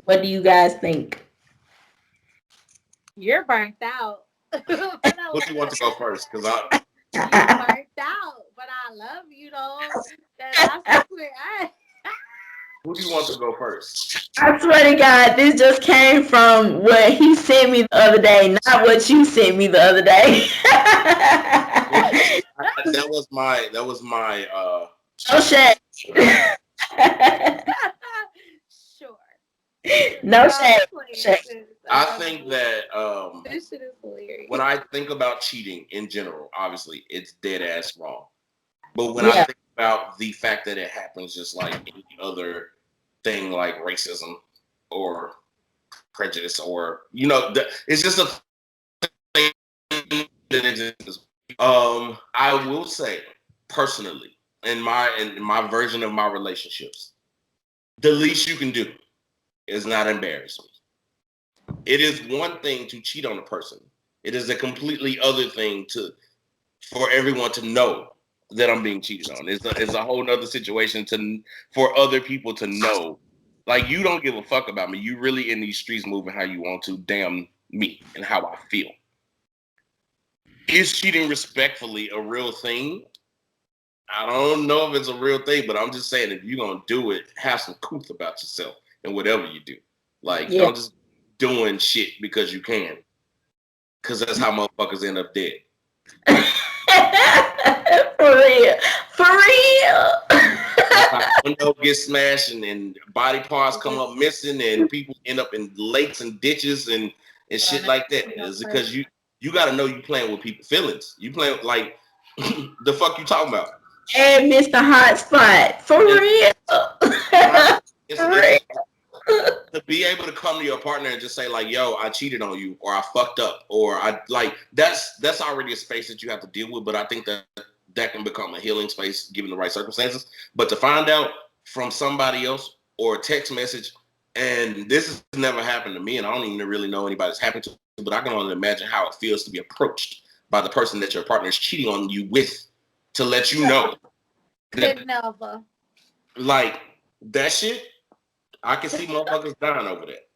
What do you guys think?
You're burnt out. But I
Who do you
love
want to go first? Because
you burnt out. But I love you though. That I swear
who do you want to go first?
I swear to God, this just came from what he sent me the other day, not what you sent me the other day.
Well, that was my
No shade.
Sure.
No
No, I'm
shade.
playing
Shade.
sis. I
I
love
think
you.
that
This shit is hilarious.
when I think about cheating in general, obviously it's dead ass wrong. But when I
Yeah.
think about the fact that it happens just like any other thing like racism or prejudice or it's just a thing that exists. I will say personally in my version of my relationships, the least you can do is not embarrass me. It is one thing to cheat on a person. It is a completely other thing to for everyone to know that I'm being cheated on. It's a whole nother situation for other people to know. Like you don't give a fuck about me. You really in these streets moving how you want to. Damn me and how I feel. Is cheating respectfully a real thing? I don't know if it's a real thing, but I'm just saying if you're gonna do it, have some couth about yourself and whatever you do. Like
Yeah.
don't just doing shit because you can, because that's how motherfuckers end up dead.
For real. For real.
That's how window gets smashed and body parts come up missing and people end up in lakes and ditches and shit like that. It's because you got to know you playing with people's feelings. You playing like the fuck you talking about.
Hey, Mr. Hotspot. For
And
real.
it's
For
it's
real.
to be able to come to your partner and just say like, "Yo, I cheated on you," or "I fucked up," or "I like." That's already a space that you have to deal with. But I think that can become a healing space given the right circumstances. But to find out from somebody else or a text message, and this has never happened to me, and I don't even really know anybody's happened to, but I can only imagine how it feels to be approached by the person that your partner is cheating on you with to let you know that
Could never.
like that shit. I can see motherfuckers dying over that.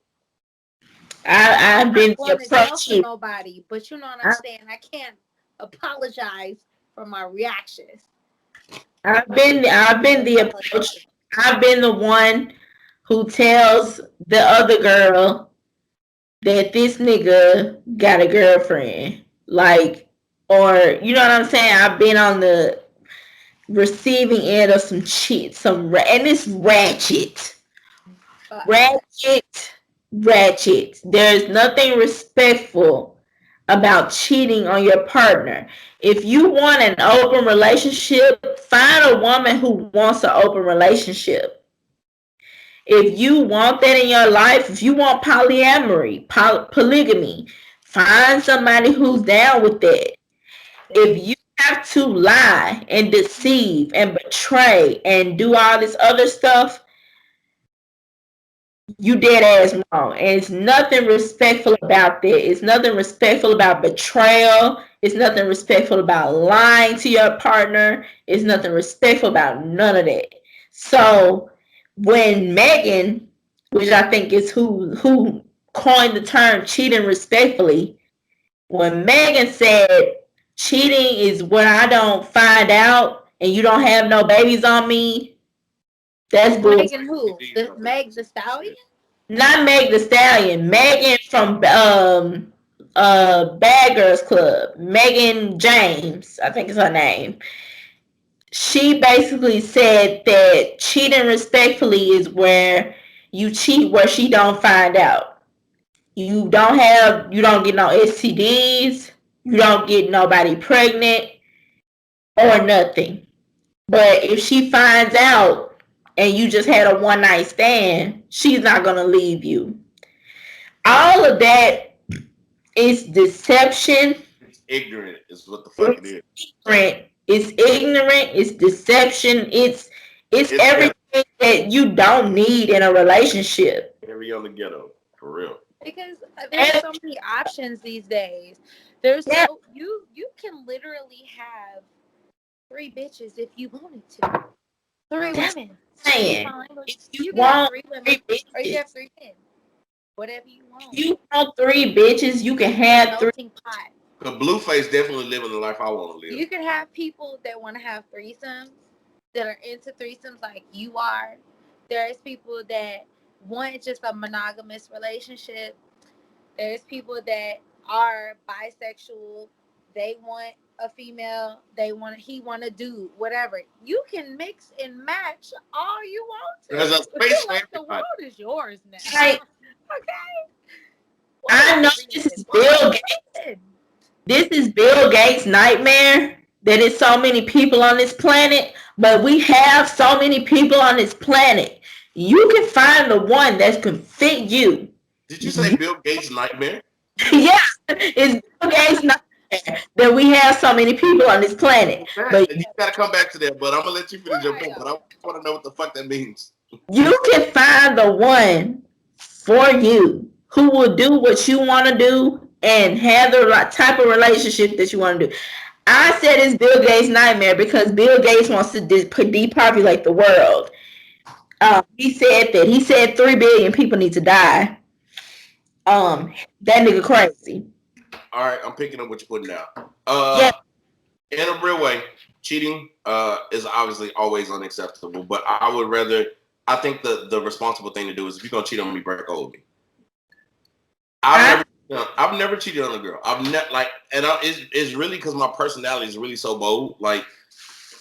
I've
I'm not
been the
going to jail
approach
for
you.
nobody, but you know what I'm
I-
saying? I can't apologize for my reactions.
I've been the approach. I've been the one who tells the other girl that this nigga got a girlfriend. Like, or you know what I'm saying? I've been on receiving end of some cheat, and it's ratchet. Ratchet, ratchet. There's nothing respectful about cheating on your partner. If you want an open relationship, find a woman who wants an open relationship. If you want that in your life, if you want polyamory, polygamy, find somebody who's down with that. If you have to lie and deceive and betray and do all this other stuff, you dead ass wrong. And it's nothing respectful about that. It's nothing respectful about betrayal. It's nothing respectful about lying to your partner. It's nothing respectful about none of that. So when Megan, which I think is who coined the term cheating respectfully, when Megan said cheating is when I don't find out and you don't have no babies on me, that's bullshit.
Megan who? Meg the Stallion?
Not Meg the Stallion. Megan from Bad Girls Club. Megan James, I think is her name. She basically said that cheating respectfully is where you cheat where she don't find out. You don't get no STDs, you don't get nobody pregnant or nothing. But if she finds out and you just had a one night stand, she's not gonna leave you. All of that is deception.
It's ignorant is what the fuck it is.
It's ignorant. It's deception. It's everything that you don't need in a relationship.
Every on the ghetto, for real.
Because there's so many options these days. There's so you can literally have 3 bitches if you wanted to. 3 women.
Saying,
if you want 3 women, or you have 3 men. Whatever you want.
You want 3 bitches, you can have 3.
Pot.
The Blueface definitely living the life I want to live.
You can have people that want to have threesomes, that are into threesomes like you are. There's people that want just a monogamous relationship. There's people that are bisexual. They want a female. He want a dude. Whatever. You can mix and match all you want to.
There's a space for
the world is yours now.
Right.
Okay.
I know this is Bill Gates. This is Bill Gates' nightmare that it's so many people on this planet, but we have so many people on this planet. You can find the one that can fit you.
Did you say Bill Gates' nightmare?
Yeah, it's Bill Gates' nightmare that we have so many people on this planet. But
you gotta come back to that, but I'm gonna let you finish your point, but I want to know what the fuck that means.
You can find the one for you who will do what you want to do and have the type of relationship that you want to do. I said it's Bill Gates' nightmare because Bill Gates wants to depopulate the world. He said that. He said 3 billion people need to die. That nigga crazy.
All right, I'm picking up what you're putting down.
Yeah.
In a real way, cheating is obviously always unacceptable, but I think the responsible thing to do is if you're gonna cheat on me, break up with me. I've never cheated on a girl. It's really because my personality is really so bold. Like,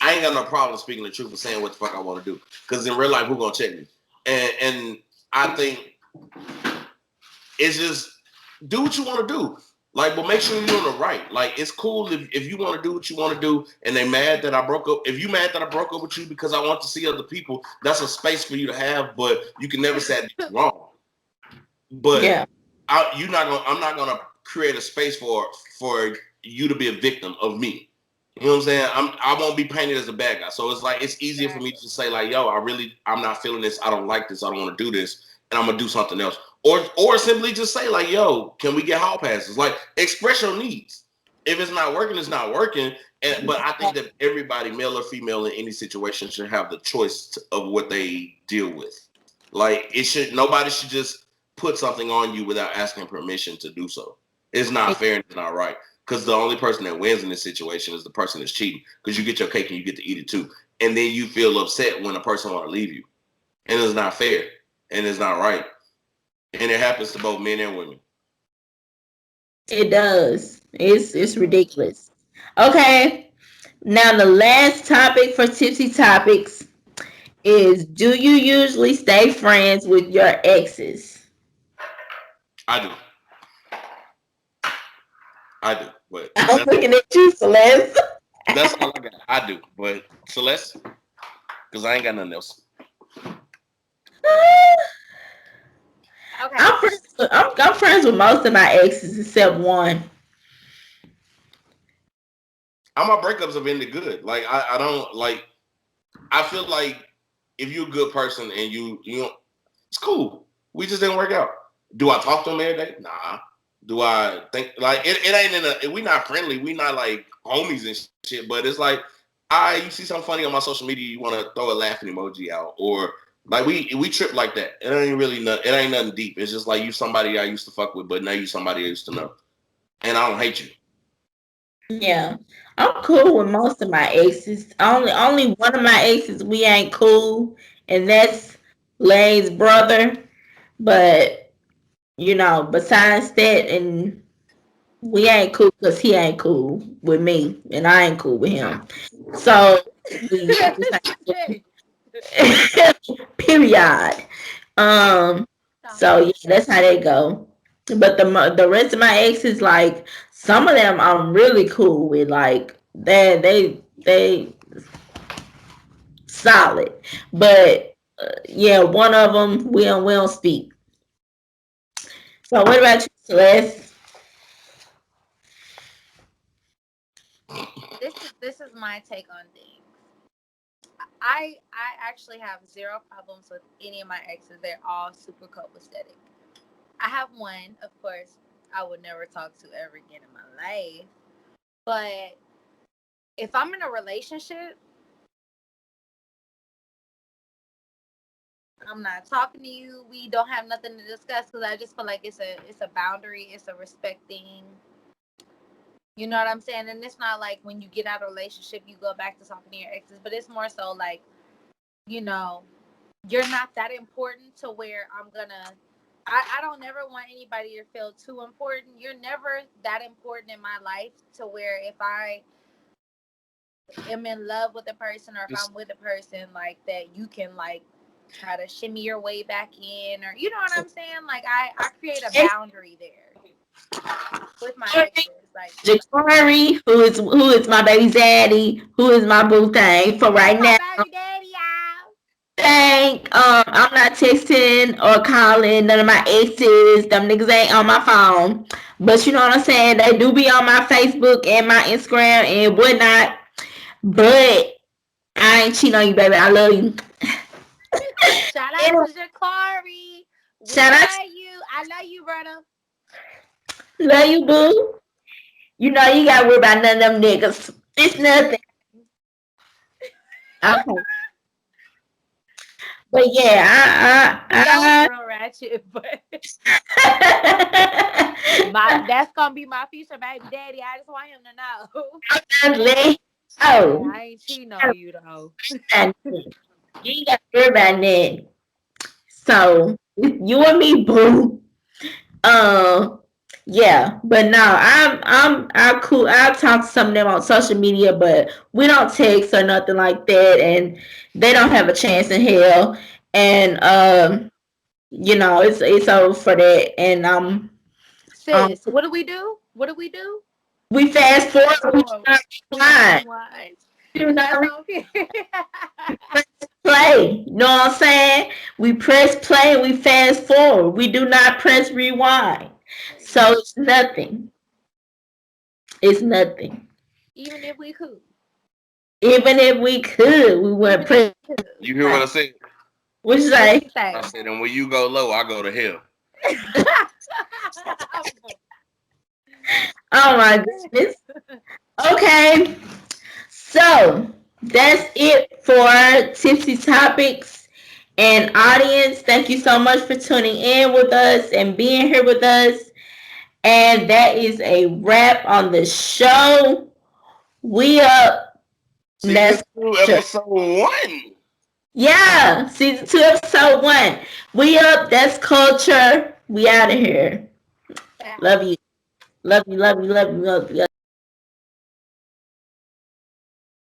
I ain't got no problem speaking the truth and saying what the fuck I want to do. Because in real life, who gonna check me? And I think it's just do what you want to do. Like, but make sure you're doing it right. Like, it's cool if you want to do what you want to do, and they mad that I broke up. If you mad that I broke up with you because I want to see other people, that's a space for you to have. But you can never say it's wrong. But yeah. I'm not gonna create a space for you to be a victim of me. You know what I'm saying? I won't be painted as a bad guy. So it's like it's easier for me to say like, yo, I'm not feeling this. I don't like this. I don't want to do this, and I'm gonna do something else. Or simply just say like, yo, can we get hall passes? Like, express your needs. If it's not working, it's not working. But I think that everybody, male or female, in any situation should have the choice of what they deal with. Like, nobody should just put something on you without asking permission to do so. It's not fair and it's not right. Because the only person that wins in this situation is the person that's cheating. Because you get your cake and you get to eat it too. And then you feel upset when a person want to leave you. And it's not fair. And it's not right. And it happens to both men and women.
It does. It's ridiculous. Okay. Now, the last topic for Tipsy Topics is: do you usually stay friends with your exes?
I do. I do. But
I'm looking at you, Celeste.
that's all I got. I do. But Celeste, because I ain't got nothing else.
Okay.
I'm friends with most of my exes except one.
All my breakups have ended good. Like I don't like. I feel like if you're a good person and you don't, it's cool. We just didn't work out. Do I talk to them every day? Nah. Do I think like it ain't in a? We not friendly. We not like homies and shit. But it's like you see something funny on my social media, you want to throw a laughing emoji out, or like we trip like that. It ain't really it ain't nothing deep. It's just like you somebody I used to fuck with, but now you somebody I used to know, and I don't hate you.
Yeah, I'm cool with most of my exes. Only one of my exes we ain't cool, and that's Lay's brother. But besides that, and we ain't cool because he ain't cool with me, and I ain't cool with him. So we just period. Um. So yeah, that's how they go. But the rest of my exes, like some of them, I'm really cool with. Like they solid. But yeah, one of them we don't speak. So what about you, Celeste?
This is my take on things. I actually have zero problems with any of my exes. They're all super copacetic. I have one, of course, I would never talk to ever again in my life. But if I'm in a relationship, I'm not talking to you. We don't have nothing to discuss because I just feel like it's a boundary. It's a respect thing. You know what I'm saying? And it's not like when you get out of a relationship, you go back to talking to your exes. But it's more so like, you know, you're not that important to where I'm gonna. I don't never want anybody to feel too important. You're never that important in my life to where if I am in love with a person or if I'm with a person like that, you can like try to shimmy your way back in, or you know what I'm saying? Like I create a boundary there with my exes. Like
Ja'Cory, who is my baby daddy, who is my boo thing for
that's
right
my
now.
baby daddy, y'all.
I'm not texting or calling none of my exes. Them niggas ain't on my phone. But you know what I'm saying? They do be on my Facebook and my Instagram and whatnot. But I ain't cheating on you, baby. I love you.
Shout out to Ja'Cory. We
Shout out to
love you. I love you, brother.
love you, boo. You know you gotta worry about none of them niggas. It's nothing. Okay. But yeah,
That was real ratchet, but that's gonna be my future baby daddy. I just want him to know.
oh,
I ain't cheating on you though.
and you ain't got to worry about that. So you and me, boo. Um, yeah, but no, I'm cool. I'll talk to some of them on social media, but we don't text or nothing like that, and they don't have a chance in hell. And it's over for that. And
Sis, what do we do? What do we do?
we fast forward. We do
Oh,
not
we
rewind.
rewind.
We do not
That's okay.
press play. You know what I'm saying? We press play and we fast forward. We do not press rewind. So it's nothing. It's nothing.
Even if we could.
Even if we could, we wouldn't
Even if
press
we could.
You hear what I said?
what you
What
say?
you say?
I said, and when you go low, I go to hell.
Oh my goodness. Okay. So that's it for Tipsy Topics. And audience, thank you so much for tuning in with us and being here with us. And that is a wrap on the show. We up.
Season
That's
2, episode 1.
yeah, season 2, episode 1. We up. That's culture. We out of here. Love you. Love you. Love you. Love you. Love you.